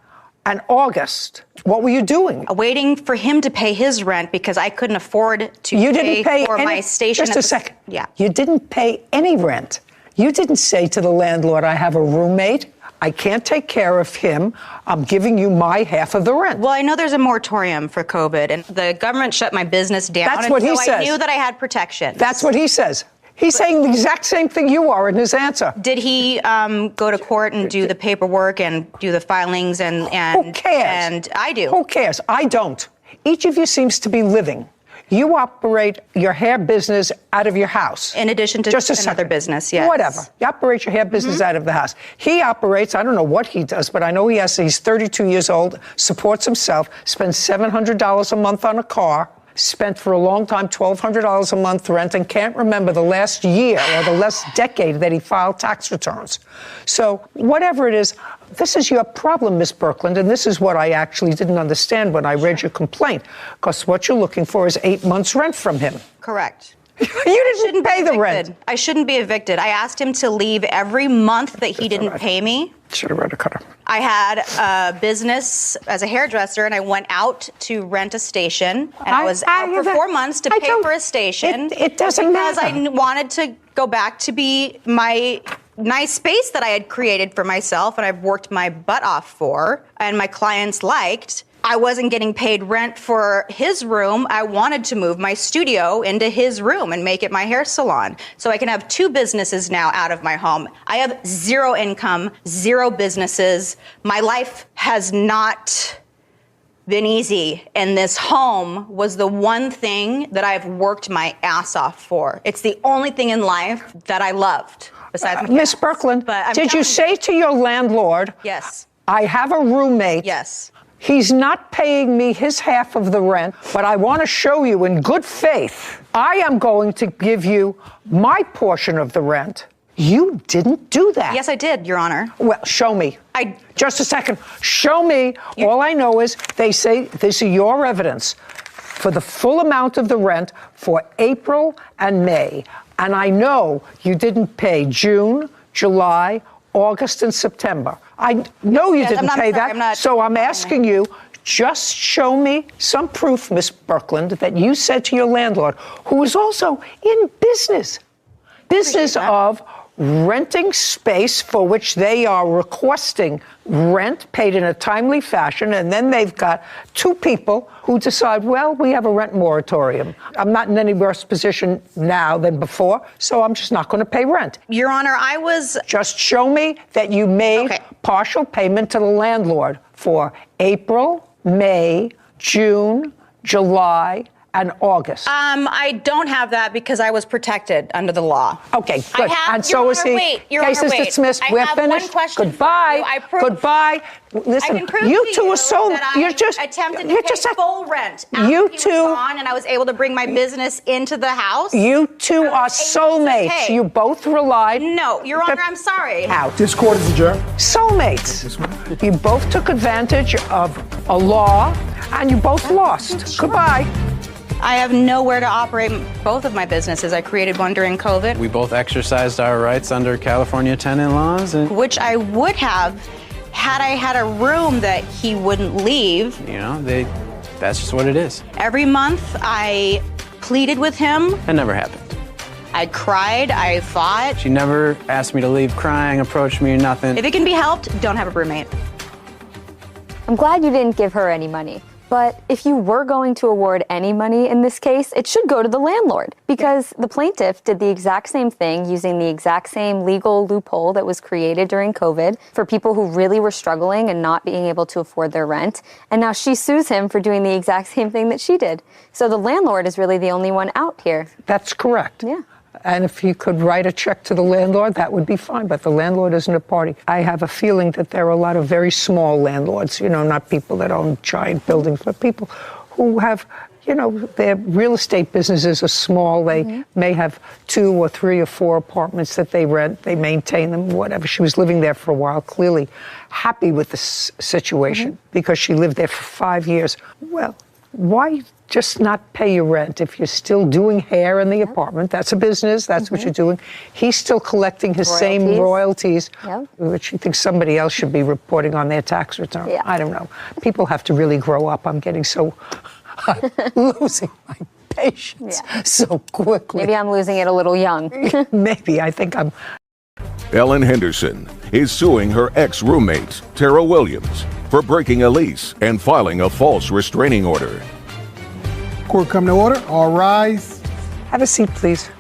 C: and August, what were you doing?
D: Waiting for him to pay his rent because I couldn't afford to pay for my station.
C: Just a second.
D: Yeah.
C: You didn't pay any rent. You didn't say to the landlord, I have a roommate. I can't take care of him. I'm giving you my half of the rent.
D: Well, I know there's a moratorium for COVID, and the government shut my business down.
C: That's what he says.
D: I knew that I had protection.
C: That's what he says. He's saying the exact same thing you are in his answer.
D: Did he go to court and do the paperwork and do the filings and
C: Who cares?
D: And I do.
C: Who cares? I don't. Each of you seems to be living. You operate your hair business out of your house.
D: In addition to another business, yes.
C: Whatever. You operate your hair business out of the house. He operates, I don't know what he does, but I know he's 32 years old, supports himself, spends $700 a month on a car, spent for a long time $1,200 a month rent, and can't remember the last year or the last decade that he filed tax returns. So whatever it is, this is your problem, Miss Birkeland, and this is what I actually didn't understand when I read your complaint, because what you're looking for is 8 months rent from him.
D: Correct.
C: You didn't pay the rent.
D: I shouldn't be evicted. I asked him to leave every month that he didn't pay me.
C: Should have read a cutter.
D: I had a business as a hairdresser, and I went out to rent a station, and I was out for 4 months to pay for a station.
C: It doesn't matter.
D: Because I wanted to go back to be my nice space that I had created for myself, and I've worked my butt off for, and my clients liked. I wasn't getting paid rent for his room. I wanted to move my studio into his room and make it my hair salon. So I can have 2 businesses now out of my home. I have 0 income, 0 businesses. My life has not been easy. And this home was the one thing that I've worked my ass off for. It's the only thing in life that I loved. Besides
C: Miss Birkeland, did you say to your landlord,
D: yes,
C: I have a roommate.
D: Yes.
C: He's not paying me his half of the rent, but I want to show you in good faith, I am going to give you my portion of the rent. You didn't do that.
D: Yes, I did, Your Honor.
C: Well, show me. Just a second. Show me. All I know is they say this is your evidence for the full amount of the rent for April and May. And I know you didn't pay June, July, August, and September. I know you didn't pay that. So I'm asking you, just show me some proof, Miss Birkeland, that you said to your landlord, who is also in business of renting space for which they are requesting rent paid in a timely fashion, and then they've got 2 people who decide, well, we have a rent moratorium. I'm not in any worse position now than before, so I'm just not going to pay rent.
D: Your Honor, I was...
C: Just show me that you made partial payment to the landlord for April, May, June, July, and August?
D: I don't have that because I was protected under the law.
C: Okay, good.
D: And so
C: is he.
D: Wait, Your
C: Case
D: Honor,
C: is
D: wait.
C: dismissed.
D: I
C: We're
D: have
C: finished.
D: one question.
C: Goodbye.
D: Goodbye.
C: Listen,
D: I can prove
C: you
D: to
C: two
D: you
C: are so.
D: that
C: You're
D: I
C: just
D: attempted
C: you're
D: to
C: just
D: pay full rent. After
C: you
D: he was
C: two.
D: gone, and I was able to bring my business into the house.
C: You two are soulmates. You both relied.
D: No, Your Honor, I'm sorry.
C: Out.
A: This court is adjourned.
C: Soulmates. You both took advantage of a law, and you both lost. Goodbye.
D: I have nowhere to operate both of my businesses. I created one during COVID,
V: We both exercised our rights under California tenant laws, and
D: which I would have had I had a room that he wouldn't leave.
V: that's just what it is.
D: Every month I pleaded with him.
V: That never happened.
D: I cried, I fought.
V: She never asked me to leave crying, approached me, or nothing.
D: If it can be helped, don't have a roommate.
I: I'm glad you didn't give her any money. But if you were going to award any money in this case, it should go to the landlord because the plaintiff did the exact same thing using the exact same legal loophole that was created during COVID for people who really were struggling and not being able to afford their rent. And now she sues him for doing the exact same thing that she did. So the landlord is really the only one out here.
C: That's correct.
I: Yeah.
C: And if he could write a check to the landlord, that would be fine. But the landlord isn't a party. I have a feeling that there are a lot of very small landlords, not people that own giant buildings, but people who have, their real estate businesses are small. They may have 2 or 3 or 4 apartments that they rent. They maintain them, whatever. She was living there for a while, clearly happy with the situation because she lived there for 5 years. Well, why just not pay your rent if you're still doing hair in the apartment? That's a business. That's what you're doing. He's still collecting his same royalties, which he thinks somebody else should be reporting on their tax return. I don't know. People have to really grow up. I'm getting so losing my patience so quickly.
I: Maybe I'm losing it a little young.
C: Maybe. I think I'm.
B: Ellen Henderson is suing her ex-roommate, Tara Williams, for breaking a lease and filing a false restraining order.
A: Court come to order. All rise.
C: Have a seat, please.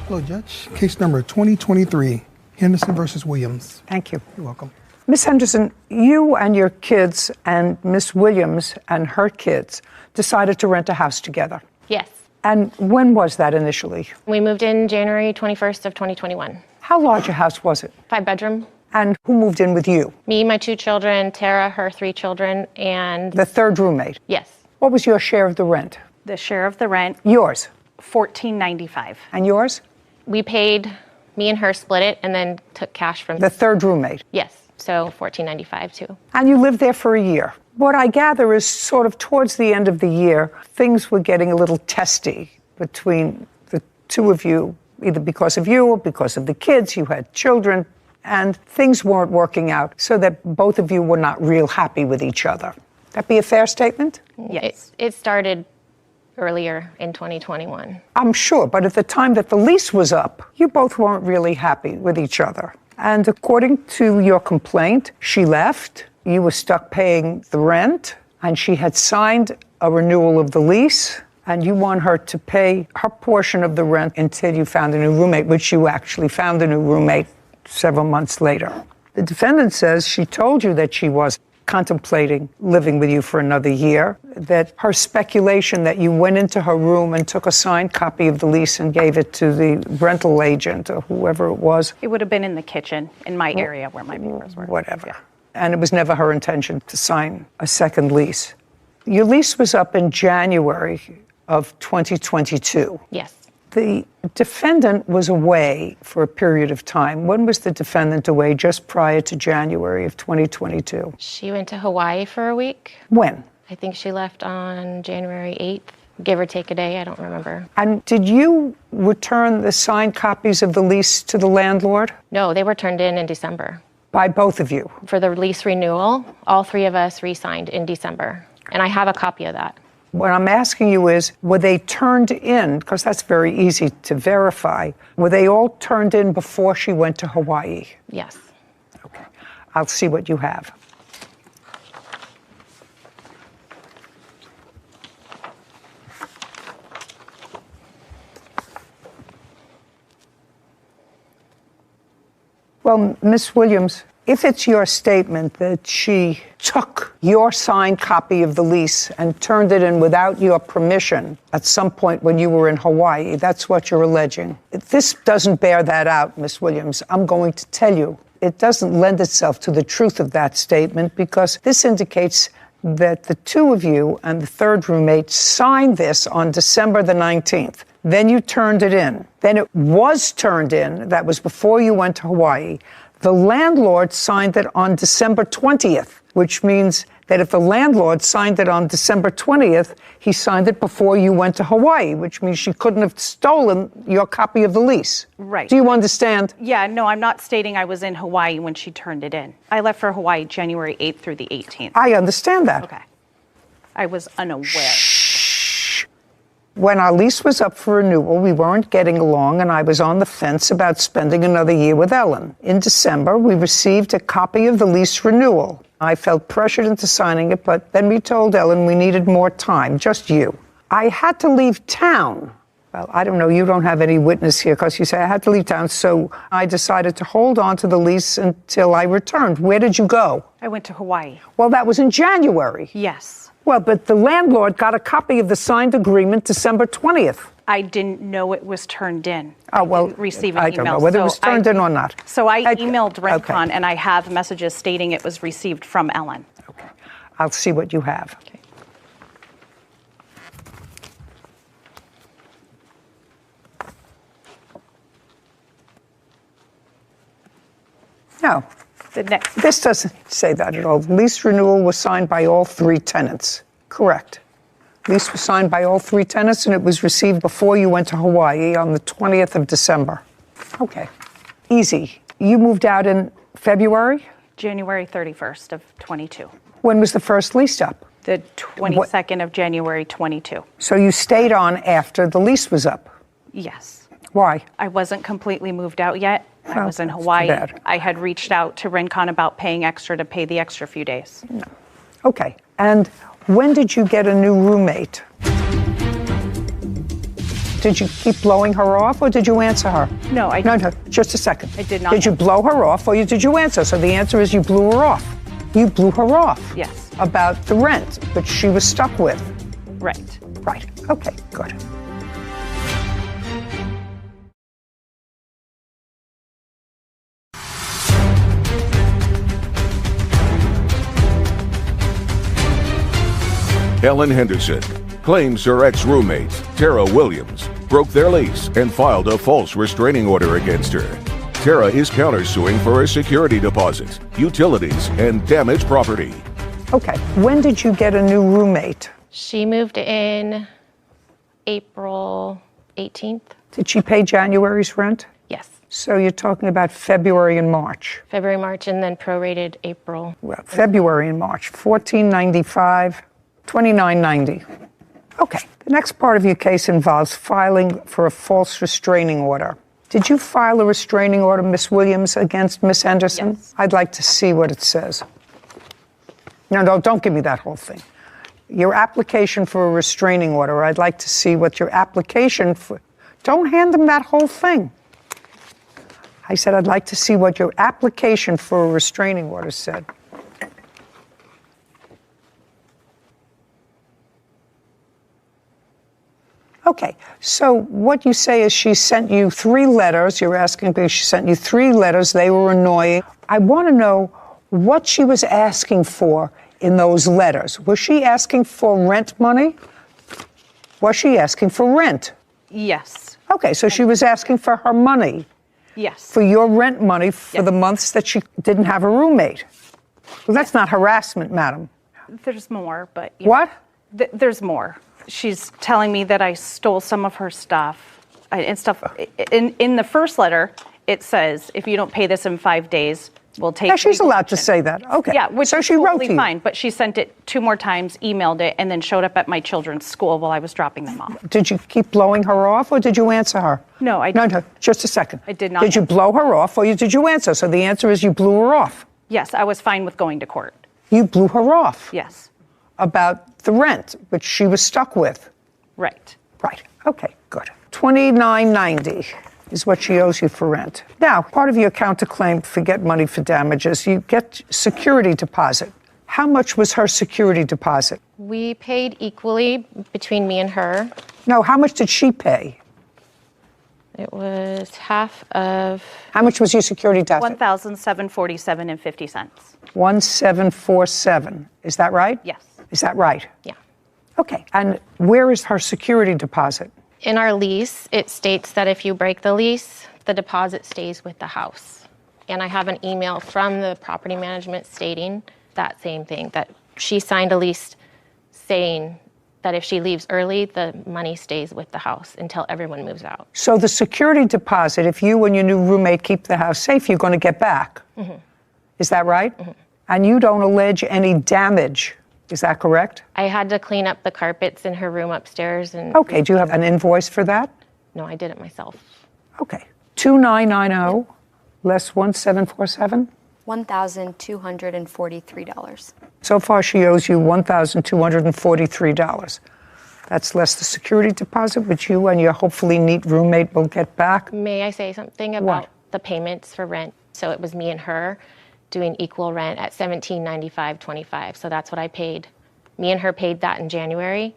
A: Hello, Judge. Case number 2023, Henderson versus Williams.
C: Thank you.
A: You're welcome.
C: Miss Henderson, you and your kids and Miss Williams and her kids decided to rent a house together.
F: Yes.
C: And when was that initially?
F: We moved in January 21st of 2021.
C: How large a house was it?
F: 5-bedroom.
C: And who moved in with you?
F: Me, my 2 children, Tara, her 3 children, and...
C: The third roommate?
F: Yes.
C: What was your share of the rent?
H: The share of the rent.
C: Yours?
H: $14.95.
C: And yours?
F: We paid, me and her split it, and then took cash from...
C: The third roommate?
F: Yes, so $14.95 too.
C: And you lived there for a year. What I gather is sort of towards the end of the year, things were getting a little testy between the two of you, either because of you or because of the kids. You had children, and things weren't working out, so that both of you were not real happy with each other. That be a fair statement?
F: Yes. It started earlier in 2021.
C: I'm sure, but at the time that the lease was up, you both weren't really happy with each other. And according to your complaint, she left, you were stuck paying the rent, and she had signed a renewal of the lease, and you want her to pay her portion of the rent until you found a new roommate, which you actually found a new roommate several months later. The defendant says she told you that she was contemplating living with you for another year, that her speculation that you went into her room and took a signed copy of the lease and gave it to the rental agent or whoever it was.
H: It would have been in the kitchen in my area where my papers were.
C: Whatever. Yeah. And it was never her intention to sign a second lease. Your lease was up in January of 2022.
F: Yes.
C: The defendant was away for a period of time. When was the defendant away? Just prior to January of 2022.
F: She went to Hawaii for a week.
C: When?
F: I think she left on January 8th, give or take a day, I don't remember.
C: And did you return the signed copies of the lease to the landlord?
F: No, they were turned in December.
C: By both of you?
F: For the lease renewal, all 3 of us re-signed in December. And I have a copy of that.
C: What I'm asking you is, were they turned in, because that's very easy to verify, were they all turned in before she went to Hawaii?
F: Yes.
C: Okay. I'll see what you have. Well, Miss Williams, If it's your statement that she took your signed copy of the lease and turned it in without your permission at some point when you were in Hawaii, that's what you're alleging. If this doesn't bear that out, Ms. Williams, I'm going to tell you it doesn't lend itself to the truth of that statement, because this indicates that the two of you and the third roommate signed this on December the 19th. Then you turned it in. Then it was turned in. That was before you went to Hawaii. The landlord signed it on December 20th, which means that if the landlord signed it on December 20th, he signed it before you went to Hawaii, which means she couldn't have stolen your copy of the lease.
H: Right.
C: Do you understand?
H: Yeah, no, I'm not stating I was in Hawaii when she turned it in. I left for Hawaii January 8th through the 18th.
C: I understand that.
H: Okay. I was unaware.
C: When our lease was up for renewal, we weren't getting along, and I was on the fence about spending another year with Ellen. In December, we received a copy of the lease renewal. I felt pressured into signing it, but then we told Ellen we needed more time, just you. I had to leave town. Well, I don't know, you don't have any witness here because you say I had to leave town, so I decided to hold on to the lease until I returned. Where did you go?
H: I went to Hawaii.
C: Well, that was in January.
H: Yes.
C: Well, but the landlord got a copy of the signed agreement December 20th.
H: I didn't know it was turned in.
C: Oh, well,
H: I didn't receive an
C: I
H: email.
C: don't know whether it was turned in or not.
H: So I emailed Rentcon, and I have messages stating it was received from Ellen.
C: Okay. I'll see what you have.
H: Okay.
C: No. This doesn't say that at all. Lease renewal was signed by all three tenants. Correct. Lease was signed by all three tenants, and it was received before you went to Hawaii on the 20th of December. Okay. Easy. You moved out in February?
H: January 31st of 22.
C: When was the first lease up?
H: The 22nd of January 22.
C: So you stayed on after the lease was up?
H: Yes.
C: Why?
H: I wasn't completely moved out yet. I
C: Well,
H: was in
C: that's too
H: Hawaii.
C: bad.
H: I had reached out to Rincon about paying extra to pay the extra few days.
C: No. Okay. And when did you get a new roommate? Did you keep blowing her off, or did you answer her?
H: No, I
C: No, just a second.
H: I did not.
C: Did you blow her off, or did you answer? So the answer is you blew her off. You blew her off.
H: Yes.
C: About the rent, which she was stuck with.
H: Right.
C: Right. Okay, good.
B: Ellen Henderson claims her ex-roommate, Tara Williams, broke their lease and filed a false restraining order against her. Tara is countersuing for a security deposit, utilities, and damaged property.
C: Okay. When did you get a new roommate?
F: She moved in April 18th.
C: Did she pay January's rent?
F: Yes.
C: So you're talking about February and March.
F: February, March, and then prorated April.
C: Well, February and March, $14.95, $29.90. Okay. The next part of your case involves filing for a false restraining order. Did you file a restraining order, Miss Williams, against Miss Henderson?
F: Yes.
C: I'd like to see what it says. No, don't give me that whole thing. Your application for a restraining order, I'd like to see what your application for... Don't hand them that whole thing. I said I'd like to see what your application for a restraining order said. Okay, so what you say is she sent you 3 letters. You're asking because she sent you 3 letters. They were annoying. I want to know what she was asking for in those letters. Was she asking for rent money? Was she asking for rent?
H: Yes.
C: Okay, so she was asking for her money.
H: Yes.
C: For your rent money for the months that she didn't have a roommate. Well, that's not harassment, madam.
H: There's more, but...
C: What?
H: There's more. She's telling me that I stole some of her stuff and stuff. In the first letter, it says, if you don't pay this in 5 days, we'll take...
C: Yeah, she's allowed to say that. Okay.
H: Yeah, which
C: so
H: is
C: she wrote
H: totally
C: to you.
H: fine, but she sent it 2 more times, emailed it, and then showed up at my children's school while I was dropping them off.
C: Did you keep blowing her off, or did you answer her?
H: No, I
C: No, just a second.
H: I did not
C: Did you blow her off, or did you answer? So the answer is you blew her off.
H: Yes, I was fine with going to court.
C: You blew her off.
H: Yes.
C: About the rent, which she was stuck with.
H: Right.
C: Right. Okay, good. $29.90. is what she owes you for rent. Now, part of your counterclaim for get money for damages, you get security deposit. How much was her security deposit?
F: We paid equally between me and her.
C: No, how much did she pay?
F: It was half of...
C: How much was your security deposit?
H: $1,747.50.
C: 1,747. Is that right?
H: Yes.
C: Is that right?
F: Yeah.
C: Okay. And where is her security deposit?
F: In our lease, it states that if you break the lease, the deposit stays with the house. And I have an email from the property management stating that same thing, that she signed a lease saying that if she leaves early, the money stays with the house until everyone moves out.
C: So the security deposit, if you and your new roommate keep the house safe, you're going to get back.
F: Mm-hmm.
C: Is that right?
F: Mm-hmm.
C: And you don't allege any damage. Is that correct?
F: I had to clean up the carpets in her room upstairs. And
C: Okay, do you have an invoice for that?
F: No, I did it myself.
C: Okay. 2990 less 1747?
I: $1,243.
C: So far, she owes you $1,243. That's less the security deposit, which you and your hopefully neat roommate will get back.
F: May I say something about the payments for rent? So it was me and her doing equal rent at $1,795.25. So that's what I paid. Me and her paid that in January,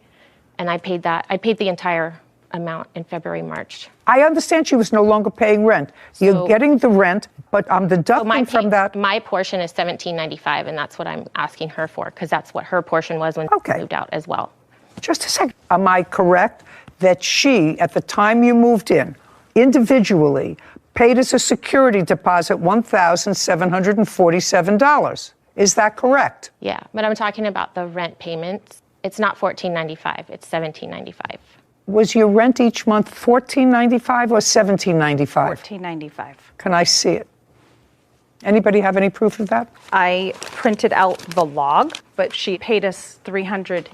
F: and I paid the entire amount in February, March.
C: I understand she was no longer paying rent. You're getting the rent, but I'm deducting from that.
F: My portion is $1,795, and that's what I'm asking her for, because that's what her portion was when she moved out as well.
C: Just a second. Am I correct that she, at the time you moved in, individually paid as a security deposit $1,747? Is that correct?
F: Yeah, but I'm talking about the rent payments. It's not $1,495, it's $1,795.
C: Was your rent each month $1,495 or $1,795?
H: $1,495.
C: Can I see it? Anybody have any proof of that?
H: I printed out the log, but she paid us $300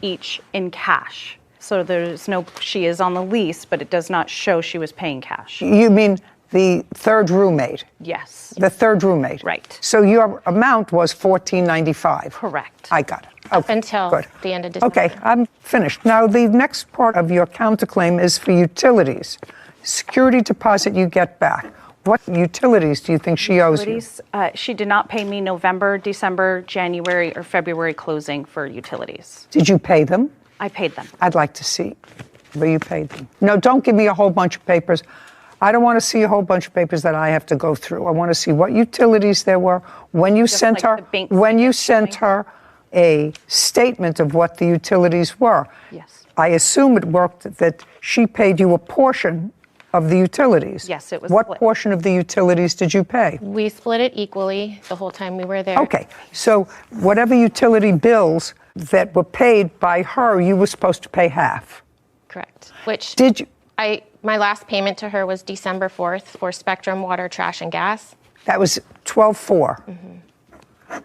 H: each in cash. So there's no, she is on the lease, but it does not show she was paying cash.
C: You mean the third roommate?
H: Yes.
C: The third roommate?
H: Right.
C: So your amount was $1,495?
H: Correct.
C: I got it. Okay,
F: Up until
C: good.
F: the end of December.
C: Okay, I'm finished. Now, the next part of your counterclaim is for utilities. Security deposit you get back. What utilities do you think she owes you?
H: She did not pay me November, December, January, or February closing for utilities.
C: Did you pay them?
H: I paid them.
C: I'd like to see where you paid them. No, don't give me a whole bunch of papers. I don't want to see a whole bunch of papers that I have to go through. I want to see what utilities there were, when you sent her a statement of what the utilities were.
H: Yes.
C: I assume it worked that she paid you a portion of the utilities.
H: Yes, it was
C: What
H: split.
C: portion of the utilities did you pay?
F: We split it equally the whole time we were there.
C: Okay, so whatever utility bills that were paid by her, you were supposed to pay half.
F: Correct. Which
C: did you?
F: My last payment to her was December 4th for Spectrum Water, Trash, and Gas.
C: That was 12/4.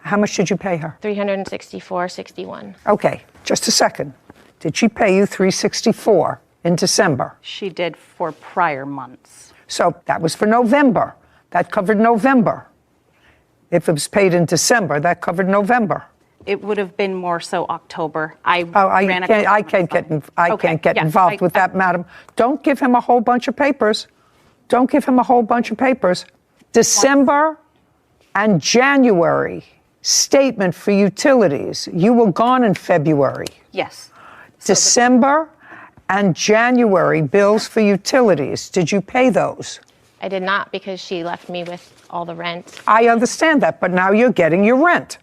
C: How much did you pay her?
F: $364.61.
C: Okay, just a second. Did she pay you $364 in December?
H: She did for prior months.
C: So that was for November. That covered November. If it was paid in December, that covered November.
H: It would have been more so October. I
C: can't get involved with that, madam. Don't give him a whole bunch of papers. Don't give him a whole bunch of papers. December and January statement for utilities. You were gone in February.
H: Yes.
C: December and January bills for utilities. Did you pay those?
F: I did not, because she left me with all the rent.
C: I understand that, but now you're getting your rent.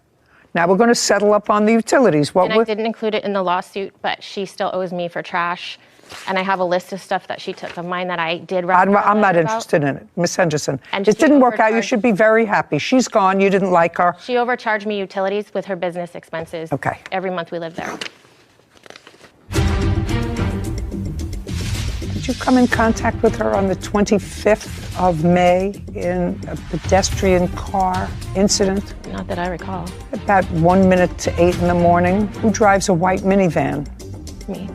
C: Now we're going to settle up on the utilities.
F: And I didn't include it in the lawsuit, but she still owes me for trash. And I have a list of stuff that she took of mine that I did write
C: I'm not interested in it, Miss Henderson.
F: And
C: it didn't work out. You should be very happy. She's gone. You didn't like her.
F: She overcharged me utilities with her business expenses.
C: Okay.
F: Every month we lived there.
C: Did you come in contact with her on the 25th of May in a pedestrian car incident?
F: Not that I recall.
C: About 1 minute to 8 in the morning. Who drives a white minivan?
F: Me.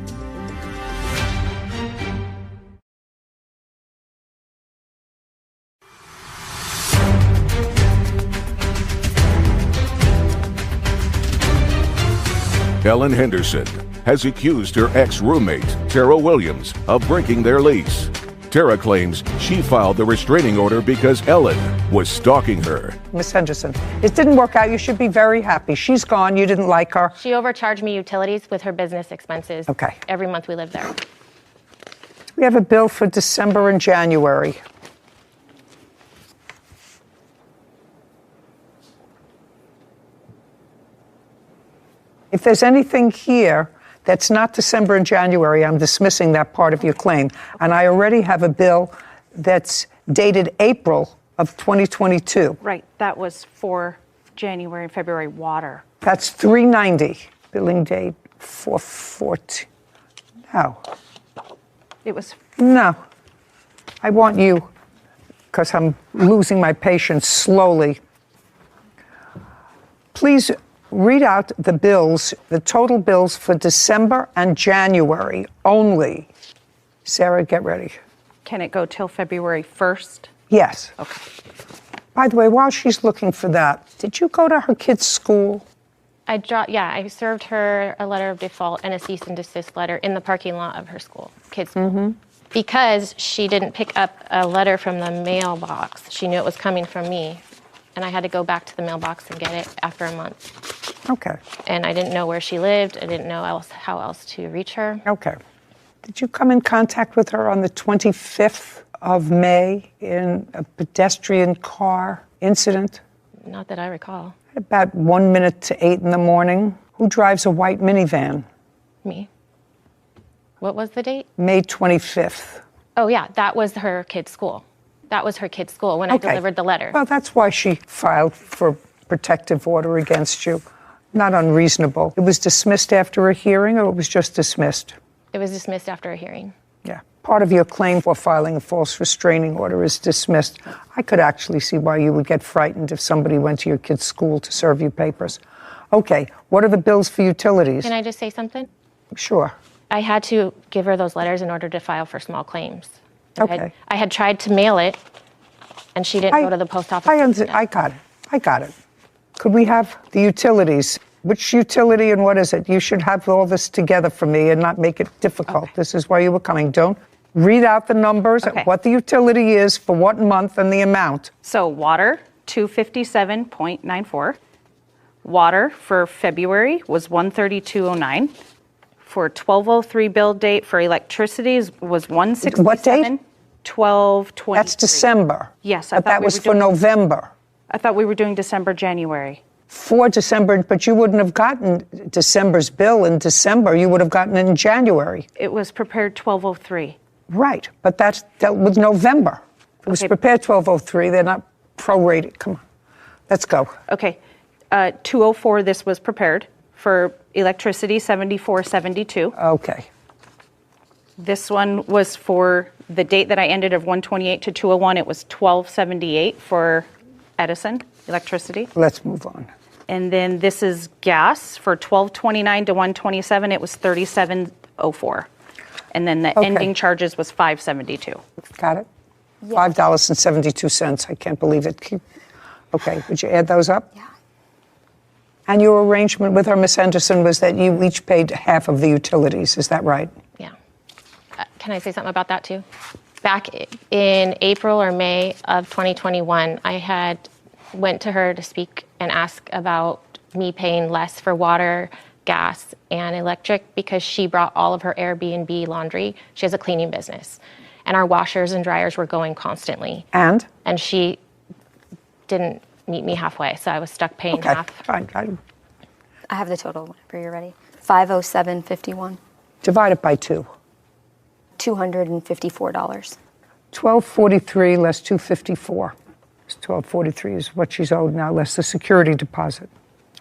B: Ellen Henderson has accused her ex-roommate, Tara Williams, of breaking their lease. Tara claims she filed the restraining order because Ellen was stalking her.
C: Miss Henderson, it didn't work out. You should be very happy. She's gone. You didn't like her.
F: She overcharged me utilities with her business expenses.
C: Okay.
F: Every month we lived there.
C: We have a bill for December and January. If there's anything here that's not December and January, I'm dismissing that part of your claim. And I already have a bill that's dated April of 2022.
H: Right, that was for January and February water.
C: That's $390. Billing date 4/14. No.
H: It was.
C: No. I want you, because I'm losing my patience slowly. Please read out the bills, the total bills for December and January only. Sarah, get ready.
H: Can it go till February 1st?
C: Yes.
H: Okay.
C: By the way, while she's looking for that, did you go to her kid's school?
F: I served her a letter of default and a cease and desist letter in the parking lot of her school, kids' school. Because she didn't pick up a letter from the mailbox. She knew it was coming from me. And I had to go back to the mailbox and get it after a month.
C: Okay.
F: And I didn't know where she lived. I didn't know how else to reach her.
C: Okay. Did you come in contact with her on the 25th of May in a pedestrian car incident?
F: Not that I recall.
C: About 1 minute to 8 in the morning. Who drives a white minivan?
F: Me. What was the date?
C: May 25th.
F: Oh, yeah, that was her kid's school. That was her kid's school when I delivered the letter.
C: Well, that's why she filed for protective order against you. Not unreasonable. It was dismissed after a hearing, or it was just dismissed?
F: It was dismissed after a hearing.
C: Yeah. Part of your claim for filing a false restraining order is dismissed. I could actually see why you would get frightened if somebody went to your kid's school to serve you papers. Okay, what are the bills for utilities?
F: Can I just say something?
C: Sure.
F: I had to give her those letters in order to file for small claims.
C: Okay.
F: I had tried to mail it, and she didn't go to the post office.
C: I got it. Could we have the utilities? Which utility and what is it? You should have all this together for me and not make it difficult. Okay. This is why you were coming. Don't read out the numbers, what the utility is for what month and the amount.
H: So water, $257.94. Water for February was $132.09. For 12/03 bill date for electricity was $167.
C: What date?
H: 12/23.
C: That's December.
H: Yes,
C: but that was for November.
H: I thought we were doing December, January.
C: For December, but you wouldn't have gotten December's bill in December. You would have gotten it in January.
H: It was prepared 12/03.
C: Right, but that's dealt with November. It was prepared 12/03. They're not prorated. Come on, let's go.
H: Okay, 2/04. This was prepared for electricity, $74.72.
C: Okay.
H: This one was for the date that I ended of 1/28 to 2/01. It was $12.78 for Edison electricity.
C: Let's move on.
H: And then this is gas for 12/29 to 1/27. It was $37.04. And then the ending charges was $5.72.
C: Got it? Yes. $5.72. I can't believe it. Okay, would you add those up? Yeah. And your arrangement with her, Miss Henderson, was that you each paid half of the utilities. Is that right?
F: Yeah. Can I say something about that too? Back in April or May of 2021, I went to her to speak and ask about me paying less for water, gas, and electric because she brought all of her Airbnb laundry. She has a cleaning business. And our washers and dryers were going constantly.
C: And
F: she didn't meet me halfway, so I was stuck paying half.
C: Fine.
I: I have the total whenever you're ready. $507.51.
C: Divide it by 2.
I: $254.
C: $1,243 less $254. $1,243 is what she's owed now, less the security deposit.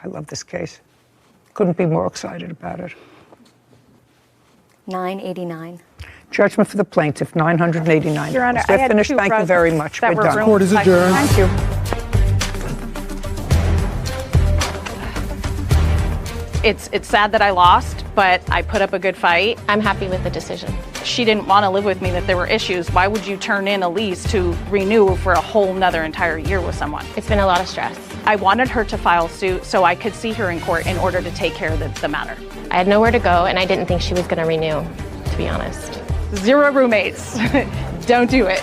C: I love this case. Couldn't be more excited about it.
I: $989.
C: Judgment for the plaintiff, $989.
H: Your Honor,
C: They're finished. Thank you very much. We're done.
A: Court is adjourned.
C: Thank you.
H: It's sad that I lost, but I put up a good fight.
F: I'm happy with the decision.
H: She didn't want to live with me, that there were issues. Why would you turn in a lease to renew for a whole nother entire year with someone?
F: It's been a lot of stress.
H: I wanted her to file suit so I could see her in court in order to take care of the matter.
F: I had nowhere to go, and I didn't think she was going to renew, to be honest.
H: 0 roommates.
U: don't do it.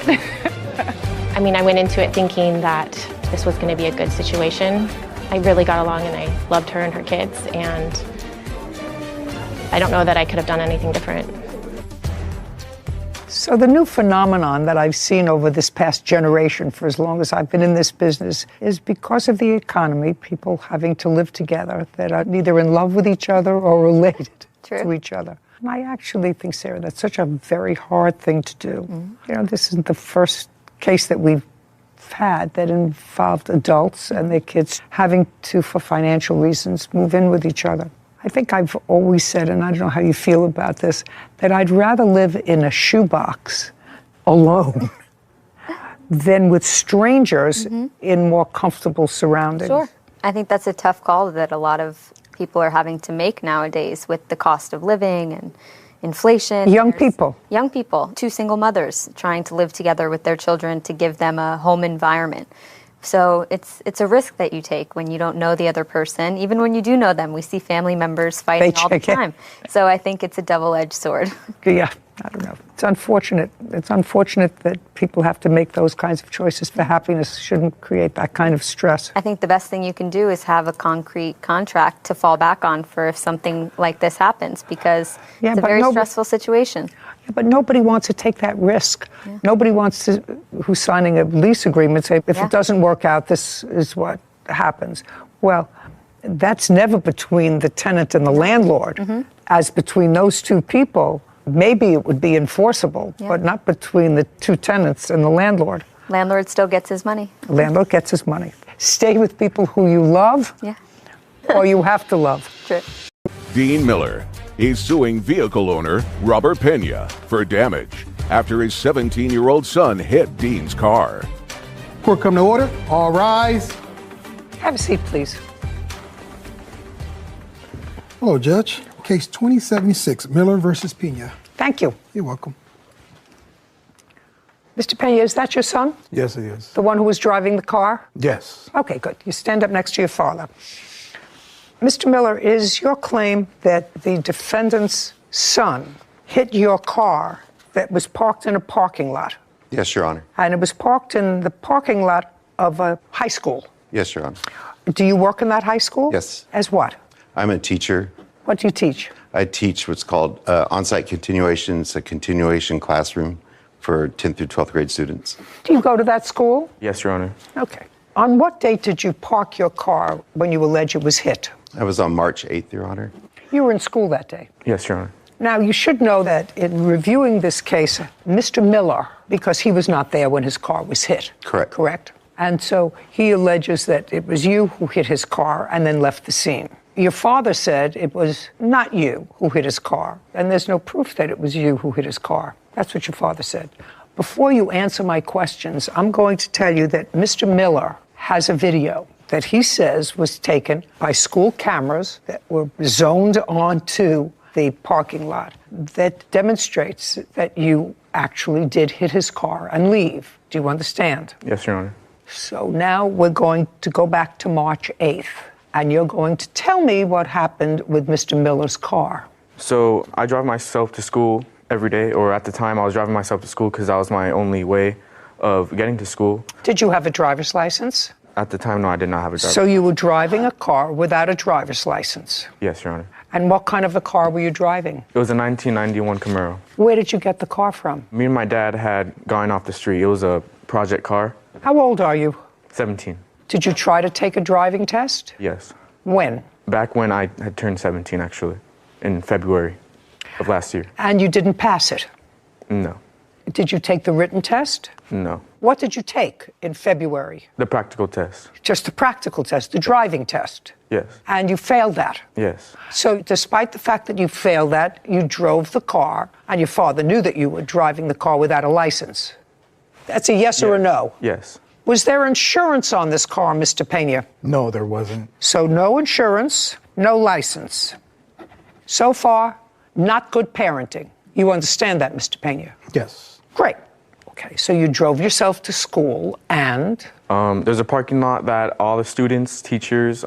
F: I mean, I went into it thinking that this was going to be a good situation. I really got along and I loved her and her kids, and I don't know that I could have done anything different.
C: So the new phenomenon that I've seen over this past generation, for as long as I've been in this business, is because of the economy, people having to live together that are neither in love with each other or related to each other. And I actually think, Sarah, that's such a very hard thing to do. Mm-hmm. You know, this isn't the first case that we've had that involved adults and their kids having to, for financial reasons, move in with each other. I think I've always said, and I don't know how you feel about this, that I'd rather live in a shoebox alone than with strangers in more comfortable surroundings.
I: Sure. I think that's a tough call that a lot of people are having to make nowadays with the cost of living and inflation.
C: Young people.
I: Young people. 2 single mothers trying to live together with their children to give them a home environment. So it's a risk that you take when you don't know the other person. Even when you do know them, we see family members fighting all the time. So I think it's a double-edged sword.
C: Yeah, I don't know. It's unfortunate. It's unfortunate that people have to make those kinds of choices for happiness. Shouldn't create that kind of stress.
I: I think the best thing you can do is have a concrete contract to fall back on for if something like this happens, because it's a very stressful situation.
C: But nobody wants to take that risk. Yeah. Nobody wants to, who's signing a lease agreement, say, if it doesn't work out, this is what happens. Well, that's never between the tenant and the landlord. As between those two people, maybe it would be enforceable, but not between the two tenants and the landlord.
I: Landlord still gets his money.
C: Landlord gets his money. Stay with people who you love, or you have to love.
I: True.
B: Dean Miller is suing vehicle owner Robert Pena for damage after his 17-year-old son hit Dean's car.
A: Court come to order. All rise.
C: Have a seat, please.
A: Hello, Judge. Case 2076, Miller versus Pena.
C: Thank you.
A: You're welcome.
C: Mr. Pena, is that your son?
A: Yes, it is.
C: The one who was driving the car?
A: Yes.
C: Okay, good. You stand up next to your father. Mr. Miller, is your claim that the defendant's son hit your car that was parked in a parking lot?
K: Yes, Your Honor.
C: And it was parked in the parking lot of a high school?
K: Yes, Your Honor.
C: Do you work in that high school?
K: Yes.
C: As what?
K: I'm a teacher.
C: What do you teach?
K: I teach what's called on-site continuation. It's a continuation classroom for 10th through 12th grade students.
C: Do you go to that school?
M: Yes, Your Honor.
C: Okay. On what date did you park your car when you allege it was hit?
K: I was on March 8th, Your Honor.
C: You were in school that day?
M: Yes, Your Honor.
C: Now, you should know that in reviewing this case, Mr. Miller, because he was not there when his car was hit.
K: Correct.
C: Correct? And so he alleges that it was you who hit his car and then left the scene. Your father said it was not you who hit his car, and there's no proof that it was you who hit his car. That's what your father said. Before you answer my questions, I'm going to tell you that Mr. Miller has a video that he says was taken by school cameras that were zoned onto the parking lot that demonstrates that you actually did hit his car and leave. Do you understand?
M: Yes, Your Honor.
C: So now we're going to go back to March 8th, and you're going to tell me what happened with Mr. Miller's car.
M: So I drive myself to school every day, or at the time I was driving myself to school because that was my only way of getting to school.
C: Did you have a driver's license?
M: At the time, no, I did not have a driver's license.
C: So you were driving a car without a driver's license?
M: Yes, Your Honor.
C: And what kind of a car were you driving?
M: It was a 1991 Camaro.
C: Where did you get the car from?
M: Me and my dad had gone off the street. It was a project car.
C: How old are you?
M: 17.
C: Did you try to take a driving test?
M: Yes.
C: When?
M: Back when I had turned 17, actually, in February of last year.
C: And you didn't pass it?
M: No.
C: Did you take the written test?
M: No.
C: What did you take in February?
M: The practical test.
C: Just the practical test, the driving test?
M: Yes.
C: And you failed that?
M: Yes.
C: So despite the fact that you failed that, you drove the car, and your father knew that you were driving the car without a license? That's a yes or a no?
M: Yes.
C: Was there insurance on this car, Mr. Pena?
A: No, there wasn't.
C: So no insurance, no license. So far, not good parenting. You understand that, Mr. Pena?
A: Yes.
C: Great. Okay, so you drove yourself to school and?
M: There's a parking lot that all the students, teachers,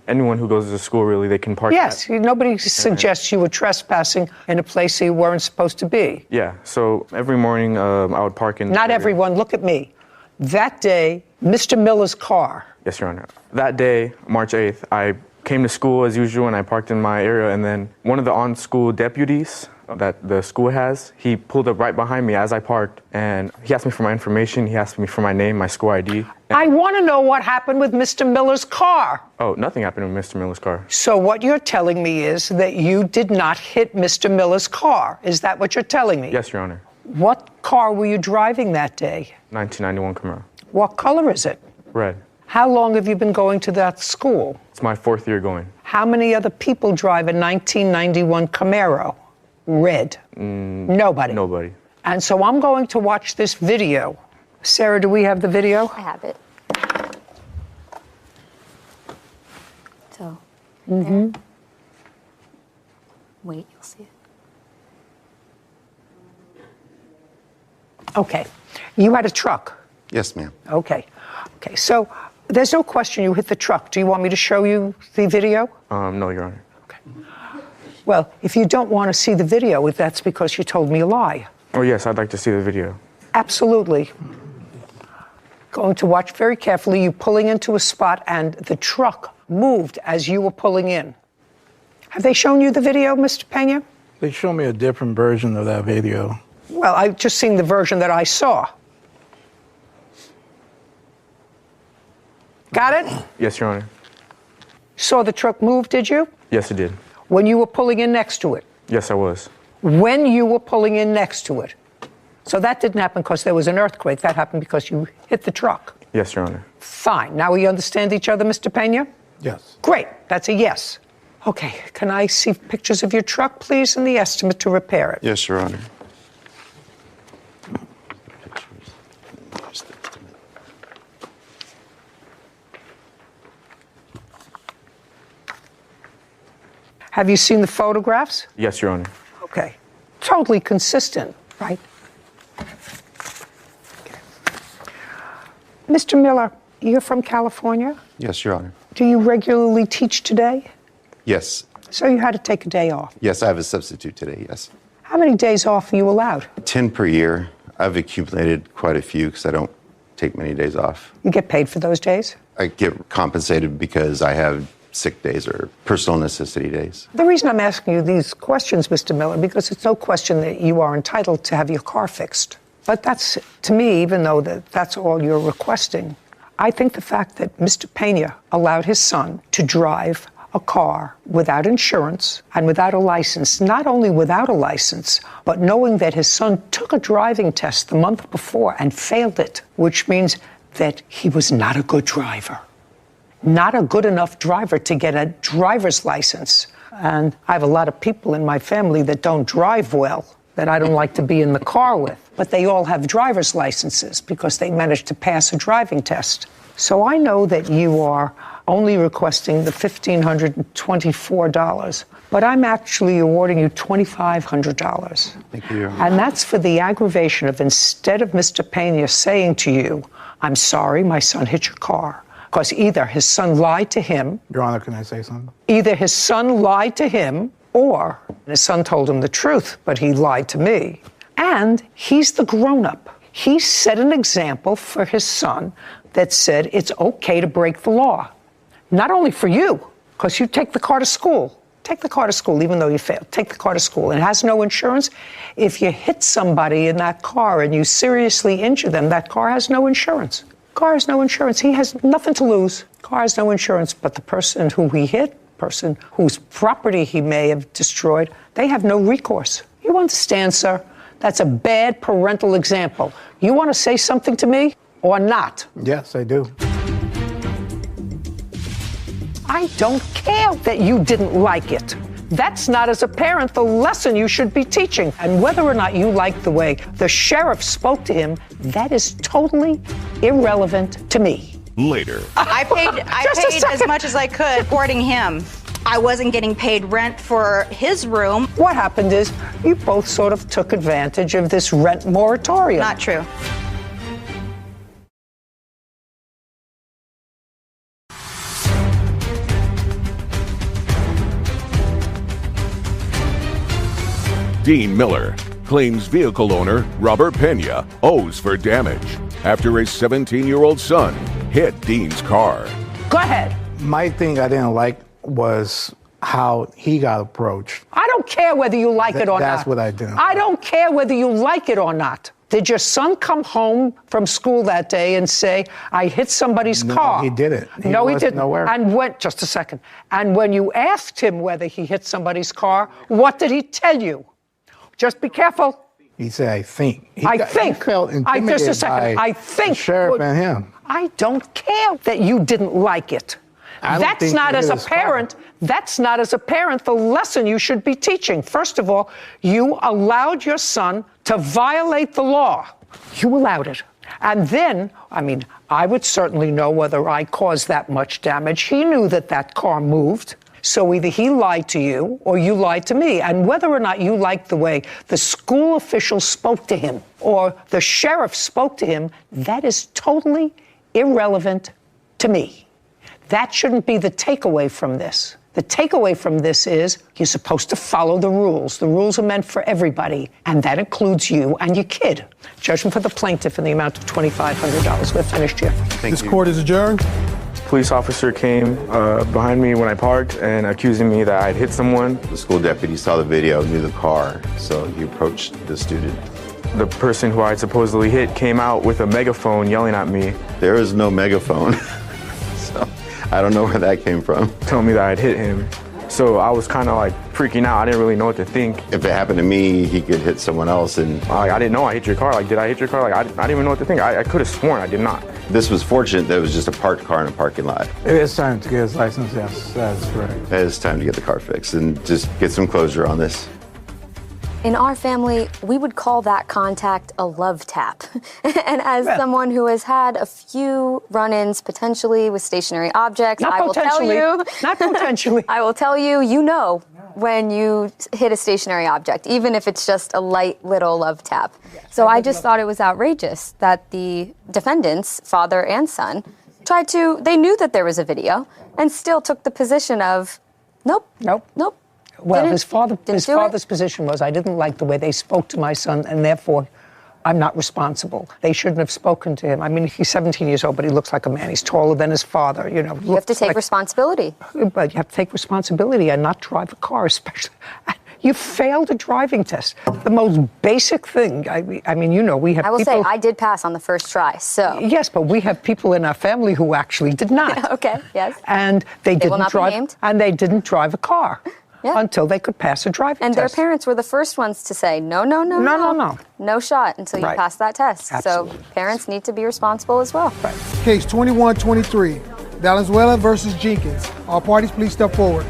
M: anyone who goes to school really, they can park
C: Yes, nobody suggests you were trespassing in a place that you weren't supposed to be.
M: Yeah, so every morning I would park in...
C: Not everyone, look at me. That day, Mr. Miller's car.
M: Yes, Your Honor. That day, March 8th, I came to school as usual and I parked in my area, and then one of the on-school deputies that the school has, he pulled up right behind me as I parked, and he asked me for my information, he asked me for my name, my school ID.
C: I want to know what happened with Mr. Miller's car.
M: Oh, nothing happened with Mr. Miller's car.
C: So what you're telling me is that you did not hit Mr. Miller's car. Is that what you're telling me?
M: Yes, Your Honor.
C: What car were you driving that day?
M: 1991 Camaro.
C: What color is it?
M: Red.
C: How long have you been going to that school?
M: It's my 4th year going.
C: How many other people drive a 1991 Camaro? Red. Nobody.
M: Nobody.
C: And so I'm going to watch this video. Sarah, do we have the video?
L: I have it. So, there. Wait, you'll see it.
C: Okay. You had a truck.
K: Yes, ma'am.
C: Okay. Okay. So there's no question you hit the truck. Do you want me to show you the video?
M: No, Your Honor.
C: Well, if you don't want to see the video, that's because you told me a lie.
M: Oh, yes, I'd like to see the video.
C: Absolutely. Going to watch very carefully, you pulling into a spot and the truck moved as you were pulling in. Have they shown you the video, Mr. Pena?
E: They showed me a different version of that video.
C: Well, I've just seen the version that I saw. Got it?
M: Yes, Your Honor.
C: Saw the truck move, did you?
M: Yes, it did.
C: When you were pulling in next to it?
M: Yes, I was.
C: When you were pulling in next to it? So that didn't happen because there was an earthquake. That happened because you hit the truck.
M: Yes, Your Honor.
C: Fine. Now we understand each other, Mr. Pena?
E: Yes.
C: Great. That's a yes. Okay. Can I see pictures of your truck, please, and the estimate to repair it?
K: Yes, Your Honor.
C: Have you seen the photographs?
M: Yes, Your Honor.
C: Okay. Totally consistent, right? Okay. Mr. Miller, you're from California?
K: Yes, Your Honor.
C: Do you regularly teach today?
K: Yes.
C: So you had to take a day off?
K: Yes, I have a substitute today, yes.
C: How many days off are you allowed?
K: 10 per year. I've accumulated quite a few because I don't take many days off.
C: You get paid for those days?
K: I get compensated because I have sick days or personal necessity days.
C: The reason I'm asking you these questions, Mr. Miller, because it's no question that you are entitled to have your car fixed. But that's, to me, even though that's all you're requesting, I think the fact that Mr. Pena allowed his son to drive a car without insurance and without a license, not only without a license, but knowing that his son took a driving test the month before and failed it, which means that he was not a good driver. Not a good enough driver to get a driver's license. And I have a lot of people in my family that don't drive well, that I don't like to be in the car with. But they all have driver's licenses because they managed to pass a driving test. So I know that you are only requesting the $1,524, but I'm actually awarding you $2,500.
K: Thank you.
C: And that's for the aggravation of, instead of Mr. Pena saying to you, I'm sorry, my son hit your car, because either his son lied to him.
E: Your Honor, can I say something?
C: Either his son lied to him, or his son told him the truth, but he lied to me. And he's the grown-up. He set an example for his son that said it's okay to break the law. Not only for you, because you take the car to school. Take the car to school, even though you failed. Take the car to school. It has no insurance. If you hit somebody in that car and you seriously injure them, that car has no insurance. Car has no insurance. He has nothing to lose. Car has no insurance, but the person who he hit, person whose property he may have destroyed, they have no recourse. You understand, sir? That's a bad parental example. You want to say something to me or not?
E: Yes, I do.
C: I don't care that you didn't like it. That's not, as a parent, the lesson you should be teaching. And whether or not you like the way the sheriff spoke to him, that is totally irrelevant to me.
B: Later.
D: I paid as much as I could supporting him. I wasn't getting paid rent for his room.
C: What happened is you both sort of took advantage of this rent moratorium.
D: Not true.
B: Dean Miller claims vehicle owner Robert Pena owes for damage after his 17-year-old son hit Dean's car.
C: Go ahead.
E: My thing I didn't like was how he got approached.
C: I don't care whether you like it or not.
E: That's what I didn't.
C: I don't care whether you like it or not. Did your son come home from school that day and say, I hit somebody's car?
E: No, he didn't.
C: He didn't.
E: Nowhere.
C: And just a second. And when you asked him whether he hit somebody's car, what did he tell you? Just be careful.
E: He said, I think. He felt
C: just a
E: intimidated
C: second.
E: by
C: I think.
E: the sheriff and him.
C: I don't care that you didn't like it. That's not as a parent. That's not as a parent the lesson you should be teaching. First of all, you allowed your son to violate the law. You allowed it. And then, I would certainly know whether I caused that much damage. He knew that car moved. So either he lied to you or you lied to me. And whether or not you liked the way the school official spoke to him or the sheriff spoke to him, that is totally irrelevant to me. That shouldn't be the takeaway from this. The takeaway from this is you're supposed to follow the rules. The rules are meant for everybody, and that includes you and your kid. Judgment for the plaintiff in the amount of $2,500. We're finished here.
A: This court is adjourned.
M: Police officer came behind me when I parked and accusing me that I'd hit someone.
K: The school deputy saw the video, knew the car, so he approached the student.
M: The person who I supposedly hit came out with a megaphone yelling at me.
K: There is no megaphone, so I don't know where that came from.
M: Telling me that I'd hit him. So I was kind of like freaking out. I didn't really know what to think.
K: If it happened to me, he could hit someone else. And
M: I didn't know I hit your car. Did I hit your car? I didn't even know what to think. I could have sworn I did not.
K: This was fortunate that it was just a parked car in a parking lot.
E: It is time to get his license, yes, that's correct.
K: It is time to get the car fixed and just get some closure on this.
L: In our family, we would call that contact a love tap. And as someone who has had a few run-ins potentially with stationary objects, I will tell you.
C: Not potentially.
L: I will tell you, you know when you hit a stationary object, even if it's just a light little love tap. So I just thought it was outrageous that the defendants, father and son, they knew that there was a video and still took the position of, nope.
C: Well, his father's position was, I didn't like the way they spoke to my son, and therefore, I'm not responsible. They shouldn't have spoken to him. He's 17 years old, but he looks like a man. He's taller than his father,
L: You have to take responsibility.
C: But you have to take responsibility and not drive a car, especially. You failed a driving test. The most basic thing. We have people.
L: I will say, I did pass on the first try, so.
C: Yes, but we have people in our family who actually did not.
L: Okay, yes.
C: And they
L: will not
C: drive.
L: be named.
C: And they didn't drive a car. Yeah. Until they could pass a driving test.
L: And their parents were the first ones to say, no shot until you pass that test.
C: Absolutely.
L: So parents need to be responsible as well.
A: Right. Case 2123, Valenzuela versus Jenkins. All parties, please step forward.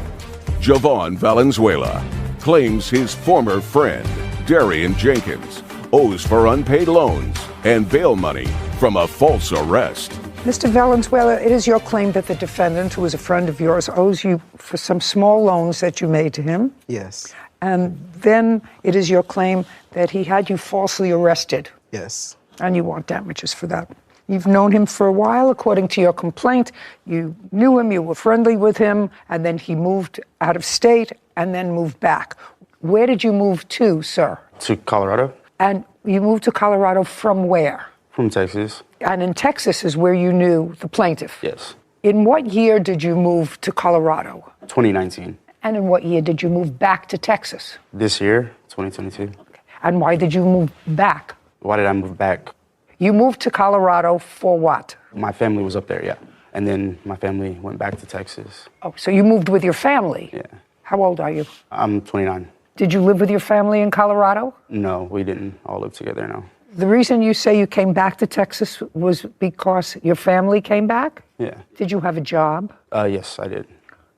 B: Javon Valenzuela claims his former friend, Darian Jenkins, owes for unpaid loans and bail money from a false arrest.
C: Mr. Valenzuela, it is your claim that the defendant, who is a friend of yours, owes you for some small loans that you made to him.
V: Yes.
C: And then it is your claim that he had you falsely arrested.
V: Yes.
C: And you want damages for that. You've known him for a while, according to your complaint. You knew him, you were friendly with him, and then he moved out of state and then moved back. Where did you move to, sir?
V: To Colorado.
C: And you moved to Colorado from where?
V: From Texas.
C: And in Texas is where you knew the plaintiff?
V: Yes.
C: In what year did you move to Colorado?
V: 2019.
C: And in what year did you move back to Texas?
V: This year, 2022.
C: Okay. And why did you move back?
V: Why did I move back?
C: You moved to Colorado for what?
V: My family was up there, yeah. And then my family went back to Texas.
C: Oh, so you moved with your family?
V: Yeah.
C: How old are you?
V: I'm 29.
C: Did you live with your family in Colorado?
V: No, we didn't all live together, no.
C: The reason you say you came back to Texas was because your family came back?
V: Yeah.
C: Did you have a job?
V: Yes, I did.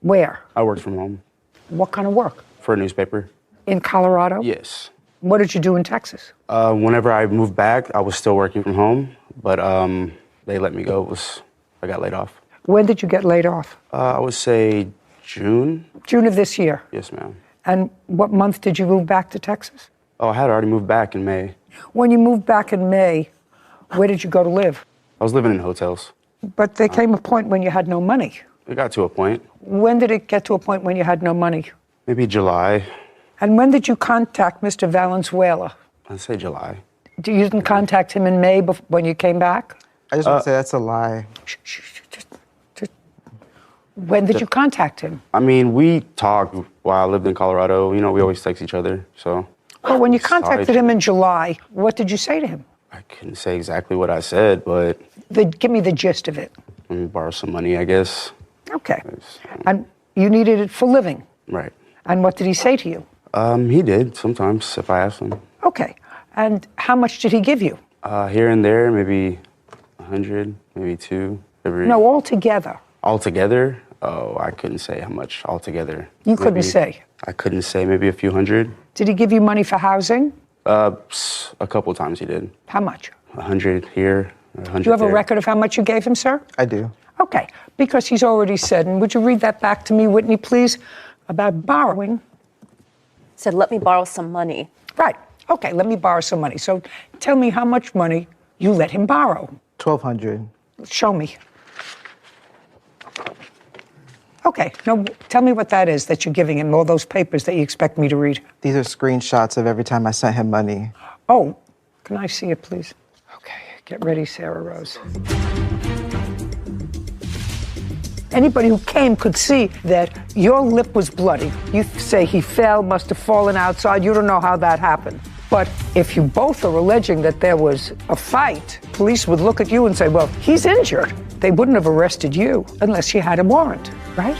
C: Where?
V: I worked from home.
C: What kind of work?
V: For a newspaper.
C: In Colorado?
V: Yes.
C: What did you do in Texas?
V: Whenever I moved back, I was still working from home, but they let me go. I got laid off.
C: When did you get laid off?
V: I would say
N: June.
C: June of this year.
N: Yes, ma'am.
C: And what month did you move back to Texas?
N: Oh, I had already moved back in May.
C: When you moved back in May, where did you go to live?
N: I was living in hotels.
C: But there came a point when you had no money.
N: It got to a point.
C: When did it get to a point when you had no money?
N: Maybe July.
C: And when did you contact Mr. Valenzuela?
N: I'd say July.
C: You didn't contact him in May when you came back?
Q: I just want to say that's a lie.
C: When did you contact him?
N: I mean, we talked while I lived in Colorado. You know, we always text each other, so.
C: Well, when you contacted him in July, what did you say to him?
N: I couldn't say exactly what I said, but.
C: Give me the gist of it.
N: Let me borrow some money, I guess.
C: Okay. And you needed it for living?
N: Right.
C: And what did he say to you?
N: He did sometimes if I asked him.
C: Okay. And how much did he give you?
N: Here and there, maybe 100, maybe 2.
C: No, altogether.
N: Altogether? Oh, I couldn't say how much altogether.
C: You couldn't say?
N: I couldn't say, maybe a few hundred.
C: Did he give you money for housing?
N: A couple times he did.
C: How much?
N: 100 here, 100
C: Do you have
N: there.
C: a record of how much you gave him, sir?
Q: I do.
C: Okay, because he's already said, and would you read that back to me, Whitney, please, about borrowing?
W: Said, let me borrow some money.
C: Right. Okay, let me borrow some money. So tell me how much money you let him borrow.
Q: $1,200.
C: Show me. Okay, no, tell me what that is that you're giving him, all those papers that you expect me to read.
Q: These are screenshots of every time I sent him money.
C: Oh, can I see it, please? Okay, get ready, Sarah Rose. Anybody who came could see that your lip was bloody. You say he fell, must have fallen outside. You don't know how that happened. But if you both are alleging that there was a fight, police would look at you and say, well, he's injured. They wouldn't have arrested you unless you had a warrant, right?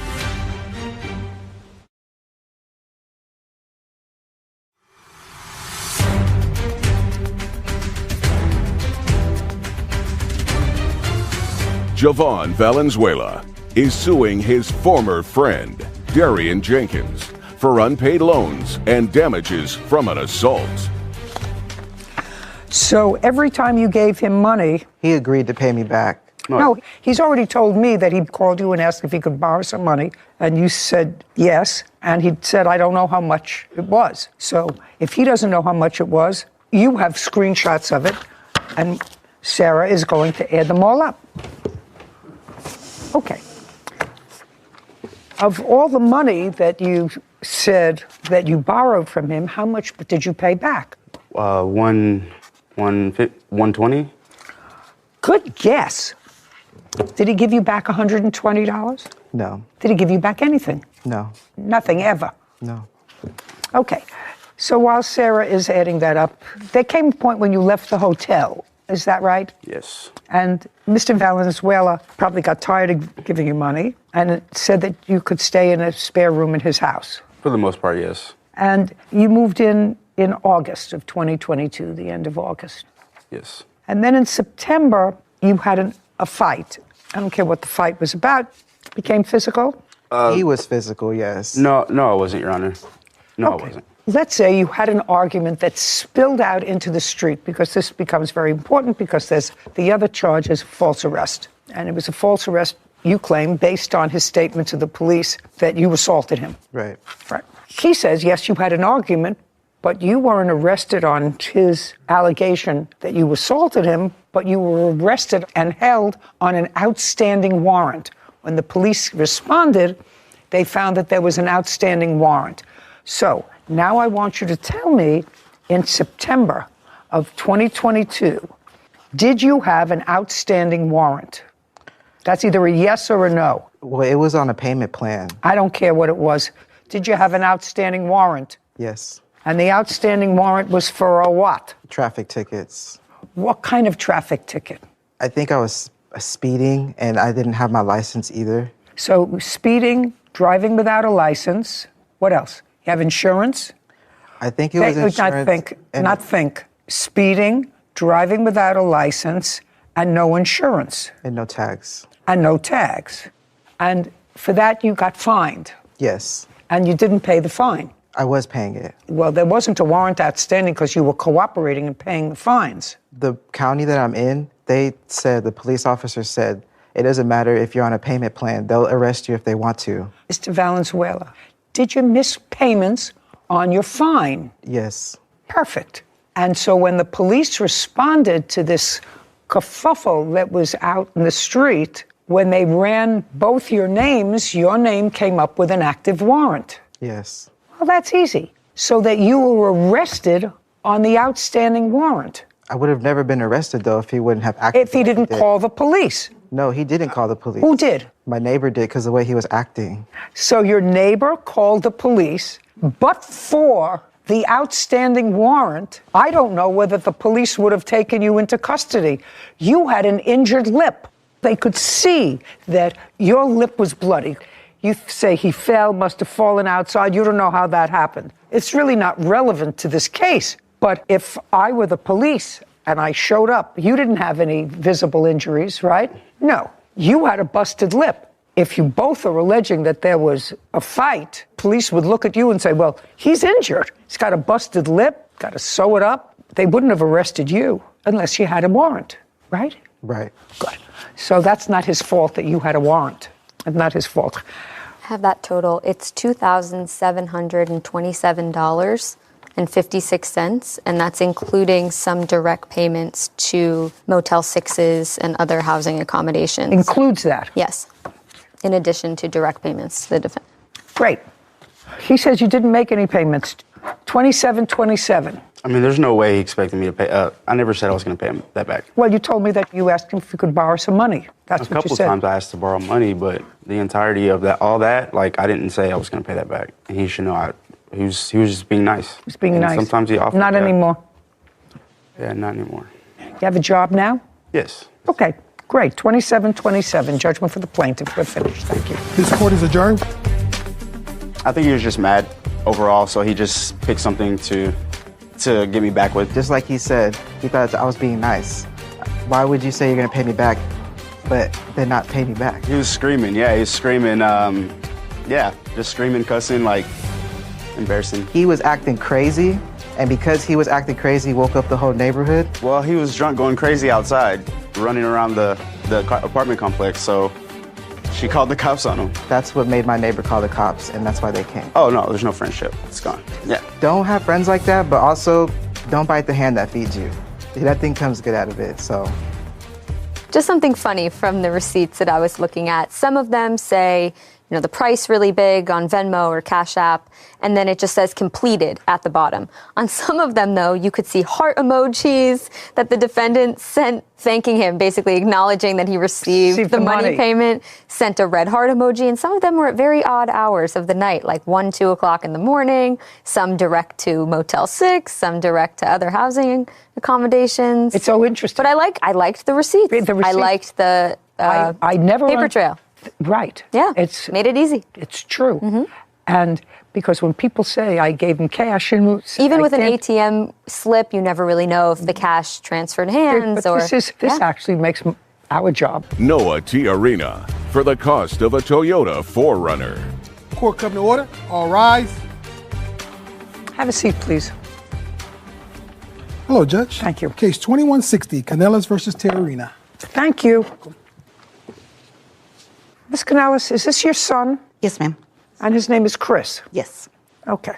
B: Javon Valenzuela is suing his former friend, Darian Jenkins, for unpaid loans and damages from an assault.
C: So every time you gave him money...
Q: He agreed to pay me back.
C: No, he's already told me that he called you and asked if he could borrow some money, and you said yes, and he said, I don't know how much it was. So if he doesn't know how much it was, you have screenshots of it, and Sarah is going to add them all up. Okay. Of all the money that you said that you borrowed from him, how much did you pay back?
N: 120.
C: Good guess. Did he give you back $120?
Q: No.
C: Did he give you back anything?
Q: No.
C: Nothing ever?
Q: No.
C: Okay. So while Sarah is adding that up, there came a point when you left the hotel. Is that right?
N: Yes.
C: And Mr. Valenzuela probably got tired of giving you money and said that you could stay in a spare room in his house.
N: For the most part, yes.
C: And you moved in August of 2022, the end of August.
N: Yes.
C: And then in September, you had a fight. I don't care what the fight was about. It became physical?
Q: He was physical, yes.
N: No, I wasn't, Your Honor. No, I wasn't.
C: Let's say you had an argument that spilled out into the street, because this becomes very important, because there's the other charge is false arrest. And it was a false arrest, you claim, based on his statement to the police that you assaulted him.
Q: Right.
C: Right. He says, yes, you had an argument, but you weren't arrested on his allegation that you assaulted him, but you were arrested and held on an outstanding warrant. When the police responded, they found that there was an outstanding warrant. So now I want you to tell me, in September of 2022, did you have an outstanding warrant? That's either a yes or a no.
Q: Well, it was on a payment plan.
C: I don't care what it was. Did you have an outstanding warrant?
Q: Yes.
C: And the outstanding warrant was for a what?
Q: Traffic tickets.
C: What kind of traffic ticket?
Q: I think I was speeding, and I didn't have my license either.
C: So speeding, driving without a license. What else? You have insurance?
Q: I think it was insurance.
C: Not think. Speeding, driving without a license, and no insurance.
Q: And no tags.
C: And no tags. And for that, you got fined.
Q: Yes.
C: And you didn't pay the fine.
Q: I was paying it.
C: Well, there wasn't a warrant outstanding because you were cooperating and paying the fines.
Q: The county that I'm in, they said, the police officer said It doesn't matter if you're on a payment plan. They'll arrest you if they want to.
C: Mr. Valenzuela, did you miss payments on your fine?
Q: Yes.
C: Perfect. And so when the police responded to this kerfuffle that was out in the street, when they ran both your names, your name came up with an active warrant.
Q: Yes.
C: Well, that's easy. So that you were arrested on the outstanding warrant.
Q: I would have never been arrested, though, if he wouldn't have acted.
C: If he didn't call the police.
Q: No, he didn't call the police.
C: Who did?
Q: My neighbor did, because of the way he was acting.
C: So your neighbor called the police, but for the outstanding warrant, I don't know whether the police would have taken you into custody. You had an injured lip. They could see that your lip was bloody. You say he fell, must have fallen outside. You don't know how that happened. It's really not relevant to this case. But if I were the police and I showed up, you didn't have any visible injuries, right? No. You had a busted lip. If you both are alleging that there was a fight, police would look at you and say, well, he's injured. He's got a busted lip, got to sew it up. They wouldn't have arrested you unless you had a warrant, right?
Q: Right.
C: Good. So that's not his fault that you had a warrant. It's not his fault.
I: Have that total. It's $2,727.56, and that's including some direct payments to Motel 6s and other housing accommodations.
C: Includes that?
I: Yes, in addition to direct payments to the defendant.
C: Great. He says you didn't make any payments. $27.27.
N: I mean, there's no way he expected me to pay. I never said I was going to pay him that back.
C: Well, you told me that you asked him if you could borrow some money. That's what you said.
N: A couple times I asked to borrow money, but the entirety of that, all that, like, I didn't say I was going to pay that back. And he should know he was just being nice.
C: He was being
N: and
C: nice.
N: Sometimes he offered.
C: Not anymore.
N: Yeah, not anymore.
C: You have a job now?
N: Yes.
C: Okay, great. 27-27. Judgment for the plaintiff. We're finished. Thank you.
A: This court is adjourned.
N: I think he was just mad overall, so he just picked something to get me back with.
Q: Just like he said, he thought I was being nice. Why would you say you're going to pay me back, but then not pay me back?
N: He was screaming. Yeah, he was screaming. Just screaming, cussing, like, embarrassing.
Q: He was acting crazy, and because he was acting crazy, woke up the whole neighborhood.
N: Well, he was drunk, going crazy outside, running around the apartment complex, so she called the cops on him.
Q: That's what made my neighbor call the cops, and that's why they came.
N: Oh, no, there's no friendship. It's gone. Yeah.
Q: Don't have friends like that, but also don't bite the hand that feeds you. Nothing comes good out of it, so.
I: Just something funny from the receipts that I was looking at. Some of them say, the price really big on Venmo or Cash App, and then it just says completed at the bottom. On some of them, though, you could see heart emojis that the defendant sent thanking him, basically acknowledging that he received the money payment, sent a red heart emoji, and some of them were at very odd hours of the night, like 1, 2 o'clock in the morning, some direct to Motel 6, some direct to other housing accommodations.
C: It's so interesting.
I: But I liked the receipts. I liked the
C: I never
I: paper trail.
C: Right.
I: Yeah.
C: It's
I: made it easy.
C: It's true.
I: Mm-hmm.
C: And because when people say I gave him cash, and
I: even with an ATM slip, you never really know if the cash transferred hands
C: but this actually makes our job.
B: Noah Tiarina for the cost of a Toyota 4Runner.
A: Court come to order. All rise.
C: Have a seat, please.
A: Hello, Judge.
C: Thank you.
A: Case 2160, Canellas versus Tiarina.
C: Thank you. Ms. Canellas, is this your son?
J: Yes, ma'am.
C: And his name is Chris?
J: Yes.
C: Okay.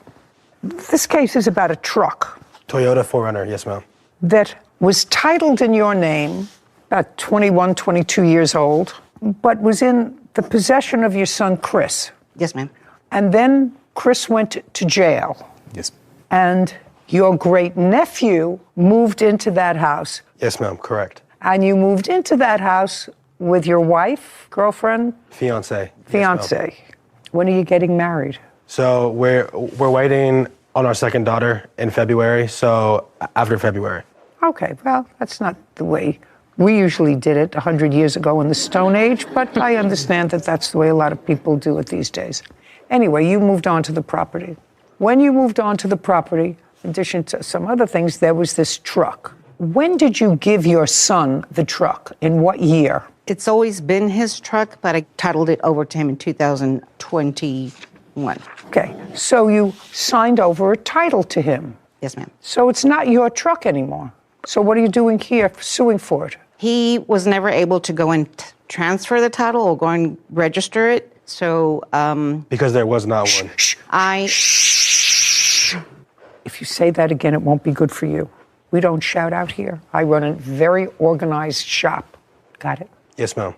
C: This case is about a truck.
O: Toyota 4Runner, yes, ma'am.
C: That was titled in your name, about 21, 22 years old, but was in the possession of your son, Chris.
J: Yes, ma'am.
C: And then Chris went to jail.
O: Yes.
C: And your great-nephew moved into that house.
O: Yes, ma'am, correct.
C: And you moved into that house with your wife, girlfriend?
O: Fiance.
C: Fiance.
O: Yes,
C: when are you getting married?
O: So we're waiting on our second daughter in February, so after February.
C: Okay, well, that's not the way we usually did it 100 years ago in the Stone Age, but I understand that that's the way a lot of people do it these days. Anyway, you moved on to the property. When you moved on to the property, in addition to some other things, there was this truck. When did you give your son the truck? In what year?
J: It's always been his truck, but I titled it over to him in 2021.
C: Okay, so you signed over a title to him.
J: Yes, ma'am.
C: So it's not your truck anymore. So what are you doing here, suing for it?
J: He was never able to go and transfer the title or go and register it. So,
O: Because there was not one.
C: If you say that again, it won't be good for you. We don't shout out here. I run a very organized shop. Got it?
O: Yes, ma'am.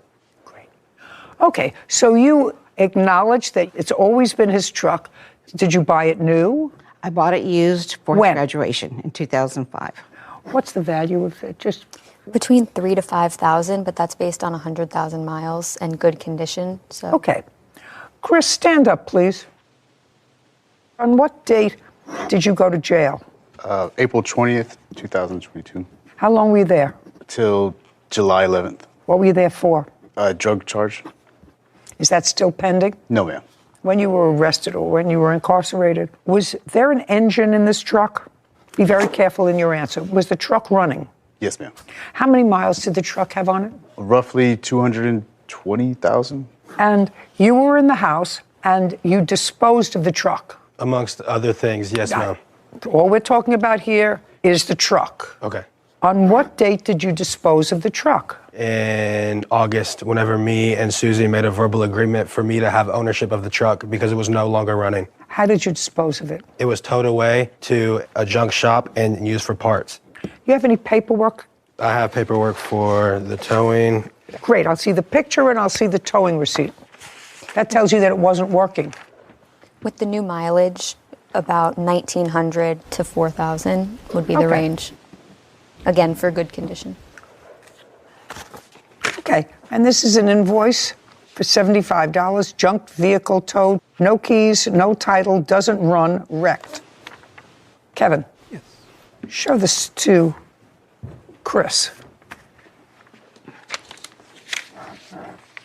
C: Okay, so you acknowledge that it's always been his truck. Did you buy it new?
J: I bought it used for
C: When?
J: graduation in 2005.
C: What's the value of it? Just
I: Between 3,000 to 5,000, but that's based on 100,000 miles and good condition. So
C: okay. Chris, stand up, please. On what date did you go to jail?
G: April 20th, 2022.
C: How long were you there?
G: Till July 11th.
C: What were you there for?
G: Drug charge?
C: Is that still pending?
G: No, ma'am.
C: When you were arrested or when you were incarcerated, was there an engine in this truck? Be very careful in your answer. Was the truck running?
G: Yes, ma'am.
C: How many miles did the truck have on it?
G: Roughly 220,000.
C: And you were in the house and you disposed of the truck.
O: Amongst other things, yes, ma'am.
C: All we're talking about here is the truck.
O: Okay.
C: On what date did you dispose of the truck?
O: In August, whenever me and Susie made a verbal agreement for me to have ownership of the truck because it was no longer running.
C: How did you dispose of it?
O: It was towed away to a junk shop and used for parts.
C: You have any paperwork?
O: I have paperwork for the towing.
C: Great, I'll see the picture and I'll see the towing receipt. That tells you that it wasn't working.
I: with the new mileage, about 1,900 to 4,000 would be the range. Again, for good condition.
C: Okay, and this is an invoice for $75, junked vehicle towed, no keys, no title, doesn't run, wrecked. Kevin, show this to Chris.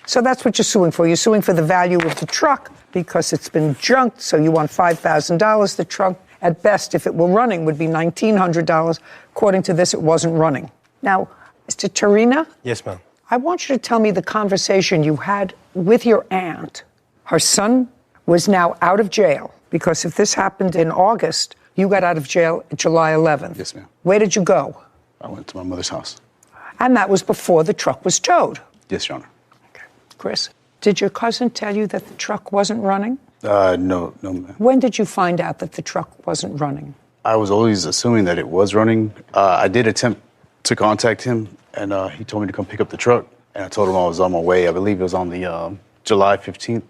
C: So that's what you're suing for. You're suing for the value of the truck because it's been junked, so you want $5,000. The truck, at best, if it were running, would be $1,900. According to this, it wasn't running. Now, Mr. Tarina?
O: Yes, ma'am.
C: I want you to tell me the conversation you had with your aunt. Her son was now out of jail because if this happened in August, you got out of jail July 11th.
G: Yes, ma'am.
C: Where did you go?
G: I went to my mother's house.
C: And that was before the truck was towed.
G: Yes, Your Honor.
C: Chris, did your cousin tell you that the truck wasn't running?
G: No, ma'am.
C: When did you find out that the truck wasn't running?
G: I was always assuming that it was running. I did attempt to contact him, and he told me to come pick up the truck. And I told him I was on my way. I believe it was on the July 15th.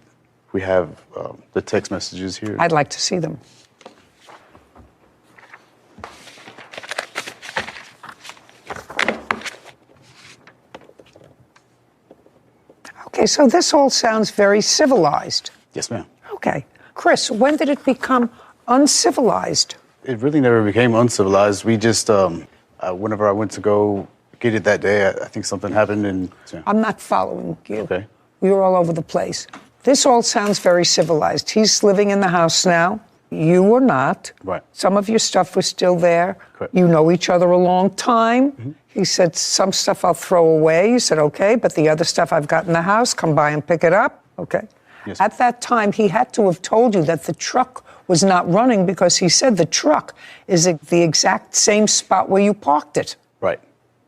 G: We have the text messages here.
C: I'd like to see them. Okay, so this all sounds very civilized.
G: Yes, ma'am.
C: Okay. Chris, when did it become uncivilized?
G: It really never became uncivilized. We just, whenever I went to go get it that day, I think something happened and...
C: I'm not following you.
G: Okay.
C: You're all over the place. This all sounds very civilized. He's living in the house now. You were not.
G: Right.
C: Some of your stuff was still there.
G: Correct.
C: You know each other a long time. Mm-hmm. He said, some stuff I'll throw away. You said, okay, but the other stuff I've got in the house, come by and pick it up. Okay.
G: Yes.
C: At that time, he had to have told you that the truck was not running because he said the truck is at the exact same spot where you parked it.
G: Right.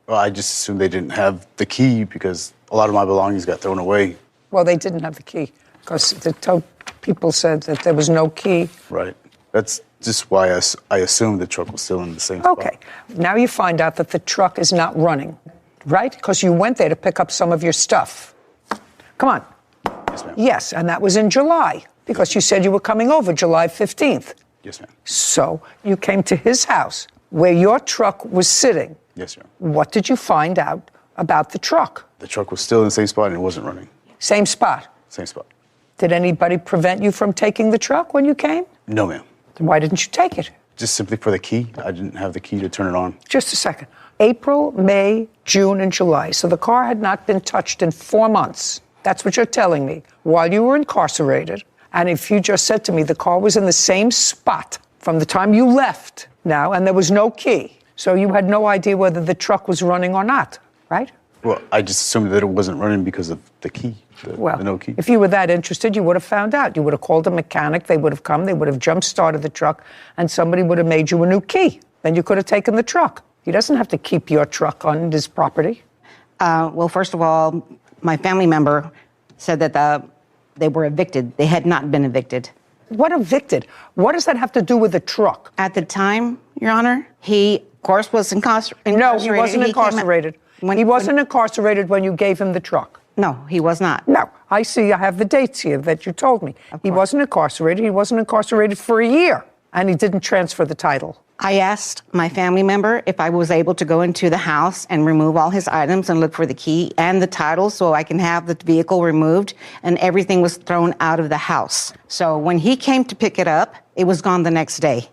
G: Well, I just assumed they didn't have the key because a lot of my belongings got thrown away.
C: Well, they didn't have the key because the tow people said that there was no key.
G: Right. That's just why I assumed the truck was still in the same spot.
C: Okay. Now you find out that the truck is not running, right? Because you went there to pick up some of your stuff. Come on.
G: Yes, ma'am.
C: Yes, and that was in July because you said you were coming over July 15th.
G: Yes, ma'am.
C: So you came to his house where your truck was sitting.
G: Yes, ma'am.
C: What did you find out about the truck?
G: The truck was still in the same spot and it wasn't running.
C: Same spot?
G: Same spot.
C: Did anybody prevent you from taking the truck when you came?
G: No, ma'am.
C: Then why didn't you take it?
G: Just simply for the key. I didn't have the key to turn it on.
C: Just a second. April, May, June, and July. So the car had not been touched in 4 months. That's what you're telling me. While you were incarcerated, and if you just said to me the car was in the same spot from the time you left now, and there was no key. So you had no idea whether the truck was running or not, right?
G: Well, I just assumed that it wasn't running because of the key, the no key.
C: If you were that interested, you would have found out. You would have called a mechanic, they would have come, they would have jump-started the truck, and somebody would have made you a new key. Then you could have taken the truck. He doesn't have to keep your truck on his property.
J: Well, first of all, My family member said that they were evicted. They had not been evicted.
C: What evicted? What does that have to do with the truck?
J: At the time, Your Honor, he, of course, was incarcerated.
C: No, he wasn't incarcerated. He wasn't incarcerated when you gave him the truck.
J: No, he was not.
C: No, I see. I have the dates here that you told me. He wasn't incarcerated. He wasn't incarcerated for a year, and he didn't transfer the title.
J: I asked my family member if I was able to go into the house and remove all his items and look for the key and the title so I can have the vehicle removed, and everything was thrown out of the house. So when he came to pick it up, it was gone the next day.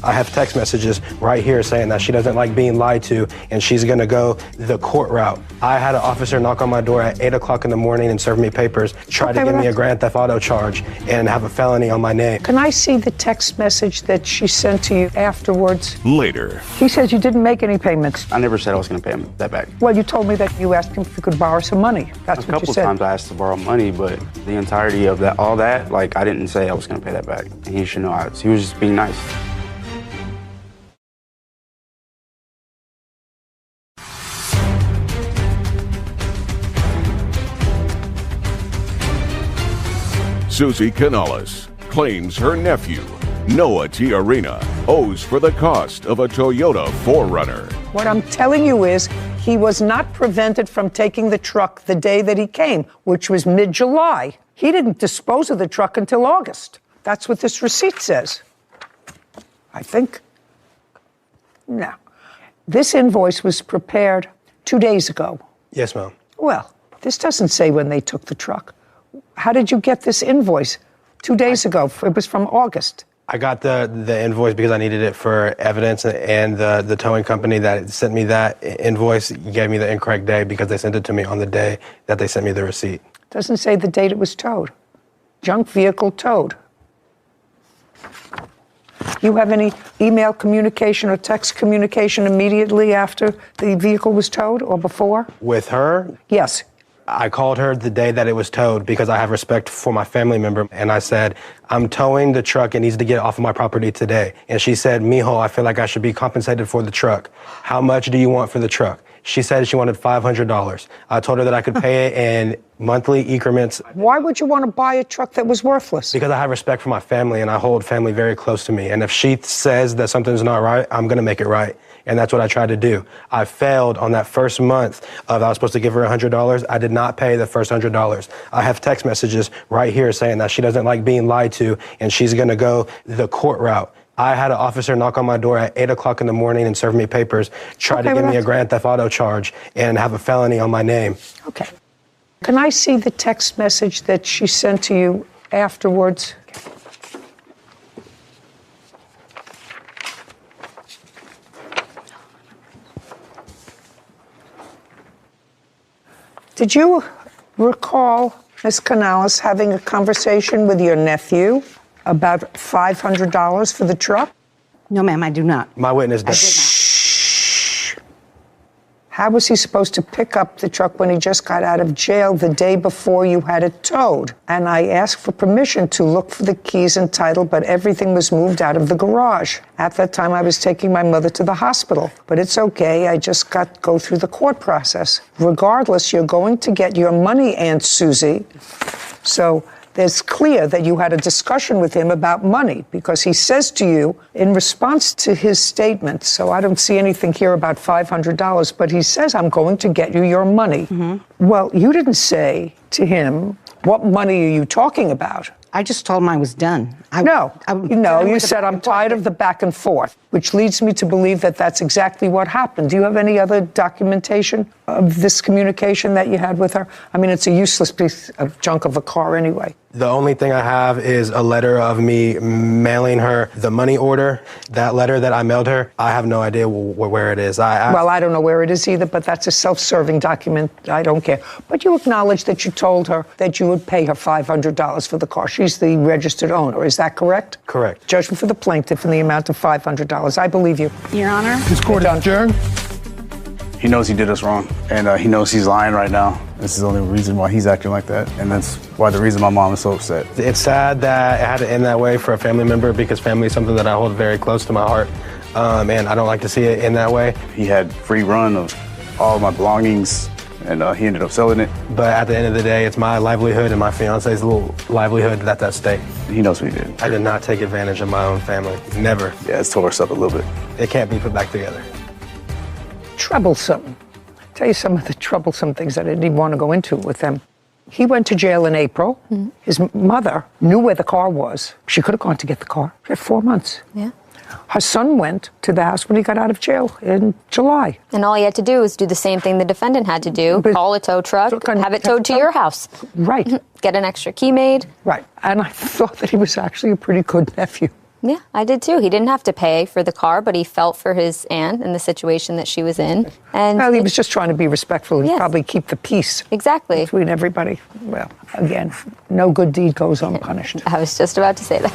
O: I have text messages right here saying that she doesn't like being lied to and she's gonna go the court route. I had an officer knock on my door at 8 o'clock in the morning and serve me papers, try to give me a grand theft auto charge and have a felony on my name.
C: Can I see the text message that she sent to you afterwards?
B: Later.
C: He says you didn't make any payments.
N: I never said I was going to pay him that back.
C: Well, you told me that you asked him if you could borrow some money. That's what you
N: A couple
C: said.
N: times I asked to borrow money, but the entirety of that, all that, like I didn't say I was going to pay that back. And he should know he was just being nice.
B: Susie Canales claims her nephew, Noah Tiarina, owes for the cost of a Toyota 4Runner.
C: What I'm telling you is he was not prevented from taking the truck the day that he came, which was mid-July. He didn't dispose of the truck until August. That's what this receipt says. I think. No. This invoice was prepared 2 days ago.
O: Yes, ma'am.
C: Well, this doesn't say when they took the truck. How did you get this invoice 2 days ago? It was from August.
O: I got the invoice because I needed it for evidence, and the towing company that sent me that invoice gave me the incorrect day because they sent it to me on the day that they sent me the receipt.
C: Doesn't say the date it was towed. Junk vehicle towed. You have any email communication or text communication immediately after the vehicle was towed or before?
O: With her?
C: Yes.
O: I called her the day that it was towed because I have respect for my family member. And I said, I'm towing the truck. It needs to get off of my property today. And she said, mijo, I feel like I should be compensated for the truck. How much do you want for the truck? She said she wanted $500. I told her that I could pay it in monthly increments.
C: Why would you want to buy a truck that was worthless?
O: Because I have respect for my family and I hold family very close to me. And if she says that something's not right, I'm going to make it right. And that's what I tried to do. I failed on that first month of I was supposed to give her $100. I did not pay the first $100. I have text messages right here saying that she doesn't like being lied to and she's going to go the court route. I had an officer knock on my door at 8 o'clock in the morning and serve me papers, try to give me a grand theft auto charge and have a felony on my name.
C: Okay. Can I see the text message that she sent to you afterwards? Did you recall, Ms. Canales, having a conversation with your nephew about $500 for the truck?
J: No, ma'am, I do not.
O: My witness does.
C: Shh. How was he supposed to pick up the truck when he just got out of jail the day before you had it towed? And I asked for permission to look for the keys and title, but everything was moved out of the garage. At that time, I was taking my mother to the hospital. But it's okay, I just go through the court process. Regardless, you're going to get your money, Aunt Susie. So it's clear that you had a discussion with him about money because he says to you in response to his statement, so I don't see anything here about $500, but he says, I'm going to get you your money. Mm-hmm. Well, you didn't say to him, what money are you talking about?
J: I just told him I was done.
C: You said, I'm tired of the back and forth, which leads me to believe that that's exactly what happened. Do you have any other documentation of this communication that you had with her? I mean, it's a useless piece of junk of a car anyway.
O: The only thing I have is a letter of me mailing her the money order. That letter that I mailed her, I have no idea where it is.
C: Well, I don't know where it is either, but that's a self-serving document. I don't care. But you acknowledge that you told her that you would pay her $500 for the car. She's the registered owner. Is that correct?
O: Correct.
C: Judgment for the plaintiff in the amount of $500. I believe you.
J: Your Honor.
A: This court is adjourned.
G: He knows he did us wrong, and he knows he's lying right now. This is the only reason why he's acting like that, and that's why the reason my mom is so upset.
O: It's sad that it had to end that way for a family member because family is something that I hold very close to my heart, and I don't like to see it in that way.
G: He had free run of all my belongings, and he ended up selling it.
O: But at the end of the day, it's my livelihood and my fiance's little livelihood that's at stake.
G: He knows what he did.
O: I did not take advantage of my own family. Never.
G: Yeah, it's tore us up a little bit.
O: It can't be put back together.
C: Troublesome. I'll tell you some of the troublesome things that I didn't even want to go into with them. He went to jail in April. Mm-hmm. His mother knew where the car was. She could have gone to get the car. She had 4 months.
I: Yeah.
C: Her son went to the house when he got out of jail in July.
I: And all he had to do was do the same thing the defendant had to do, call a tow truck, have it towed to your house.
C: Right.
I: Get an extra key made.
C: Right. And I thought that he was actually a pretty good nephew.
I: Yeah, I did too. He didn't have to pay for the car, but he felt for his aunt and the situation that she was in. And
C: well, he was just trying to be respectful and probably keep the peace.
I: Exactly.
C: Between everybody. Well, again, no good deed goes unpunished.
I: I was just about to say that.